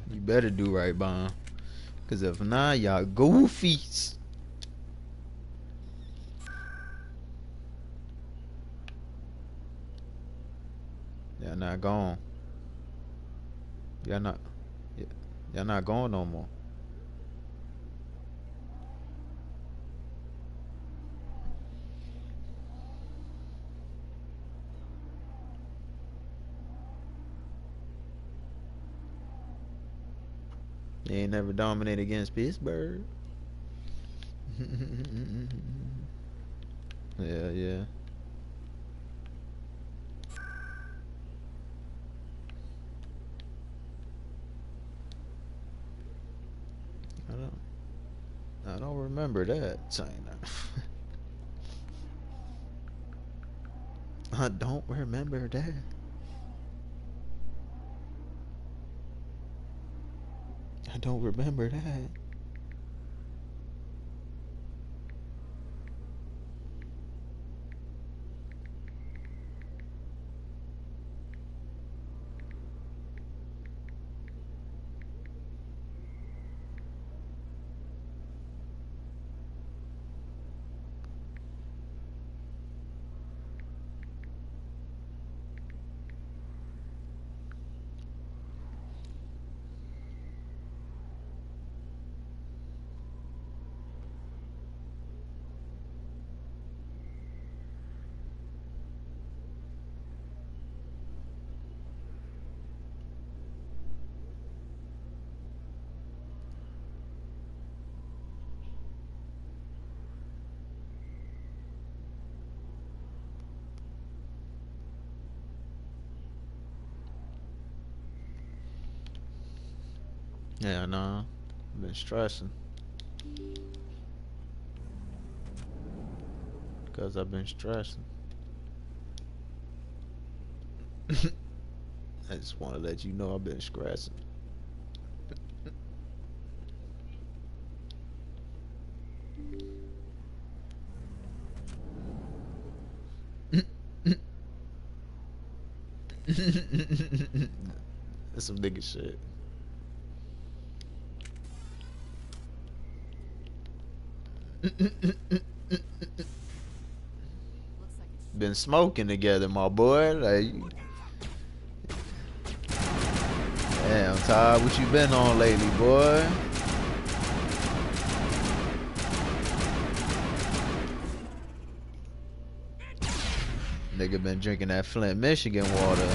You better do right, Bond. Cause if not, y'all goofies. Y'all not gone. Y'all not going no more. They ain't never dominated against Pittsburgh. Yeah. I don't remember that, China. I don't remember that. I don't remember that. Yeah, nah. I've been stressing. Because I've been stressing. I just want to let you know I've been stressing. That's some nigga shit. Been smoking together, my boy. Like, damn, Todd, what you been on lately, boy? Nigga been drinking that Flint, Michigan water.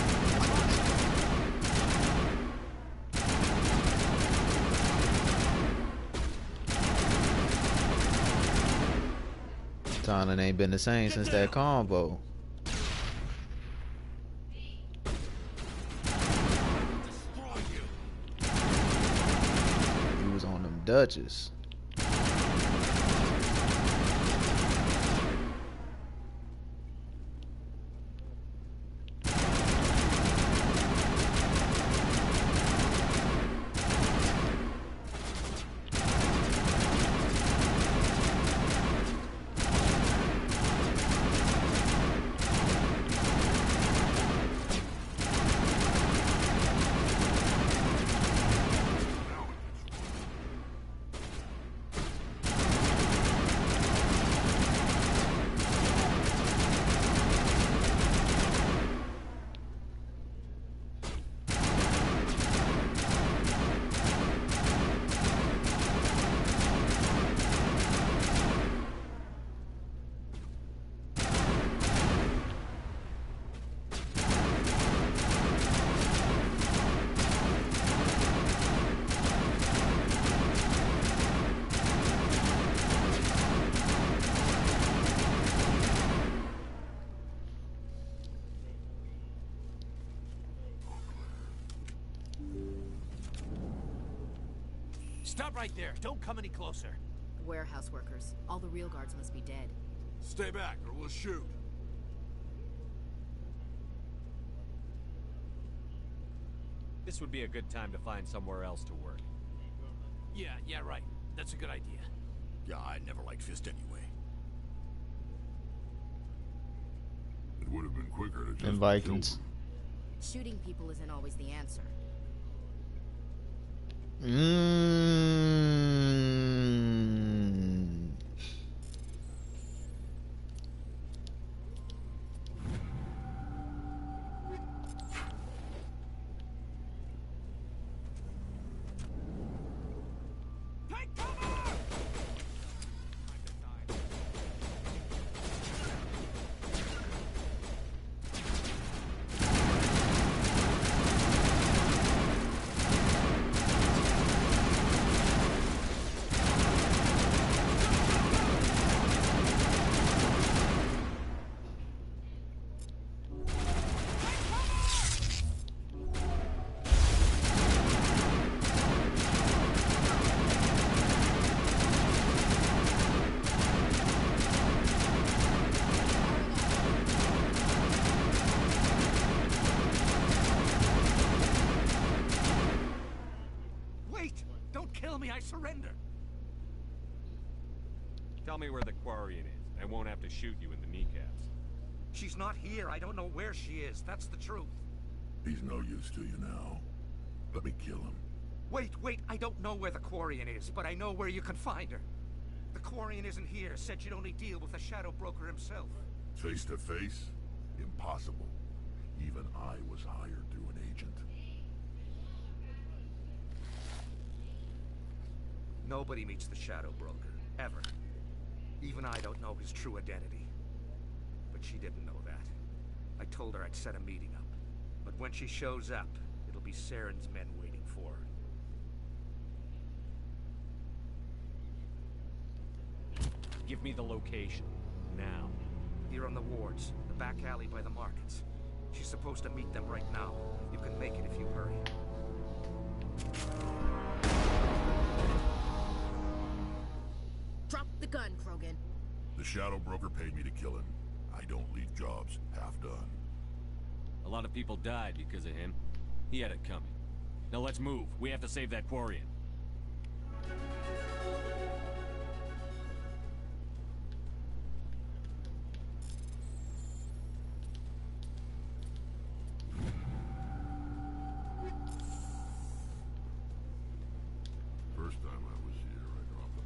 Tana ain't been the same since that combo. He was on them Dutches. Stop right there. Don't come any closer. Warehouse workers. All the real guards must be dead. Stay back or we'll shoot. This would be a good time to find somewhere else to work. Yeah, right. That's a good idea. Yeah, I never liked Fist anyway. It would have been quicker to just And Vikings. Shooting people isn't always the answer. I surrender. Tell me where the Quarian is. I won't have to shoot you in the kneecaps. She's not here. I don't know where she is. That's the truth. He's no use to you now. Let me kill him. Wait. I don't know where the Quarian is, but I know where you can find her. The Quarian isn't here. Said you'd only deal with the Shadow Broker himself. Face to face? Impossible. Even I was hired through an agent. Nobody meets the Shadow Broker, ever. Even I don't know his true identity. But she didn't know that. I told her I'd set a meeting up. But when she shows up, it'll be Saren's men waiting for her. Give me the location. Now. Here on the wards, the back alley by the markets. She's supposed to meet them right now. You can make it if you hurry. gun, Krogan. The Shadow Broker paid me to kill him. I don't leave jobs half done. A lot of people died because of him. He had it coming. Now let's move. We have to save that Quarian. First time I was here, I dropped the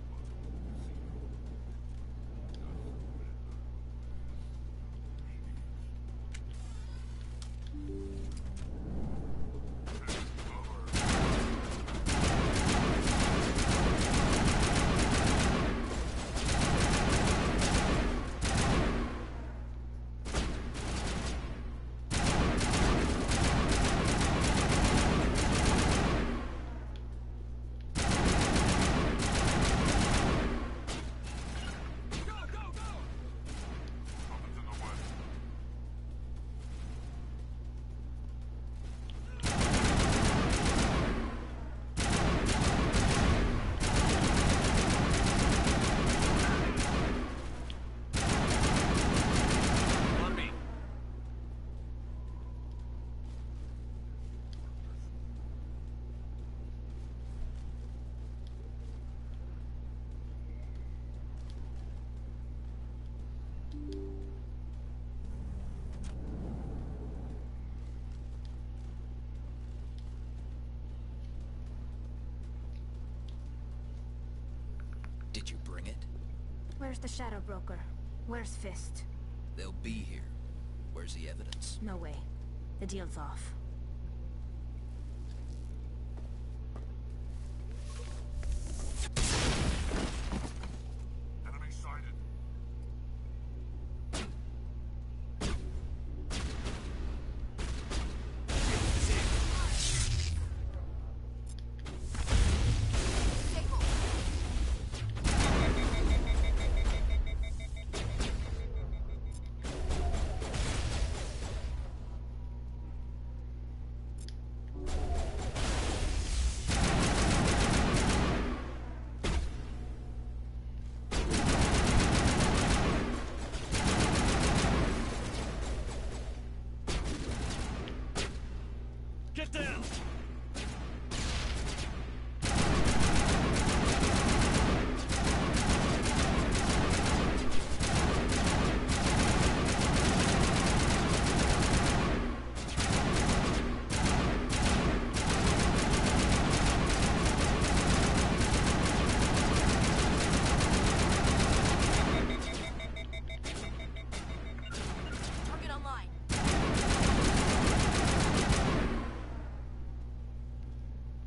Did you bring it? Where's the Shadow Broker? Where's Fist? They'll be here. Where's the evidence? No way. The deal's off. Enemy sighted. Get down! Target online.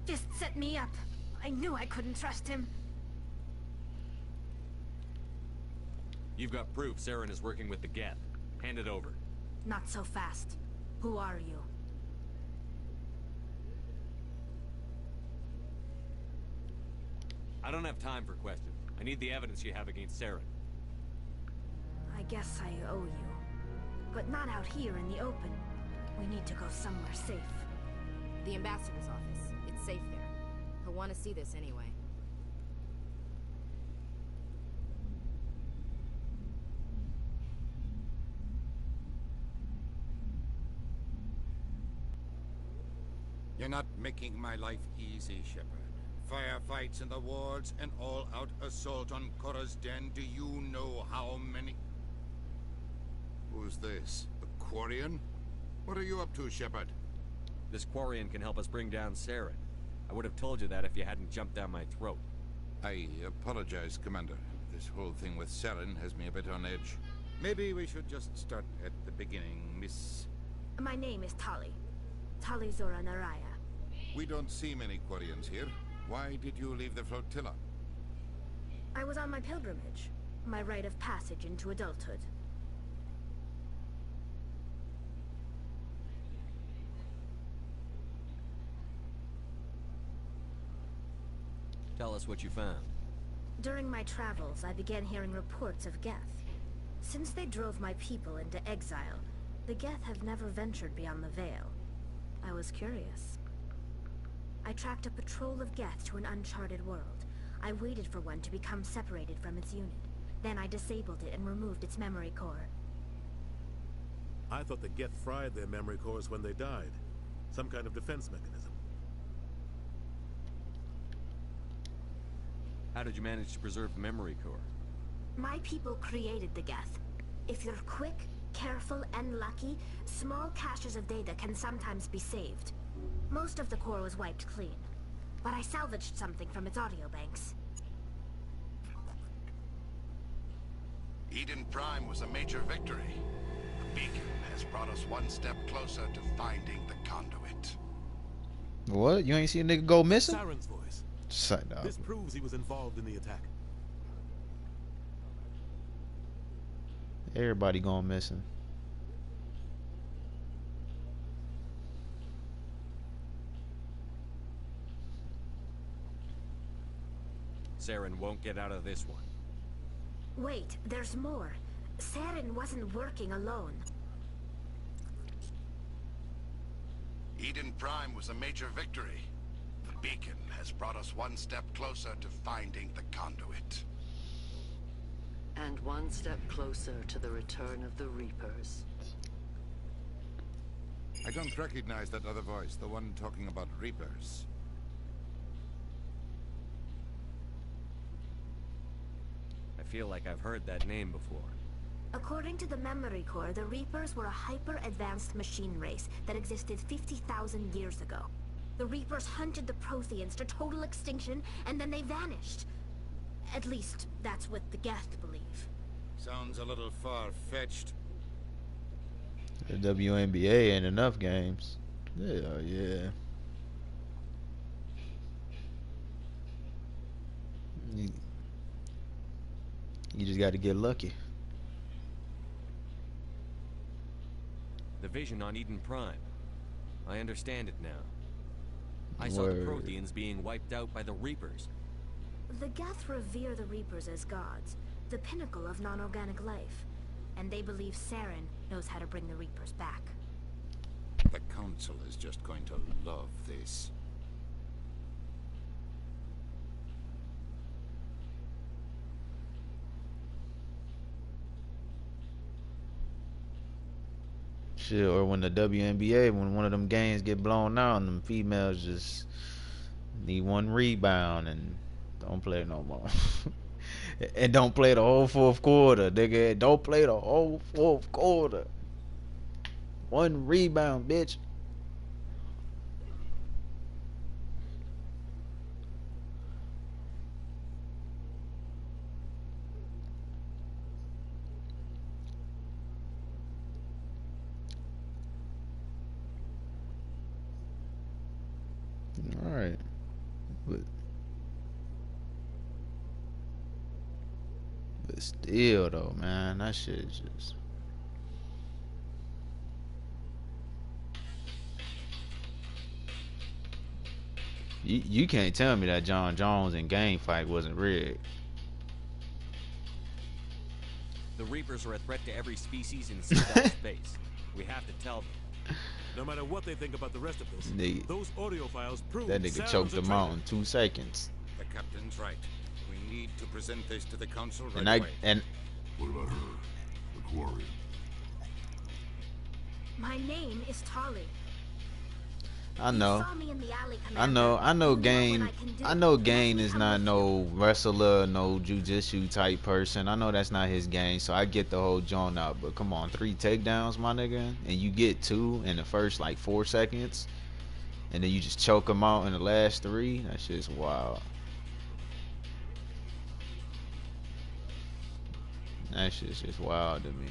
Fist set me up. I knew I couldn't trust him. You've got proof Saren is working with the Geth. Hand it over. Not so fast. Who are you? I don't have time for questions. I need the evidence you have against Saren. I guess I owe you. But not out here in the open. We need to go somewhere safe. The ambassador's office. It's safe there. He'll want to see this anyway. You're not making my life easy, Shepard. Firefights in the wards, an all-out assault on Korra's den. Do you know how many... Who's this? The Quarian? What are you up to, Shepard? This Quarian can help us bring down Saren. I would have told you that if you hadn't jumped down my throat. I apologize, Commander. This whole thing with Saren has me a bit on edge. Maybe we should just start at the beginning, Miss... My name is Tali. Tali Zora Naraya. We don't see many Quarians here. Why did you leave the flotilla? I was on my pilgrimage. My rite of passage into adulthood. Tell us what you found. During my travels, I began hearing reports of Geth. Since they drove my people into exile, the Geth have never ventured beyond the Veil. I was curious. I tracked a patrol of Geth to an uncharted world. I waited for one to become separated from its unit. Then I disabled it and removed its memory core. I thought the Geth fried their memory cores when they died. Some kind of defense mechanism. How did you manage to preserve the memory core? My people created the Geth. If you're quick, careful, and lucky, small caches of data can sometimes be saved. Most of the core was wiped clean, but I salvaged something from its audio banks. Eden Prime was a major victory. The beacon has brought us one step closer to finding the conduit. What? You ain't see a nigga go missing? Saren's voice. This proves he was involved in the attack. Everybody going missing. Saren won't get out of this one. Wait, there's more. Saren wasn't working alone. Eden Prime was a major victory. The beacon has brought us one step closer to finding the conduit. And one step closer to the return of the Reapers. I don't recognize that other voice, the one talking about Reapers. I feel like I've heard that name before. According to the memory core, the Reapers were a hyper-advanced machine race that existed 50,000 years ago. The Reapers hunted the Protheans to total extinction, and then they vanished. At least, that's what the Geth believe. Sounds a little far-fetched. The WNBA ain't enough games. Yeah. You just got to get lucky. The vision on Eden Prime. I understand it now. I saw the Protheans being wiped out by the Reapers. The Geth revere the Reapers as gods, the pinnacle of non-organic life. And they believe Saren knows how to bring the Reapers back. The Council is just going to love this. Shit, or when the WNBA, when one of them games get blown out and them females just need one rebound and don't play no more. And don't play the whole fourth quarter, nigga. Don't play the whole fourth quarter. One rebound, bitch. All right, but still though, man, that shit is just. You can't tell me that John Jones and Game Fight wasn't rigged. The Reapers are a threat to every species in space. We have to tell them. No matter what they think about the rest of this, those audio files prove that nigga choked them out in 2 seconds. The captain's right. We need to present this to the Council right away. What about her? The Quarian? My name is Tali. I know. You saw me in the alley, I know Gain is not no wrestler, no jujitsu type person. I know that's not his game, so I get the whole joint out. But come on, 3 takedowns, my nigga, and you get 2 in the first like 4 seconds, and then you just choke him out in the last 3. That shit's wild. That shit's just wild to me.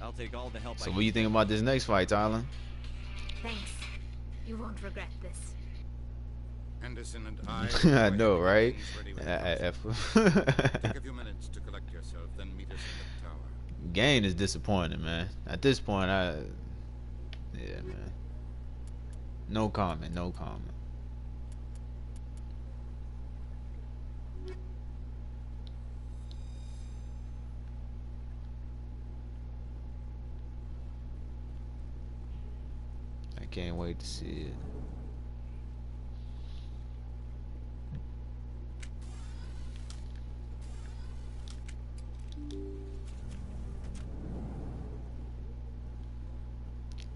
I'll take all the help. So what do you think about this next fight, Tyler? Thanks. You won't regret this. Anderson and I. I know, right? Take a few minutes to collect yourself, then meet us in the tower. Gain is disappointing, man. At this point, yeah, man. No comment. No comment. I can't wait to see it.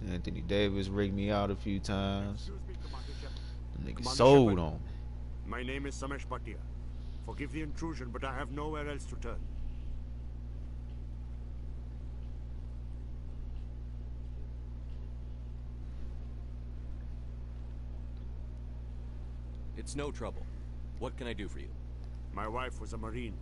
Anthony Davis rigged me out a few times. The nigga Commander sold Shepard, on. My name is Samesh Bhatia. Forgive the intrusion, but I have nowhere else to turn. It's no trouble. What can I do for you? My wife was a Marine.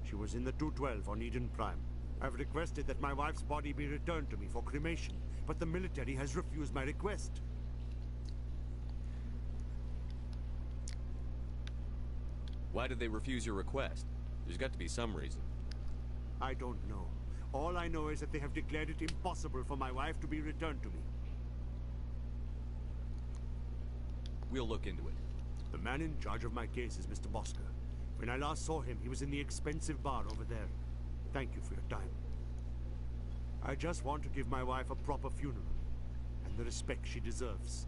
She was in the 212 on Eden Prime. I've requested that my wife's body be returned to me for cremation, but the military has refused my request. Why did they refuse your request? There's got to be some reason. I don't know. All I know is that they have declared it impossible for my wife to be returned to me. We'll look into it. The man in charge of my case is Mr. Bosker. When I last saw him, he was in the expensive bar over there. Thank you for your time. I just want to give my wife a proper funeral, and the respect she deserves.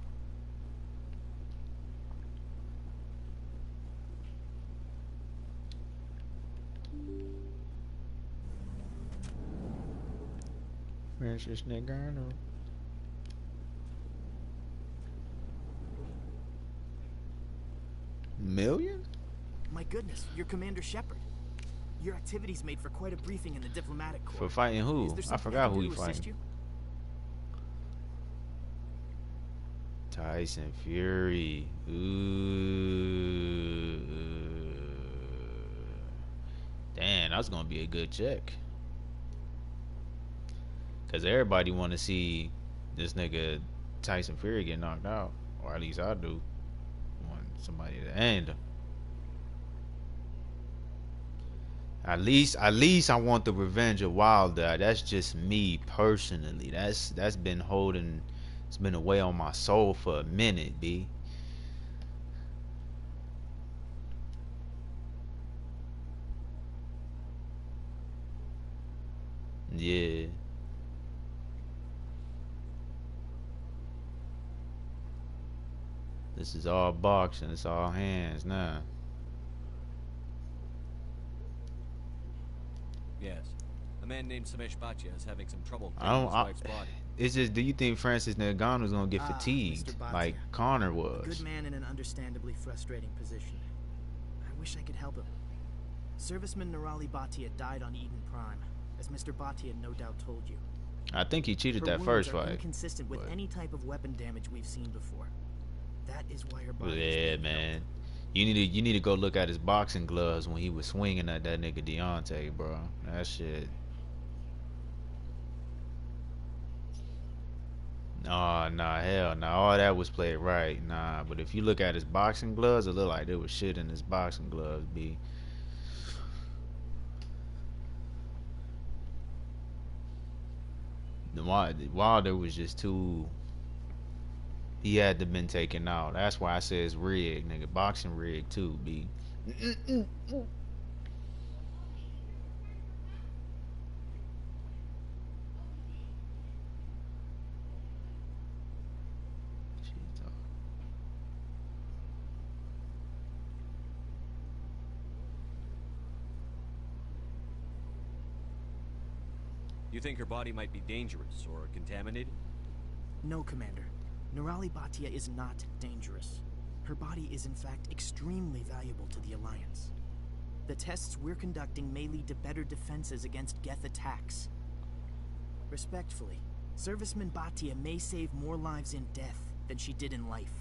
Francis Nagano. Million? My goodness, you're Commander Shepard. Your activities made for quite a briefing in the diplomatic corps. For fighting who? I forgot who he fighting. Tyson Fury. Ooh. Damn, that's gonna be a good check. Cause everybody want to see this nigga Tyson Fury get knocked out, or at least I do. Want somebody to end him. At least I want the revenge of Wilder. That's just me personally. That's been holding. It's been away on my soul for a minute, B. Yeah. This is all boxing. It's all hands now. Yes. A man named Samesh Bhatia is having some trouble getting his wife's body. It's just, do you think Francis Nagano's gonna get fatigued like Connor was? A good man in an understandably frustrating position. I wish I could help him. Serviceman Nirali Bhatia died on Eden Prime, as Mr. Bhatia no doubt told you. I think he cheated Her that first wounds are fight. Inconsistent with any type of weapon damage we've seen before. That is why her body. Yeah, man. You need to go look at his boxing gloves when he was swinging at that nigga Deontay, bro. That shit. Nah, hell nah. All that was played right, nah. But if you look at his boxing gloves, it looked like there was shit in his boxing gloves, B. Wilder was just too. He had to been taken out. That's why I say it's rigged, nigga. Boxing rigged too, B. You think her body might be dangerous or contaminated? No, Commander. Nirali Bhatia is not dangerous. Her body is in fact extremely valuable to the Alliance. The tests we're conducting may lead to better defenses against Geth attacks. Respectfully, Serviceman Bhatia may save more lives in death than she did in life.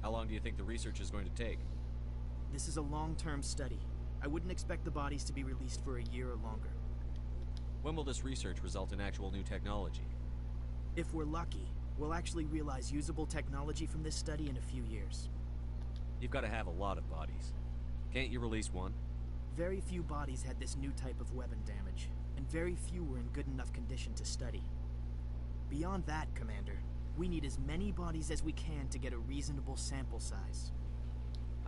How long do you think the research is going to take? This is a long-term study. I wouldn't expect the bodies to be released for a year or longer. When will this research result in actual new technology? If we're lucky, we'll actually realize usable technology from this study in a few years. You've got to have a lot of bodies. Can't you release one? Very few bodies had this new type of weapon damage, and very few were in good enough condition to study. Beyond that, Commander, we need as many bodies as we can to get a reasonable sample size.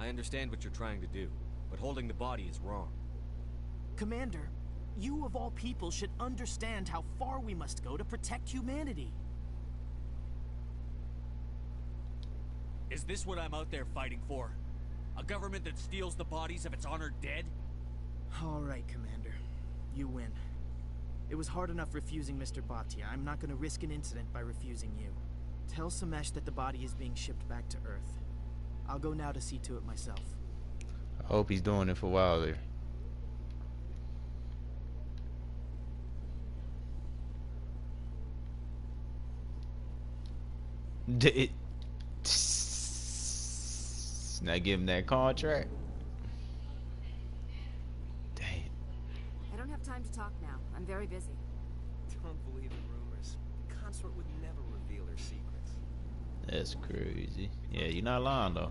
I understand what you're trying to do, but holding the body is wrong. Commander, you of all people should understand how far we must go to protect humanity. Is this what I'm out there fighting for? A government that steals the bodies of its honored dead? All right, Commander. You win. It was hard enough refusing Mr. Bhatia. I'm not going to risk an incident by refusing you. Tell Samesh that the body is being shipped back to Earth. I'll go now to see to it myself. I hope he's doing it for Wilder. Not give him that contract. Dang. I don't have time to talk now. I'm very busy. Don't believe the rumors. The consort would never reveal her secrets. That's crazy. Yeah, you're not lying though.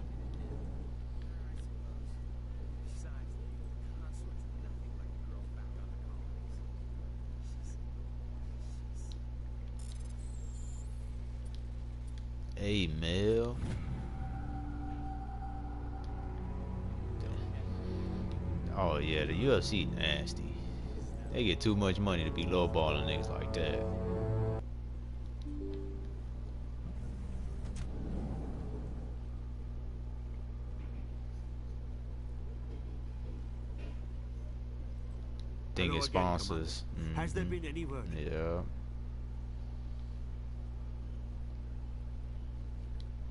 Hey, Mel. Oh yeah, the UFC nasty. They get too much money to be lowballing niggas like that. Thinking sponsors. Has there been any word? Yeah.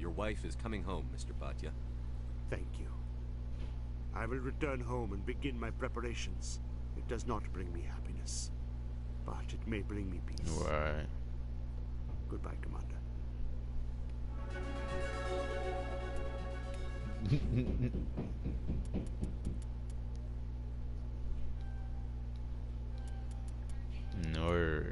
Your wife is coming home, Mr. Bhatia. Thank you. I will return home and begin my preparations. It does not bring me happiness, but it may bring me peace. Right. Goodbye, Commander. No.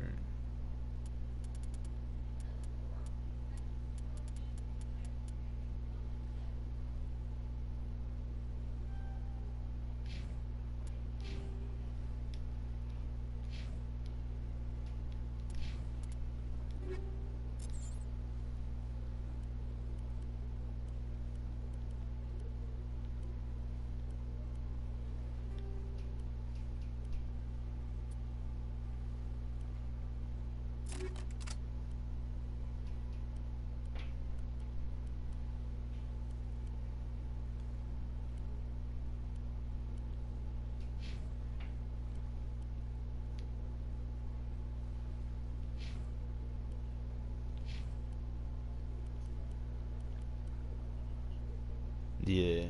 Yeah.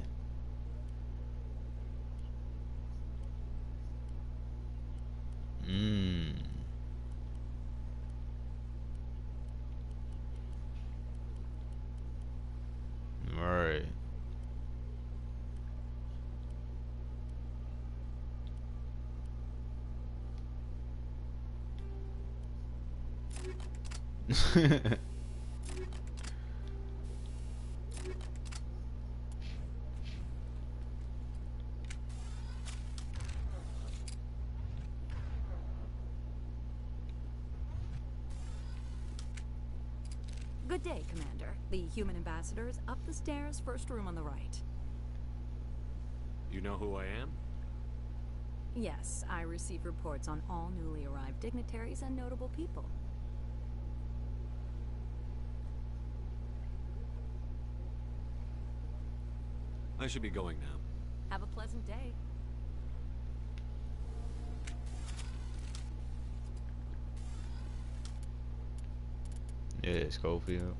Right. Good day, Commander. The human ambassador is up the stairs, first room on the right. You know who I am? Yes, I receive reports on all newly arrived dignitaries and notable people. I should be going now. Have a pleasant day. Yeah, Schofield.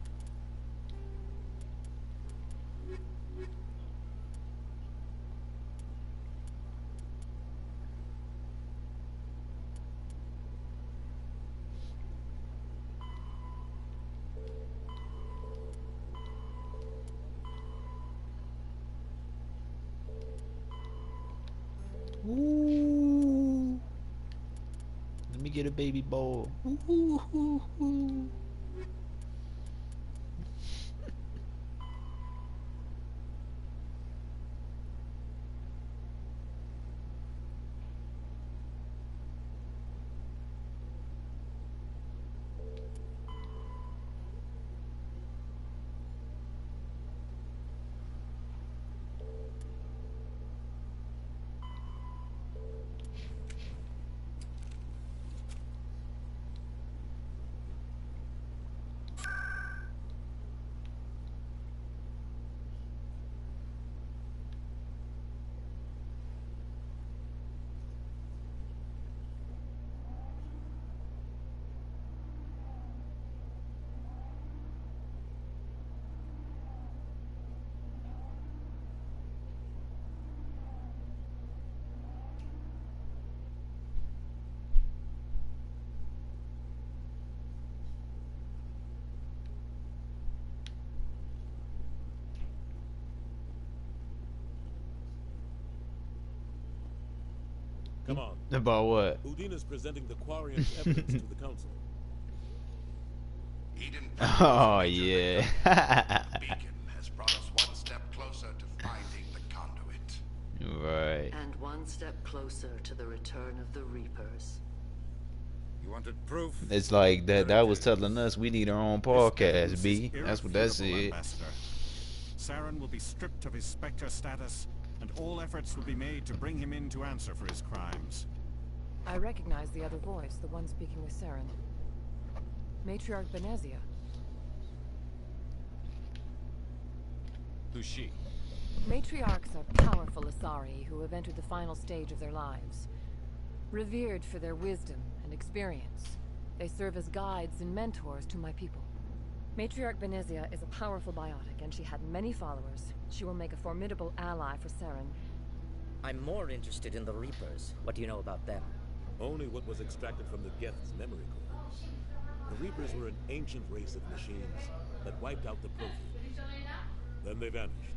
Ooh. Let me get a baby bowl. Ooh. Come on. About what? Udina's presenting the Quarian's evidence to the council. Eden Oh, yeah. beacon has brought us one step closer to finding the conduit. Right. And one step closer to the return of the Reapers. You wanted proof? It's like that was telling us we need our own podcast, B. That's what that said. Saren will be stripped of his Spectre status, and all efforts will be made to bring him in to answer for his crimes. I recognize the other voice, the one speaking with Saren. Matriarch Benezia. Who's she? Matriarchs are powerful Asari who have entered the final stage of their lives. Revered for their wisdom and experience, they serve as guides and mentors to my people. Matriarch Benezia is a powerful biotic, and she had many followers. She will make a formidable ally for Saren. I'm more interested in the Reapers. What do you know about them? Only what was extracted from the Geth's memory core. The Reapers were an ancient race of machines that wiped out the Protheans. Then they vanished.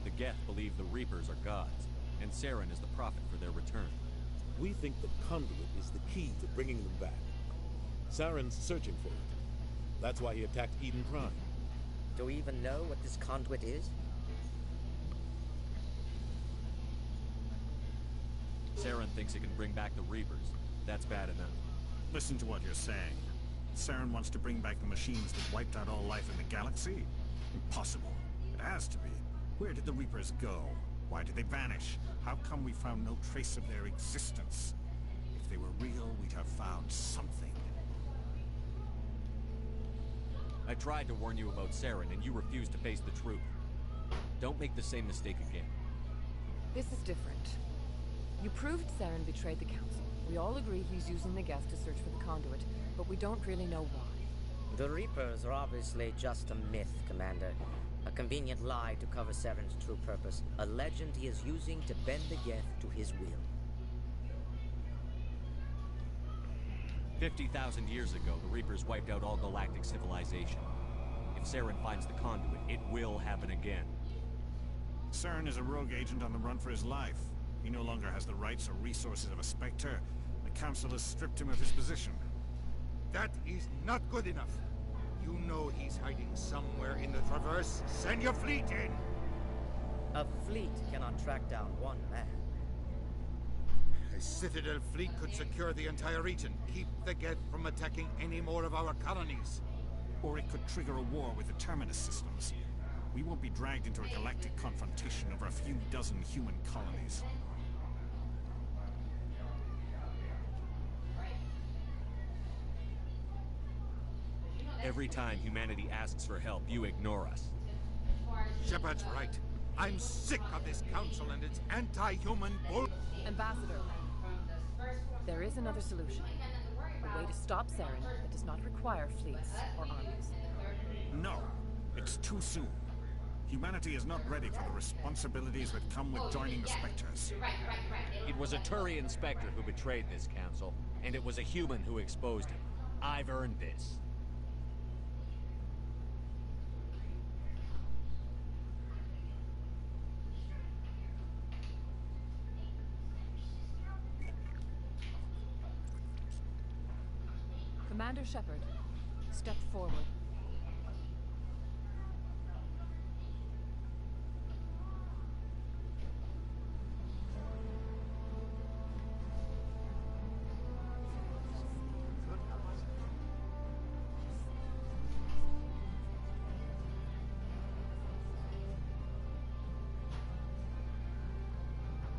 The Geth believe the Reapers are gods, and Saren is the prophet for their return. We think the conduit is the key to bringing them back. Saren's searching for it. That's why he attacked Eden Prime. Do we even know what this conduit is? Saren thinks it can bring back the Reapers. That's bad enough. Listen to what you're saying. Saren wants to bring back the machines that wiped out all life in the galaxy? Impossible. It has to be. Where did the Reapers go? Why did they vanish? How come we found no trace of their existence? If they were real, we'd have found something. I tried to warn you about Saren, and you refused to face the truth. Don't make the same mistake again. This is different. You proved Saren betrayed the Council. We all agree he's using the Geth to search for the conduit, but we don't really know why. The Reapers are obviously just a myth, Commander. A convenient lie to cover Saren's true purpose. A legend he is using to bend the Geth to his will. 50,000 years ago, the Reapers wiped out all galactic civilization. If Saren finds the conduit, it will happen again. Saren is a rogue agent on the run for his life. He no longer has the rights or resources of a Spectre. The Council has stripped him of his position. That is not good enough. You know he's hiding somewhere in the Traverse. Send your fleet in! A fleet cannot track down one man. A Citadel fleet could secure the entire region, keep the Geth from attacking any more of our colonies. Or it could trigger a war with the Terminus systems. We won't be dragged into a galactic confrontation over a few dozen human colonies. Every time humanity asks for help, you ignore us. Shepard's right. I'm sick of this council and its anti-human bull... Ambassador, there is another solution. A way to stop Saren that does not require fleets or armies. No, it's too soon. Humanity is not ready for the responsibilities that come with joining the Spectres. It was a Turian Spectre who betrayed this council, and it was a human who exposed him. I've earned this. Commander Shepard, step forward.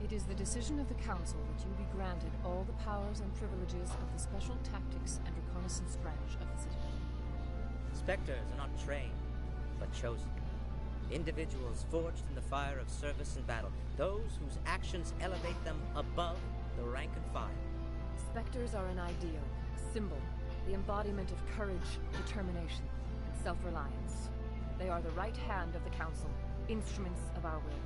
It is the decision of the Council that you be granted all the powers and privileges of the Special Tactics and Reconnaissance branch of the Citadel. Spectres are not trained, but chosen. Individuals forged in the fire of service and battle. Those whose actions elevate them above the rank and file. Spectres are an ideal, a symbol, the embodiment of courage, determination, and self-reliance. They are the right hand of the Council, instruments of our will.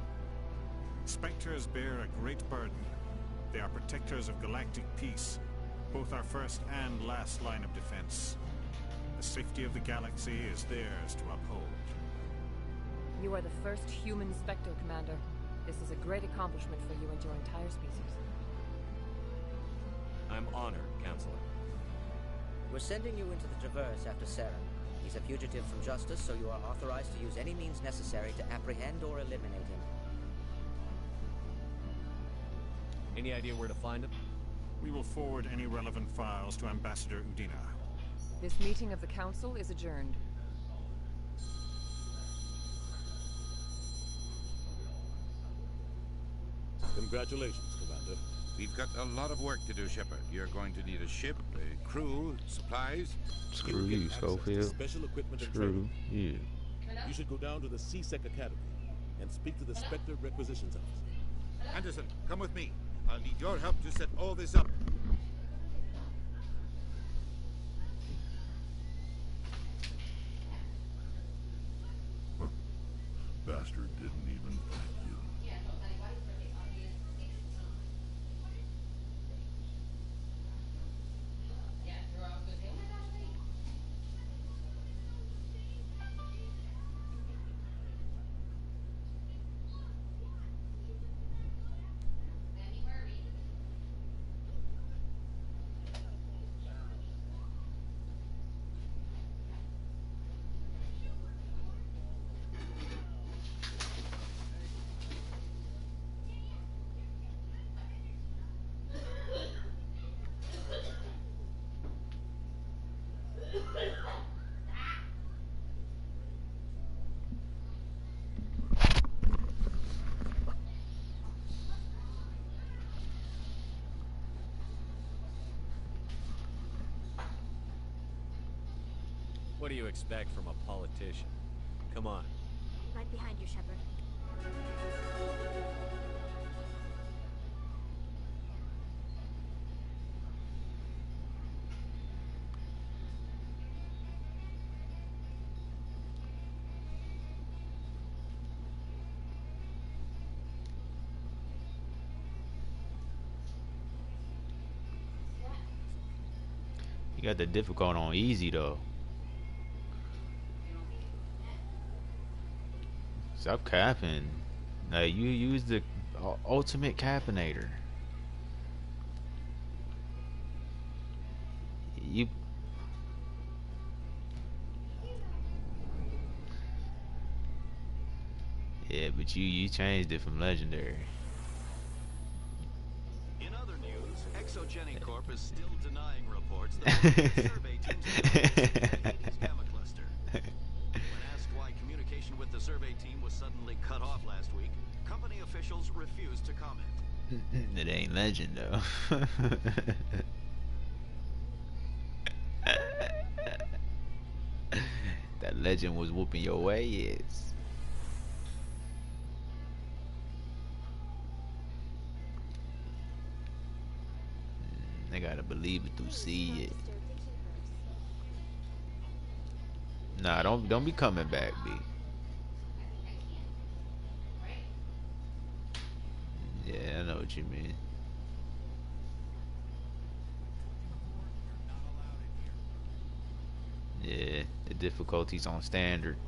Spectres bear a great burden. They are protectors of galactic peace, both our first and last line of defense. The safety of the galaxy is theirs to uphold. You are the first human Spectre, Commander. This is a great accomplishment for you and your entire species. I'm honored, Counselor. We're sending you into the Traverse after Saren. He's a fugitive from justice, so you are authorized to use any means necessary to apprehend or eliminate him. Any idea where to find him? We will forward any relevant files to Ambassador Udina. This meeting of the Council is adjourned. Congratulations, Commander. We've got a lot of work to do, Shepard. You're going to need a ship, a crew, supplies. Screw you, Schofield. Special equipment and Screw training. you. You should go down to the C-Sec Academy and speak to the Spectre Requisitions Officer. Anderson, come with me. I'll need your help to set all this up. Bastard didn't even thank you. What do you expect from a politician? Come on. Right behind you, Shepard. You got the difficult on easy though. Stop capping. Like, you use the ultimate cappinator. You. Yeah, but you changed it from legendary. In other news, Exogenic Corp is still denying reports that the survey team's gamma cluster. When asked why communication with the survey team was suddenly cut off last week, company officials refused to comment. It ain't legend though. That legend was whooping your ass. They gotta believe it to see it. Nah, don't be coming back, B. Yeah, I know what you mean. Yeah, the difficulty's on standard.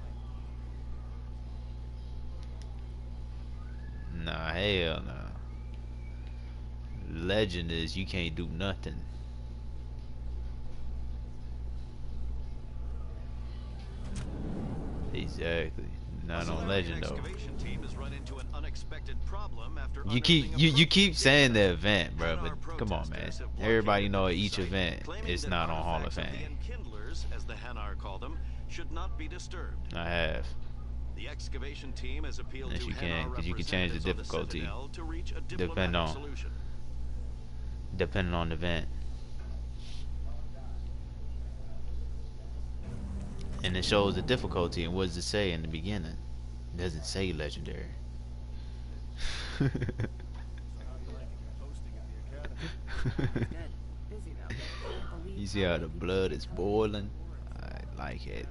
Nah, hell no. Legend is you can't do nothing. Exactly. Not on legend though. You keep saying the event, bro, but come on, man. Everybody know each event is not on Hall of Fame. As the Hanar call them, should not be disturbed. I have. The excavation team has appealed Yes, to you can, because you can change the difficulty to reach a depending on the event. And it shows the difficulty, and what does it say in the beginning? It doesn't say legendary. You see how the blood is boiling? I like it.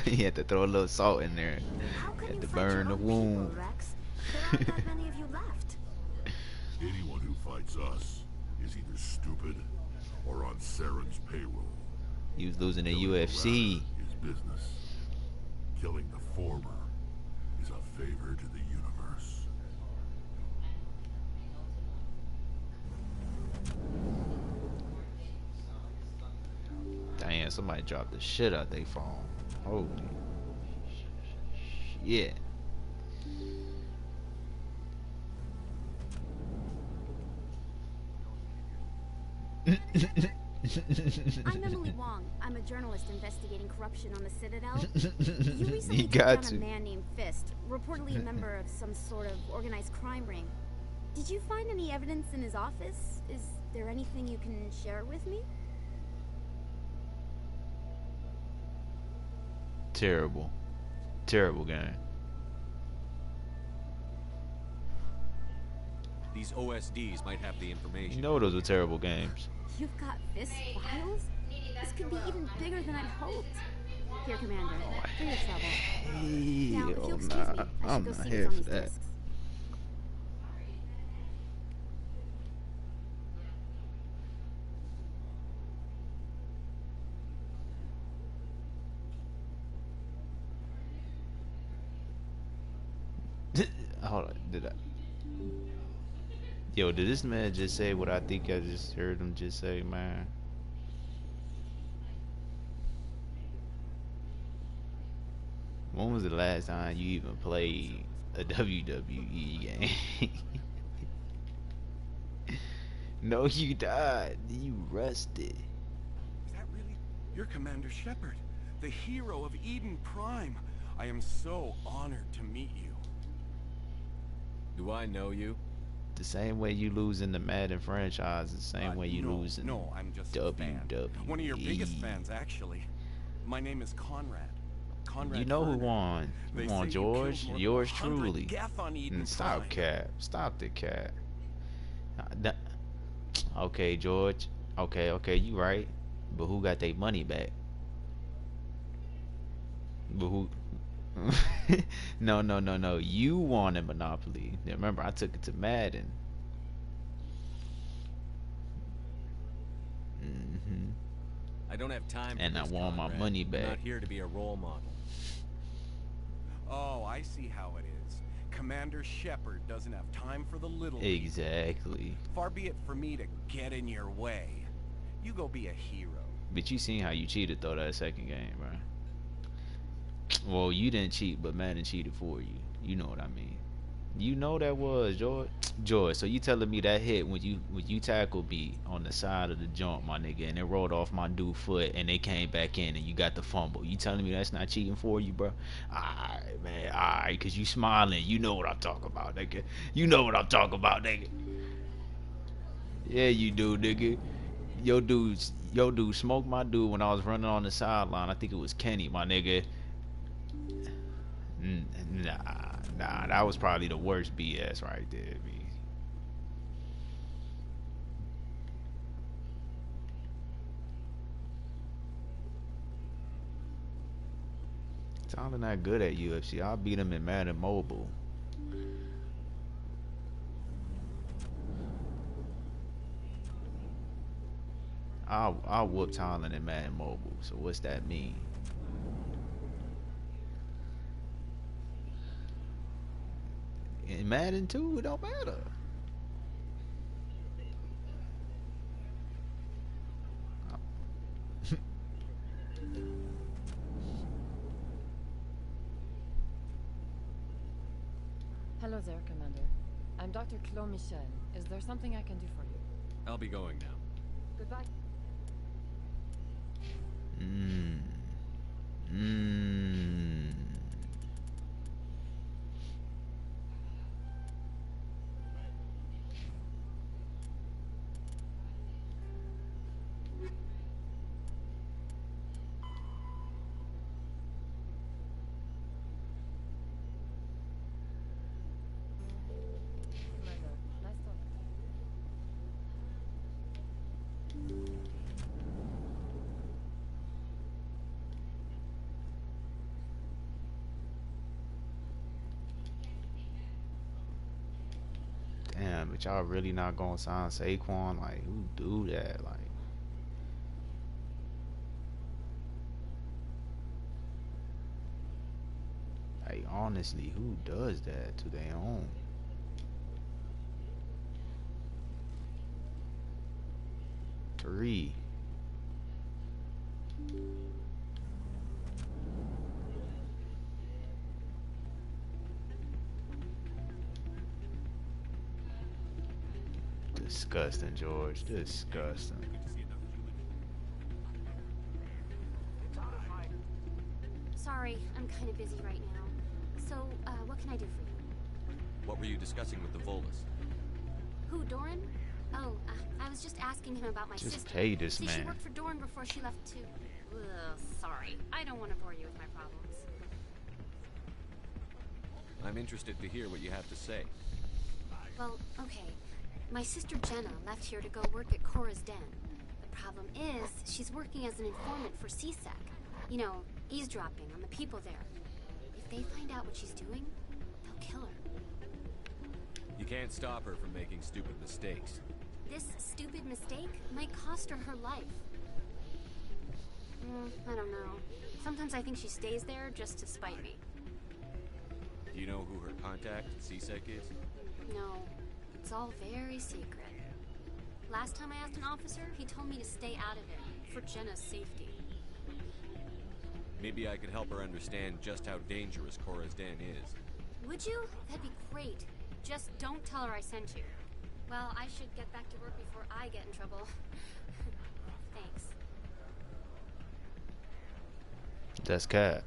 You had to throw a little salt in there. You had to burn the wound. Anyone who fights us is either stupid or on Saren's payroll. He was losing the UFC. Is business. Killing the former is a favor to the universe. Damn, somebody dropped the shit out they phone. Holy shit. I'm Emily Wong. I'm a journalist investigating corruption on the Citadel. You recently You got took down a man named Fist, reportedly a member of some sort of organized crime ring. Did you find any evidence in his office? Is there anything you can share with me? Terrible. Terrible game. These OSDs might have the information. You know those were terrible games. You've got Fist files? This could be even bigger than I'd hoped. Here, Commander, for your trouble. Now, if you'll excuse me, I should I'm go not see here what's on for these that. discs. Hold on, did I? Yo, did this man just say what I think I just heard him just say, man? When was the last time you even played a WWE game? No, you died. You rusted. Is that really? You're Commander Shepard, the hero of Eden Prime. I am so honored to meet you. Do I know you? The same way you lose in the Madden franchise, the same way you lose in No, I'm just a fan. WWE. One of your biggest fans, actually. My name is Conrad. Conrad. You know who Verner. won? They Who say won, you George? killed more than Yours 100 truly. Geth on Eden Stop Prime. cap. Stop the cap. Okay, George. Okay, you right. But who got their money back? But who? No. You won in Monopoly. Remember, I took it to Madden. I don't have time. And for I this, want my Conrad. money I'm back. not here to be a role model. Oh, I see how it is. Commander Shepard doesn't have time for the little people. Exactly. Far be it for me to get in your way. You go be a hero. But you seen how you cheated though that second game, bro. Well, you didn't cheat, but Madden cheated for you. You know what I mean. You know that was George. So you telling me that hit when you tackled me on the side of the jump, my nigga, and it rolled off my dude foot, and they came back in, and you got the fumble. You telling me that's not cheating for you, bro? Alright, man. Alright, cause you smiling. You know what I'm talking about, nigga. You know what I'm talking about, nigga. Yeah, you do, nigga. Yo, dude smoked my dude when I was running on the sideline. I think it was Kenny, my nigga. Nah, that was probably the worst BS right there, B. Tyler not good at UFC. I'll beat him in Madden Mobile. I'll whoop Tyler in Madden Mobile. So what's that mean? In Madden 2, it don't matter. Hello there, Commander. I'm Dr. Claude Michel. Is there something I can do for you? I'll be going now. Goodbye. Commander, nice talk. Damn, but y'all really not gonna sign Saquon? Like, who do that? Like honestly, who does that to their own? Three. Disgusting, George. Disgusting. Sorry, I'm kind of busy right now. So, what can I do for you? What were you discussing with the Volus? Who, Doran? Oh, I was just asking him about my Just sister. pay this See, she man. worked for Doran before she left to... Ugh, sorry. I don't want to bore you with my problems. I'm interested to hear what you have to say. Well, okay. My sister Jenna left here to go work at Cora's Den. The problem is, she's working as an informant for CSEC. You know, eavesdropping on the people there. If they find out what she's doing, they'll kill her. You can't stop her from making stupid mistakes. This stupid mistake might cost her her life. I don't know. Sometimes I think she stays there just to spite me. Do you know who her contact at CSEC is? No, it's all very secret. Last time I asked an officer, he told me to stay out of it, for Jenna's safety. Maybe I could help her understand just how dangerous Cora's Den is. Would you? That'd be great. Just don't tell her I sent you. Well, I should get back to work before I get in trouble. Thanks. That's cat.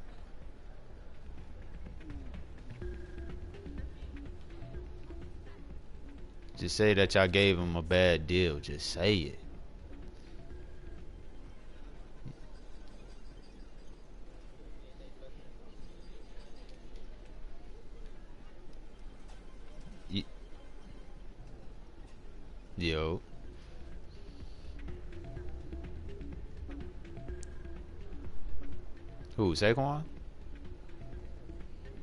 Just say that y'all gave him a bad deal. Just say it. Yo. Who, Saquon?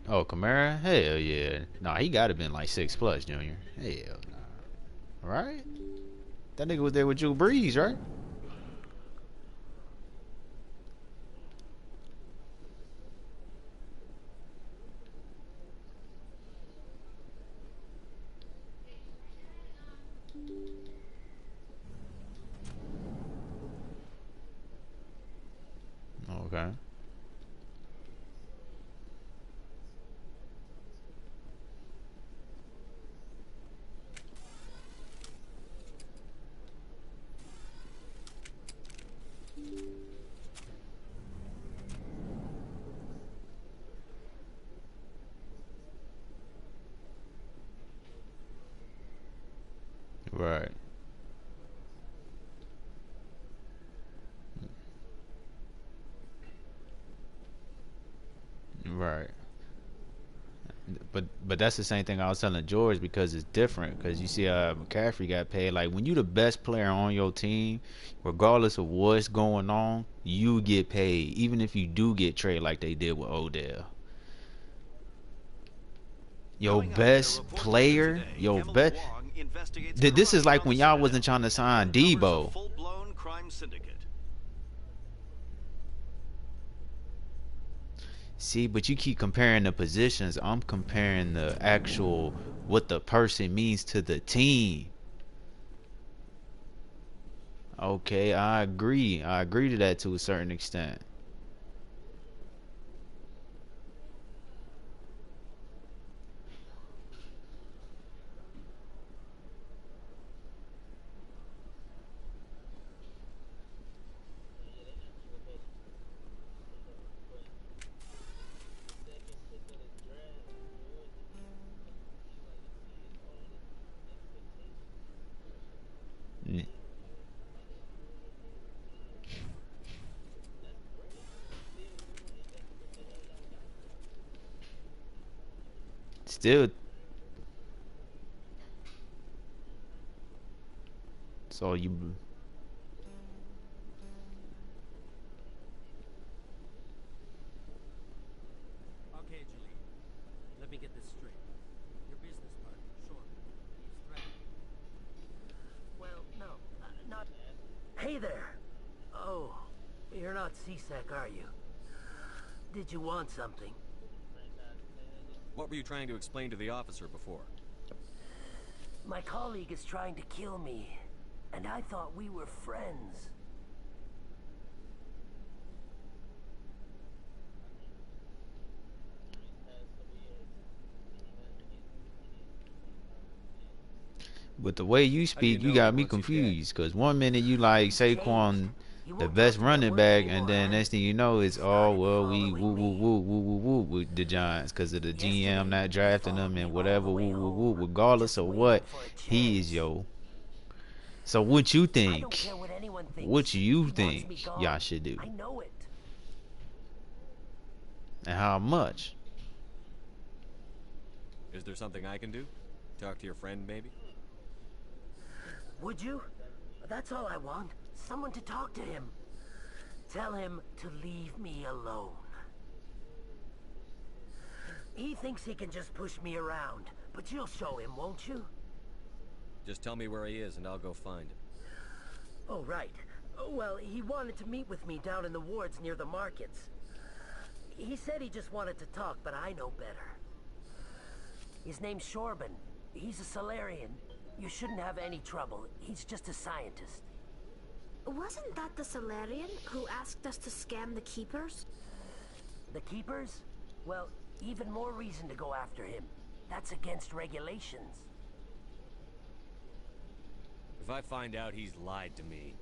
Oh, Kamara? Hell yeah. Nah, he gotta been like 6+, Junior. Hell nah. Right? That nigga was there with Drew Brees, right? Okay. Right. Right. But but that's the same thing I was telling George, because it's different. Because you see, McCaffrey got paid. Like, when you the best player on your team, regardless of what's going on, you get paid, even if you do get traded like they did with Odell. Your best player, your best. This is like when y'all wasn't trying to sign Debo. Full-blown crime syndicate. See, but you keep comparing the positions. I'm comparing the actual, what the person means to the team. Okay, I agree. I agree to that to a certain extent. Still, so you. Okay, Julie. Let me get this straight. Your business partner, Shorman, he's threatening. Well, no, not. Hey there. Oh, you're not CSEC, are you? Did you want something? What were you trying to explain to the officer before? My colleague is trying to kill me, and I thought we were friends. But the way you speak, you got me confused. Because one minute you like Saquon, the best running back, and then next thing you know it's, oh well, we woo woo woo woo woo woo with the Giants because of the GM not drafting them and whatever, woo woo woo. Regardless of what, he is yo. So what you think? What you think y'all should do? I know it. And how much? Is there something I can do? Talk to your friend, maybe? Would you? That's all I want. Someone to talk to him. Tell him to leave me alone. He thinks he can just push me around, but you'll show him, won't you? Just tell me where he is and I'll go find him. Oh, right. Well, he wanted to meet with me down in the wards near the markets. He said he just wanted to talk, but I know better. His name's Shorban. He's a Solarian. You shouldn't have any trouble. He's just a scientist. Wasn't that the Solarian who asked us to scam the Keepers? The Keepers? Well, even more reason to go after him. That's against regulations. If I find out he's lied to me...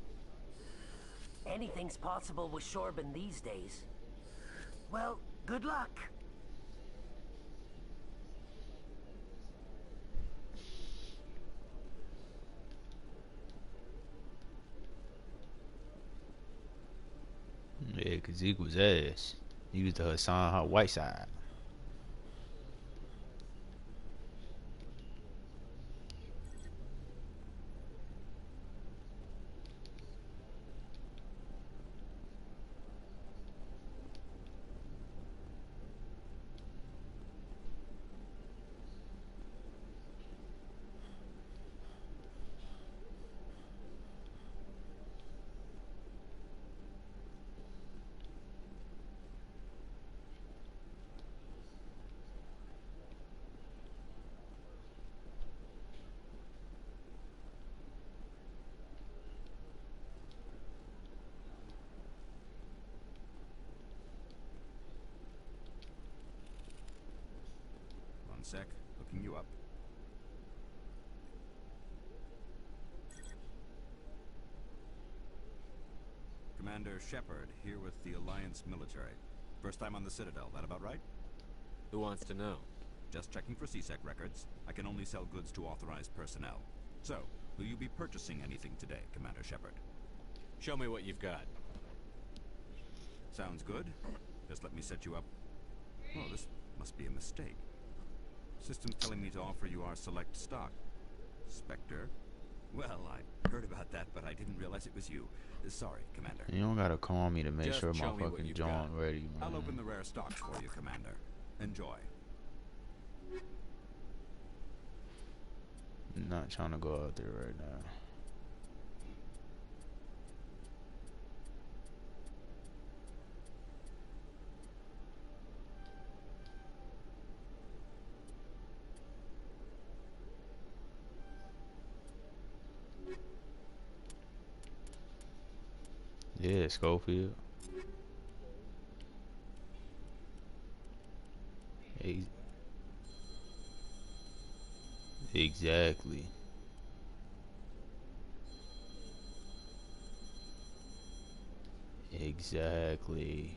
Anything's possible with Shorban these days. Well, good luck. Yeah, because he was ass. He was the Hassan Whiteside. One sec, looking you up. Commander Shepard, here with the Alliance military. First time on the Citadel, that about right? Who wants to know? Just checking for CSEC records. I can only sell goods to authorized personnel. So, will you be purchasing anything today, Commander Shepard? Show me what you've got. Sounds good. Just let me set you up. Oh, this must be a mistake. System's telling me to offer you our select stock. Spectre? Well, I heard about that, but I didn't realize it was you. Sorry, Commander. You don't gotta call me to make Just sure my show me what fucking you've joint got. ready, man. I'll open the rare stocks for you, Commander. Enjoy. I'm not trying to go out there right now. Yeah, Schofield. Ex- Exactly. Exactly.